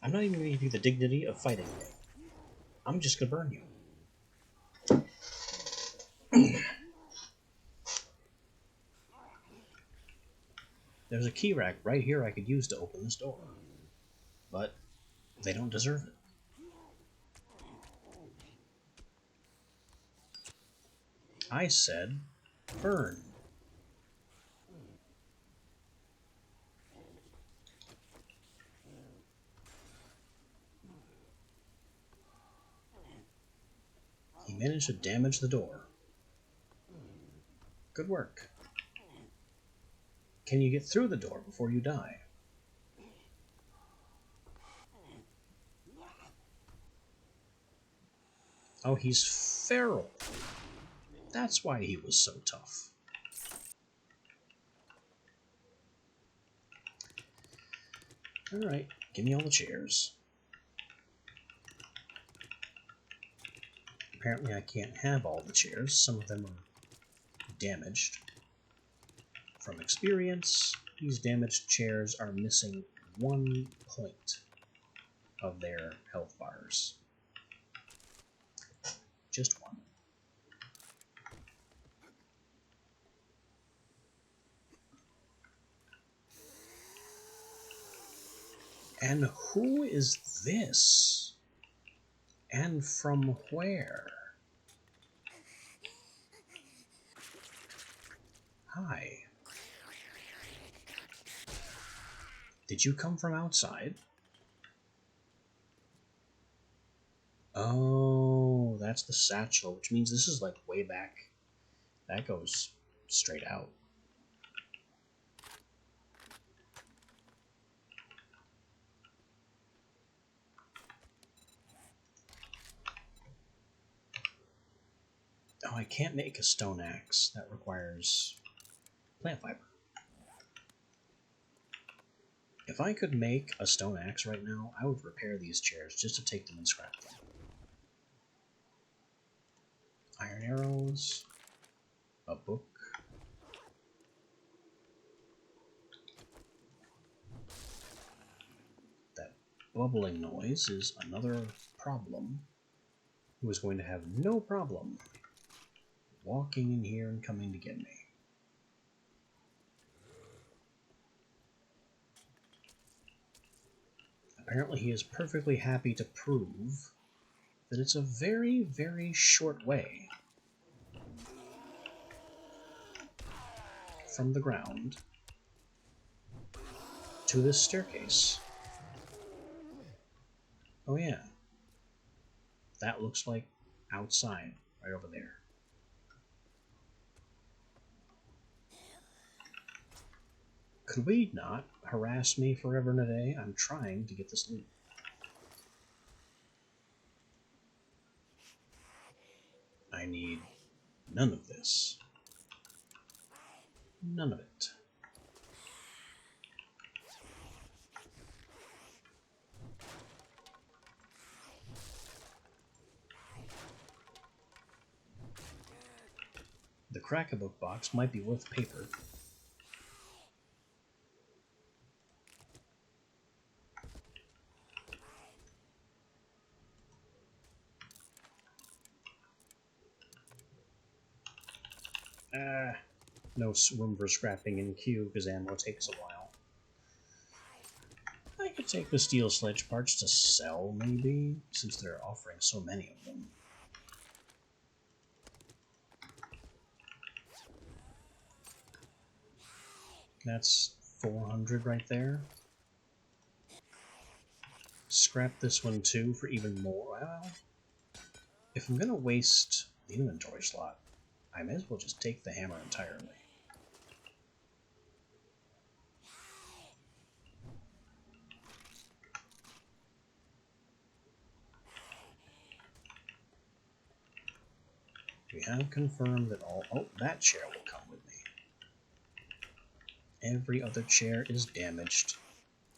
I'm not even going to give you the dignity of fighting me. I'm just going to burn you. There's a key rack right here I could use to open this door. But they don't deserve it. I said, burn. He managed to damage the door. Good work. Can you get through the door before you die? Oh, he's feral. That's why he was so tough. Alright, give me all the chairs. Apparently I can't have all the chairs. Some of them are damaged. From experience, these damaged chairs are missing 1 point of their health bars. Just 1. And who is this? And from where? Hi. Did you come from outside? Oh, that's the satchel, which means this is like way back. That goes straight out. Oh, I can't make a stone axe. That requires plant fiber. If I could make a stone axe right now, I would repair these chairs just to take them and scrap them. Iron arrows, a book. That bubbling noise is another problem. Who is going to have no problem walking in here and coming to get me. Apparently he is perfectly happy to prove that it's a very, very short way from the ground to this staircase. Oh yeah, that looks like outside, right over there. Could we not harass me forever and a day? I'm trying to get this loot. I need none of this. None of it. The Crack-A-Book box might be worth paper. No room for scrapping in queue because ammo takes a while. I could take the steel sledge parts to sell, maybe, since they're offering so many of them. That's 400 right there. Scrap this one too for even more. Well, if I'm gonna waste the inventory slot, I may as well just take the hammer entirely. We have confirmed that all... Oh, that chair will come with me. Every other chair is damaged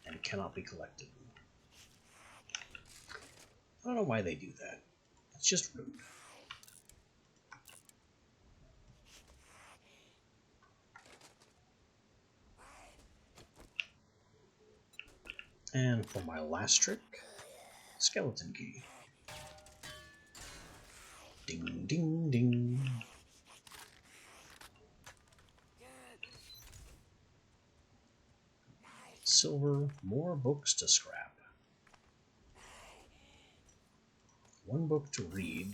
and cannot be collected. I don't know why they do that. It's just rude. And for my last trick, skeleton key. Ding, ding, ding. Silver, more books to scrap. One book to read.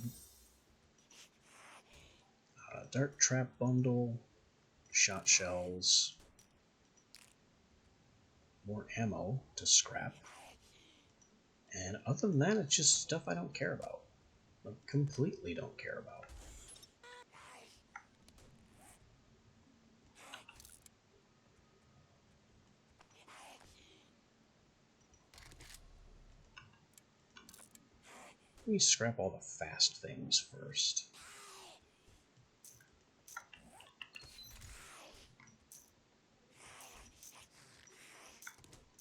Dart trap bundle. Shot shells. More ammo to scrap. And other than that, it's just stuff I don't care about. I completely don't care about. Let me scrap all the fast things first.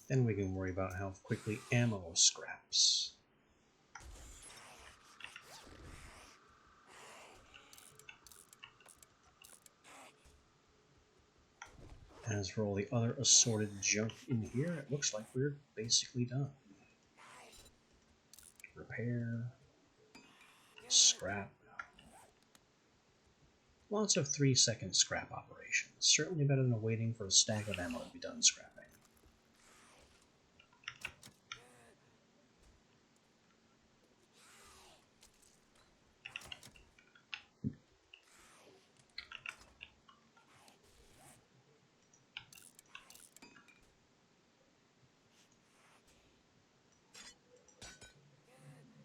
Then we can worry about how quickly ammo scraps. As for all the other assorted junk in here, it looks like we're basically done. Repair. Scrap. Lots of 3-second scrap operations. Certainly better than waiting for a stack of ammo to be done scrapping.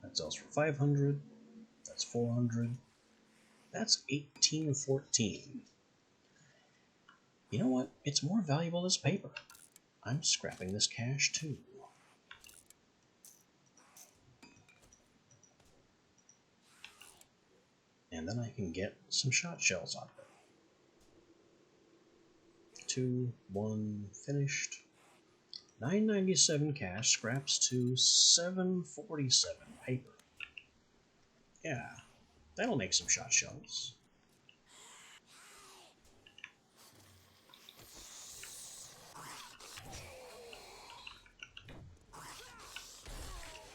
That sells for 500. That's 400. That's 1814. You know what? It's more valuable as paper. I'm scrapping this cash too. And then I can get some shot shells out of it. 2, 1, finished. 997 cash scraps to 747 paper. Yeah, that'll make some shot shells.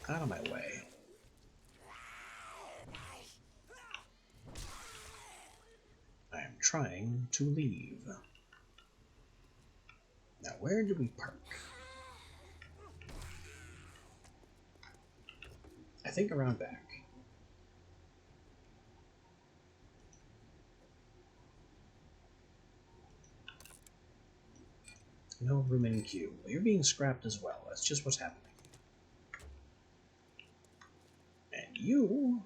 Out of my way. I am trying to leave. Now, where do we park? I think around back. No room in queue. Well, you're being scrapped as well. That's just what's happening. And you...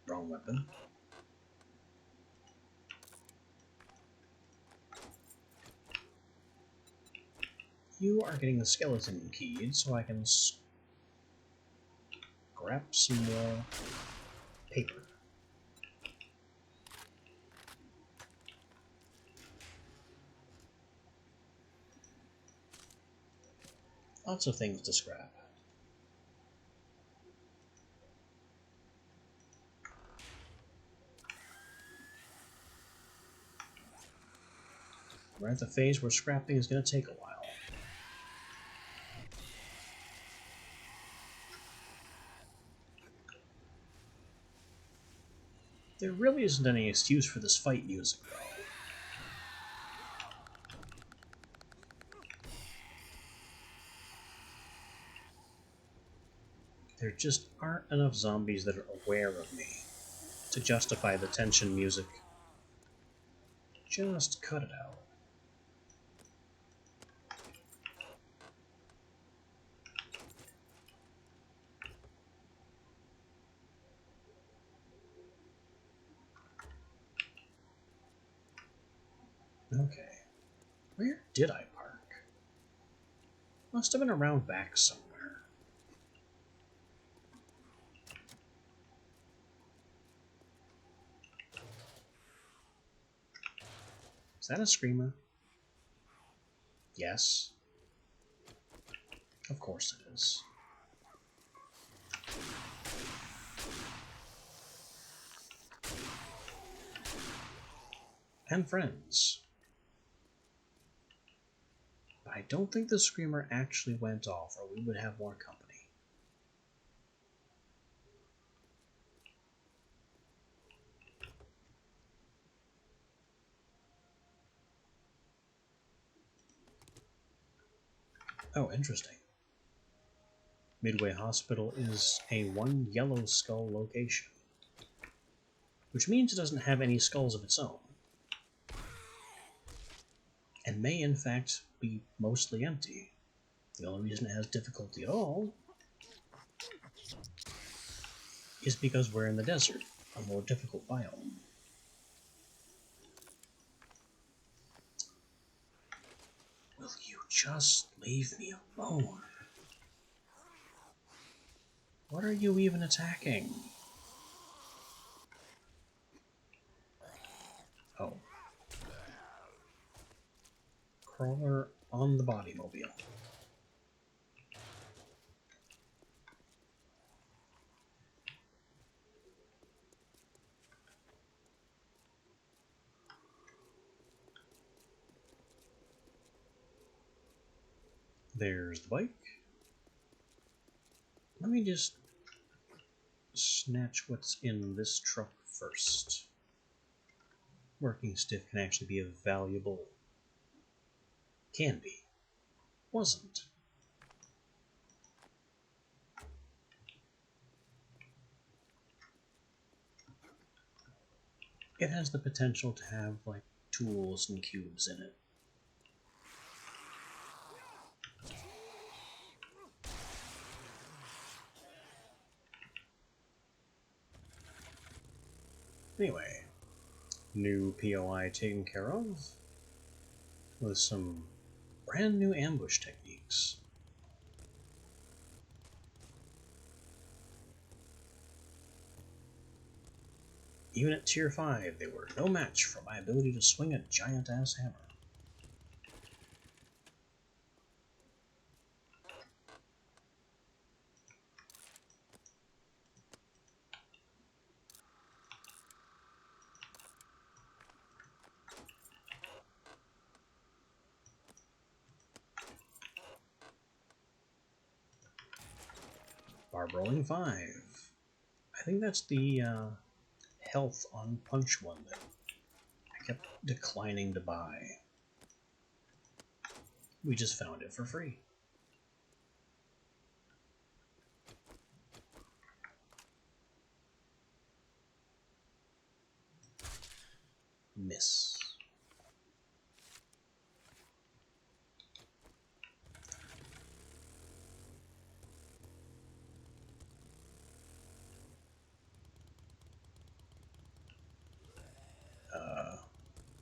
Wrong weapon. You are getting the skeleton keyed, so I can scrap some more paper. Lots of things to scrap. We're at the phase where scrapping is going to take a while. There really isn't any excuse for this fight music, though. There just aren't enough zombies that are aware of me to justify the tension music. Just cut it out. Okay. Where did I park? Must have been around back somewhere. Is that a screamer? Yes. Of course it is. And friends. But I don't think the screamer actually went off, or we would have more company. Oh, interesting. Midway Hospital is a one yellow skull location, which means it doesn't have any skulls of its own, and may in fact be mostly empty. The only reason it has difficulty at all is because we're in the desert, a more difficult biome. Will you just leave me alone? What are you even attacking? Oh. Crawler on the bodymobile. There's the bike. Let me just snatch what's in this truck first. Working stiff can actually be a valuable... Can be. Wasn't. It has the potential to have, like, tools and cubes in it. Anyway, new POI taken care of, with some brand new ambush techniques. Even at tier 5, they were no match for my ability to swing a giant-ass hammer. Barb rolling 5. I think that's the health on punch one that I kept declining to buy. We just found it for free. Miss.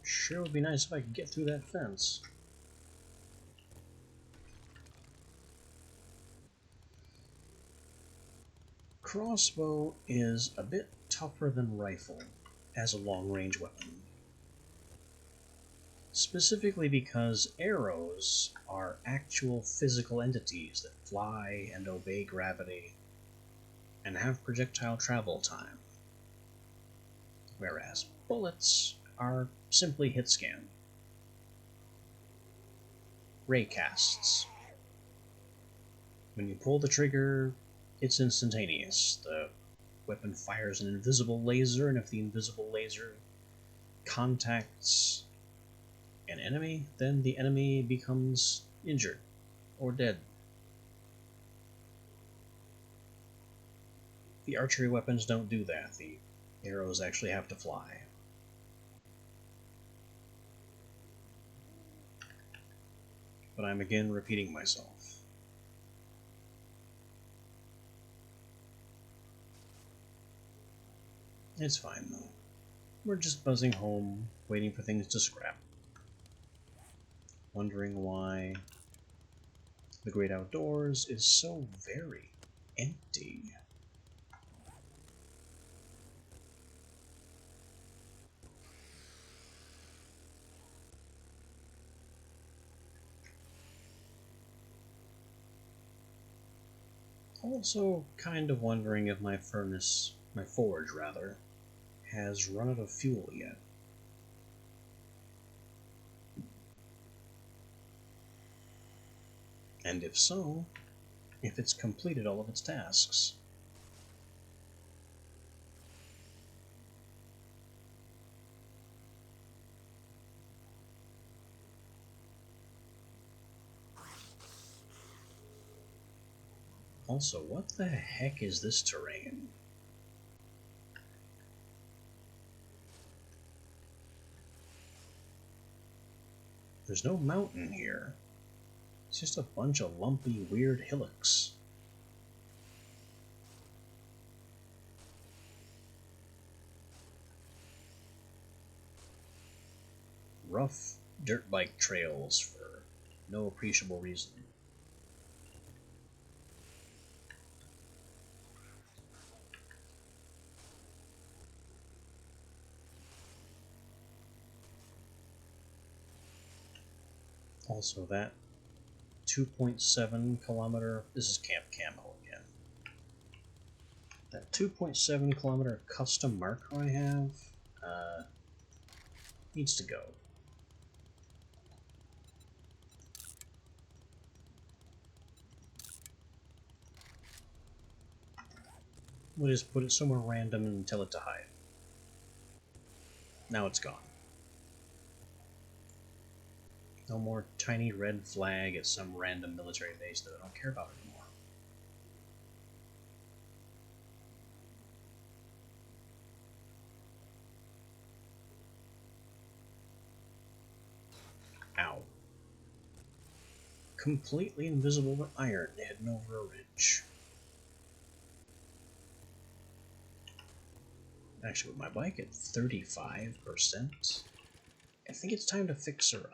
Sure would be nice if I could get through that fence. Crossbow is a bit tougher than rifle as a long-range weapon. specifically because arrows are actual physical entities that fly and obey gravity and have projectile travel time, whereas bullets are simply hit scan. Raycasts. When you pull the trigger, it's instantaneous. The weapon fires an invisible laser, and if the invisible laser contacts an enemy, then the enemy becomes injured or dead. The archery weapons don't do that. The arrows actually have to fly. But I'm again repeating myself. It's fine though. We're just buzzing home, waiting for things to scrap. Wondering why the great outdoors is so very empty. Also kind of wondering if my forge rather, has run out of fuel yet. And if so, if it's completed all of its tasks. Also, what the heck is this terrain? There's no mountain here. It's just a bunch of lumpy, weird hillocks. Rough dirt bike trails for no appreciable reason. Also, that 2.7 kilometer, this is Camp Camo again. That 2.7 kilometer custom marker I have needs to go. We'll just put it somewhere random and tell it to hide. Now it's gone. No more tiny red flag at some random military base that I don't care about anymore. Ow. Completely invisible iron heading over a ridge. Actually, with my bike at 35%, I think it's time to fix her up.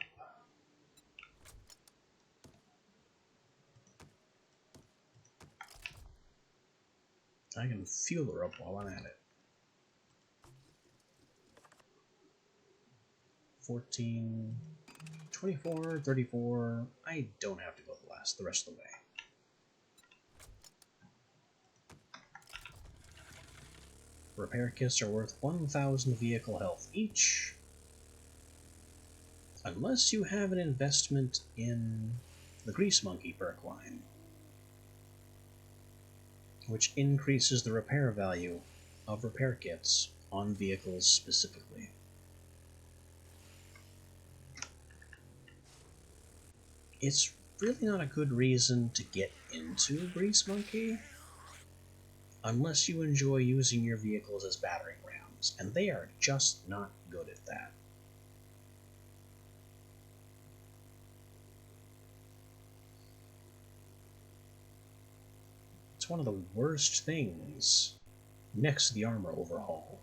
I can fuel her up while I'm at it. 14, 24, 34. I don't have to go the rest of the way. Repair kits are worth 1,000 vehicle health each, unless you have an investment in the Grease Monkey perk line, which increases the repair value of repair kits on vehicles specifically. It's really not a good reason to get into Grease Monkey unless you enjoy using your vehicles as battering rams, and they are just not good at that. It's one of the worst things, next to the armor overhaul,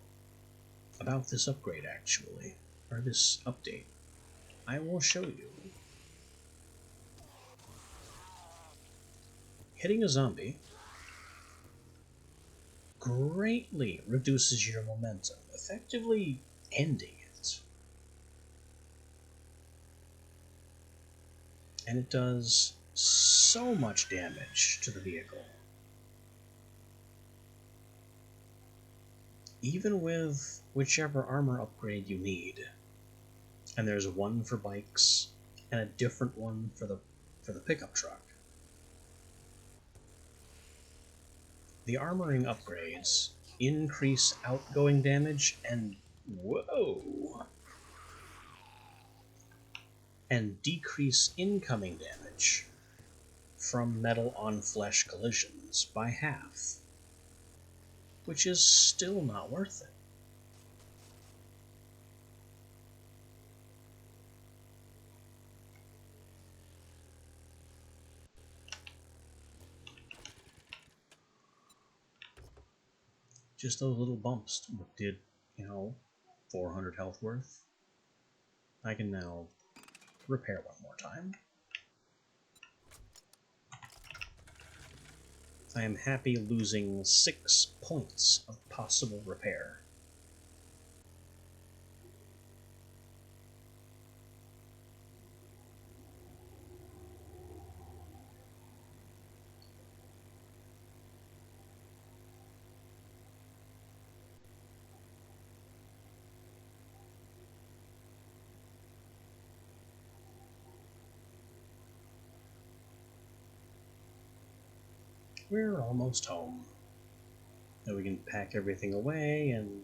about this upgrade actually, or this update. I will show you. Hitting a zombie greatly reduces your momentum, effectively ending it. And it does so much damage to the vehicle. Even with whichever armor upgrade you need. And there's one for bikes, and a different one for the pickup truck. The armoring upgrades increase outgoing damage and and decrease incoming damage from metal on flesh collisions by half, which is still not worth it. Just those little bumps did, 400 health worth. I can now repair one more time. I am happy losing 6 points of possible repair. We're almost home. Then we can pack everything away and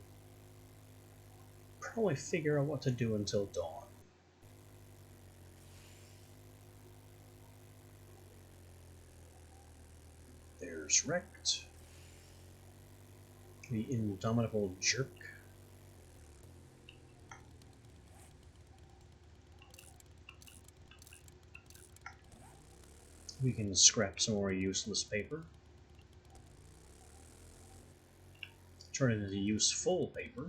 probably figure out what to do until dawn. There's Wrecked, the indomitable jerk. We can scrap some more useless paper. Turn it into useful paper.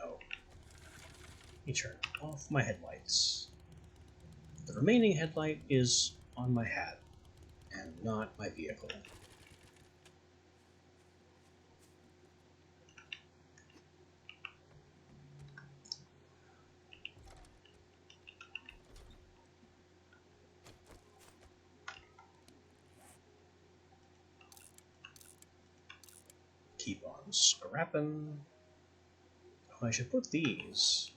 Oh. Let me turn off my headlights. The remaining headlight is on my hat, and not my vehicle. Keep on scrapping. Oh, I should put these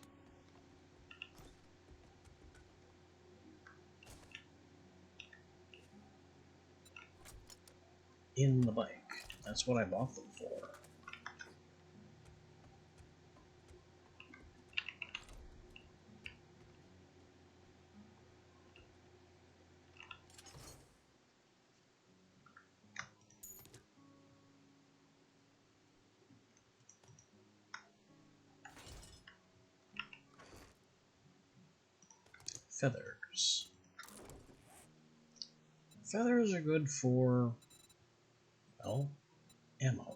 in the bike. That's what I bought them for. Feathers. Feathers are good for, well, ammo.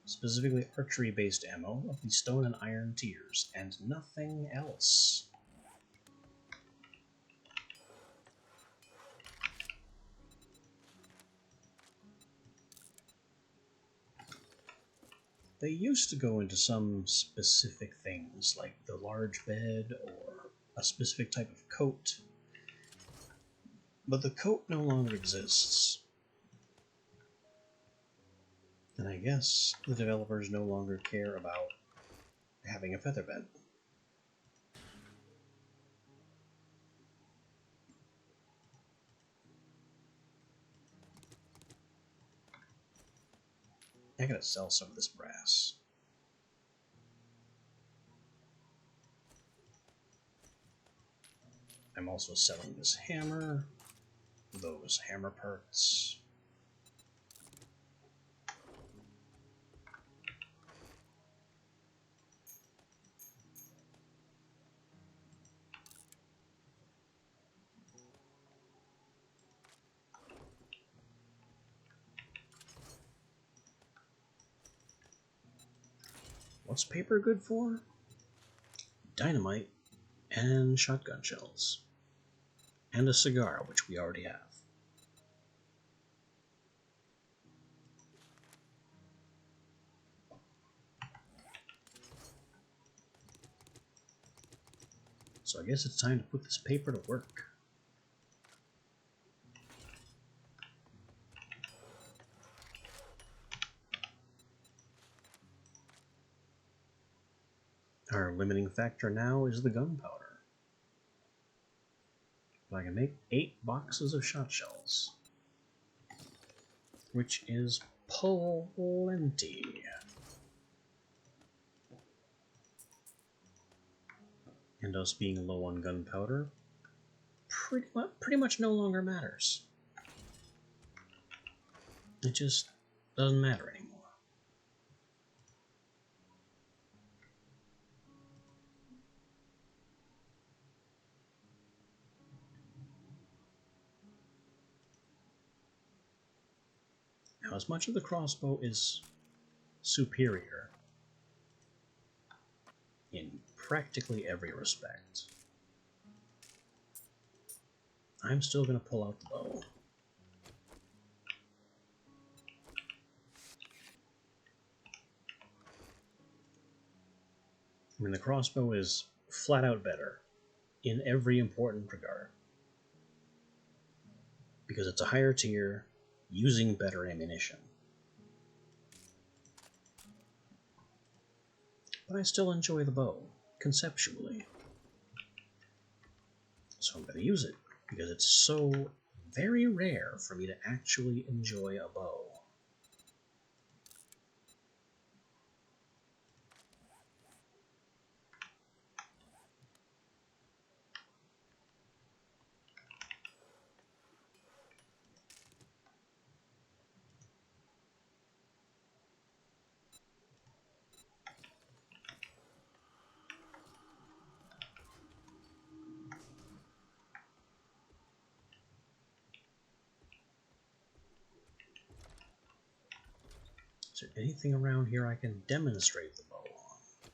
Specifically archery-based ammo of the stone and iron tiers, and nothing else. They used to go into some specific things, like the large bed or a specific type of coat, but the coat no longer exists. And I guess the developers no longer care about having a feather bed. I gotta sell some of this brass. I'm also selling this hammer, those hammer parts. What's paper good for? Dynamite and shotgun shells. And a cigar, which we already have. So I guess it's time to put this paper to work. Our limiting factor now is the gunpowder. But I can make 8 boxes of shot shells, which is plenty. And us being low on gunpowder pretty much no longer matters. It just doesn't matter anymore. Now, as much of the crossbow is superior in practically every respect, I'm still going to pull out the bow. I mean, the crossbow is flat out better in every important regard, because it's a higher tier, using better ammunition. But I still enjoy the bow, conceptually. So I'm going to use it, because it's so very rare for me to actually enjoy a bow. Is there anything around here I can demonstrate the bow on?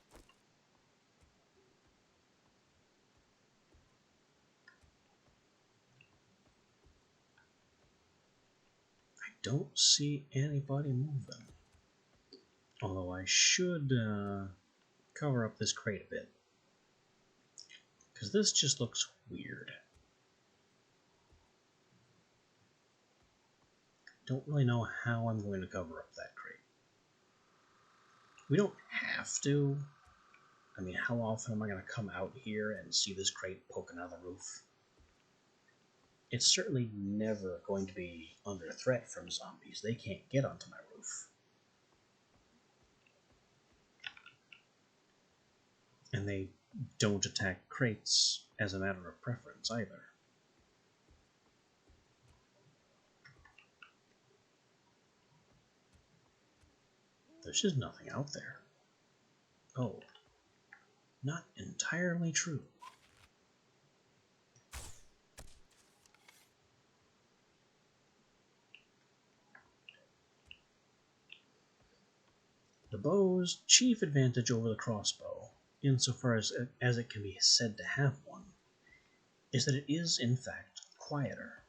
I don't see anybody moving. Although I should cover up this crate a bit, because this just looks weird. Don't really know how I'm going to cover up that crate. We don't have to. I mean, how often am I going to come out here and see this crate poking out of the roof? It's certainly never going to be under threat from zombies. They can't get onto my roof. And they don't attack crates as a matter of preference either. There's just nothing out there. Oh, not entirely true. The bow's chief advantage over the crossbow, insofar as it can be said to have one, is that it is, in fact, quieter.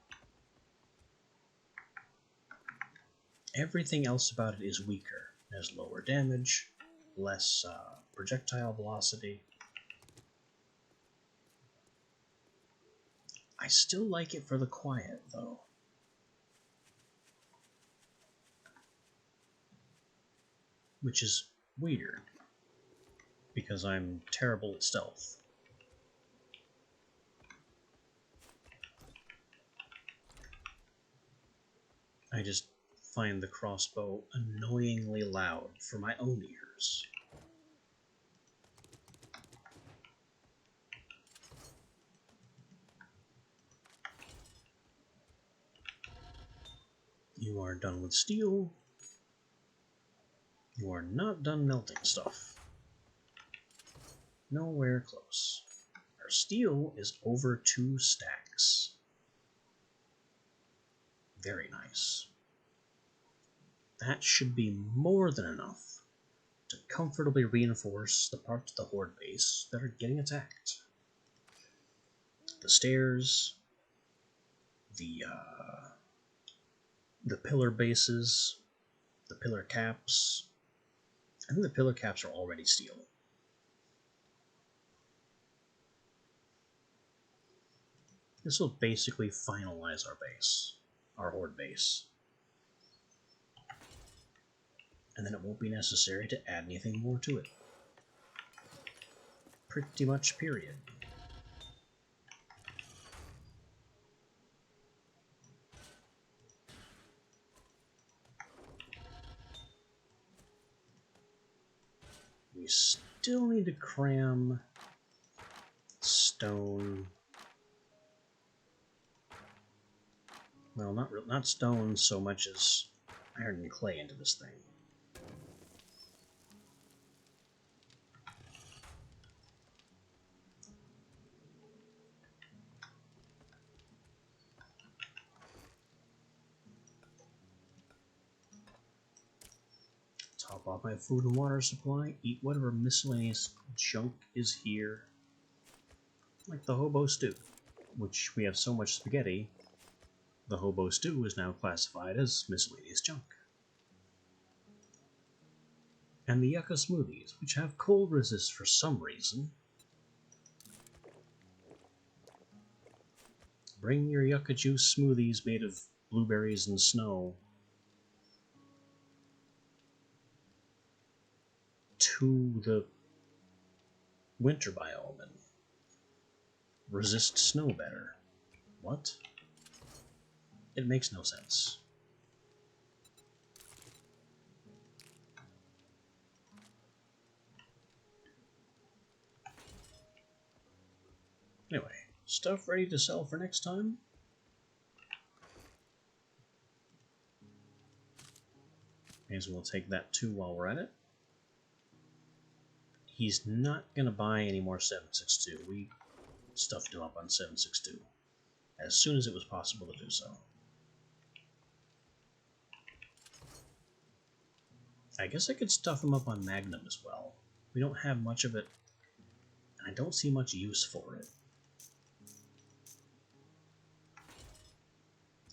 Everything else about it is weaker. It has lower damage, less projectile velocity. I still like it for the quiet, though. Which is weird, because I'm terrible at stealth. I just find the crossbow annoyingly loud for my own ears. You are done with steel. You are not done melting stuff. Nowhere close. Our steel is over 2 stacks. Very nice. That should be more than enough to comfortably reinforce the parts of the Horde base that are getting attacked. The stairs, the pillar bases, the pillar caps. I think the pillar caps are already steel. This will basically finalize our base, our horde base. And then it won't be necessary to add anything more to it. Pretty much, period. We still need to cram stone. Well, not stone so much as iron and clay into this thing. Top off my food and water supply, eat whatever miscellaneous junk is here. Like the hobo stew, which we have so much spaghetti, the hobo stew is now classified as miscellaneous junk. And the yucca smoothies, which have cold resist for some reason. Bring your yucca juice smoothies made of blueberries and snow to the winter biome and resist snow better. What? It makes no sense. Anyway, stuff ready to sell for next time? May as well take that too while we're at it. He's not going to buy any more 762. We stuffed him up on 762 as soon as it was possible to do so. I guess I could stuff him up on Magnum as well. We don't have much of it, and I don't see much use for it.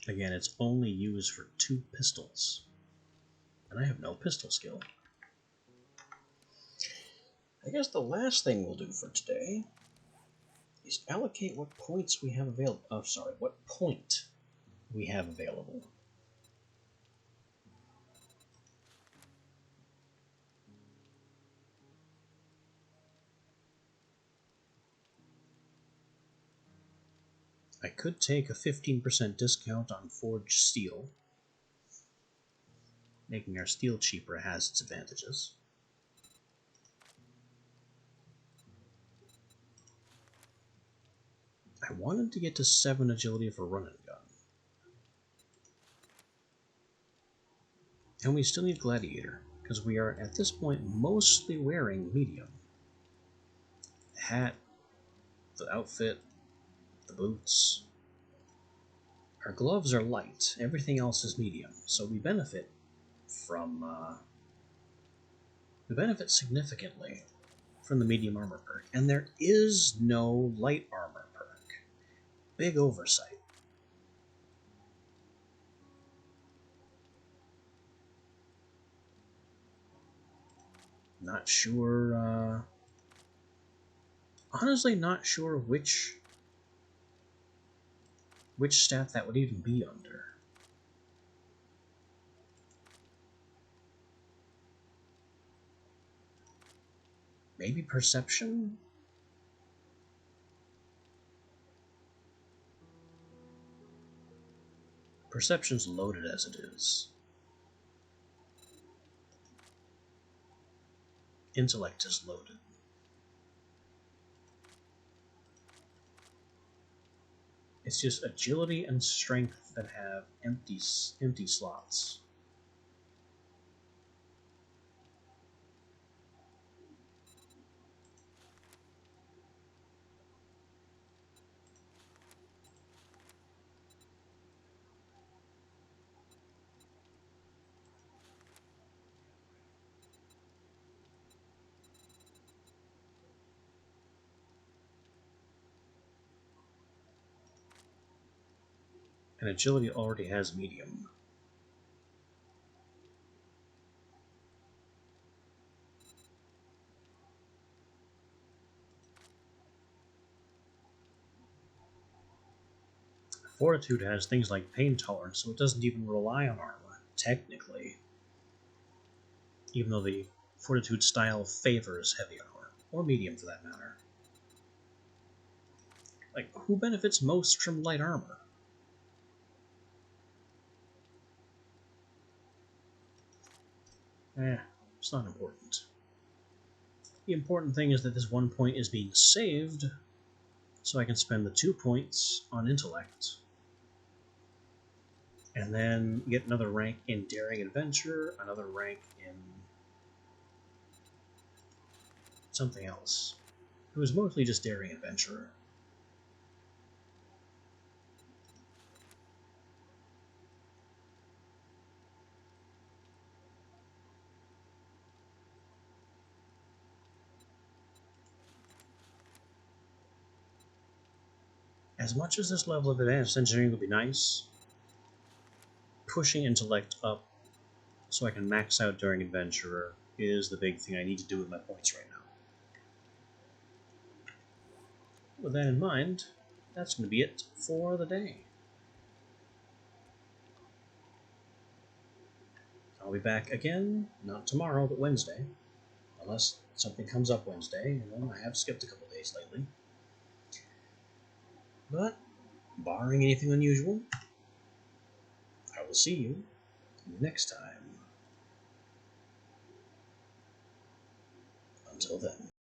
Again, it's only used for 2 pistols, and I have no pistol skill. I guess the last thing we'll do for today is allocate what points we have available. Oh, sorry, what point we have available. I could take a 15% discount on forged steel. Making our steel cheaper has its advantages. I wanted to get to 7 agility for run and gun. And we still need gladiator, because we are at this point mostly wearing medium. The hat, the outfit, the boots. Our gloves are light, everything else is medium, so we benefit from we benefit significantly from the medium armor perk, and there is no light armor perk. Big oversight. Not sure, honestly not sure which stat that would even be under. Maybe perception? Perception's loaded as it is. Intellect is loaded. It's just agility and strength that have empty slots. And agility already has medium. Fortitude has things like pain tolerance, so it doesn't even rely on armor, technically. Even though the Fortitude style favors heavy armor, or medium for that matter. Like, who benefits most from light armor? It's not important. The important thing is that this 1 point is being saved, so I can spend the 2 points on intellect, and then get another rank in Daring Adventure, another rank in something else. It was mostly just Daring Adventurer. As much as this level of advanced engineering would be nice, pushing intellect up so I can max out Daring Adventurer is the big thing I need to do with my points right now. With that in mind, that's going to be it for the day. I'll be back again, not tomorrow, but Wednesday. Unless something comes up Wednesday, and I have skipped a couple days lately. But, barring anything unusual, I will see you next time. Until then.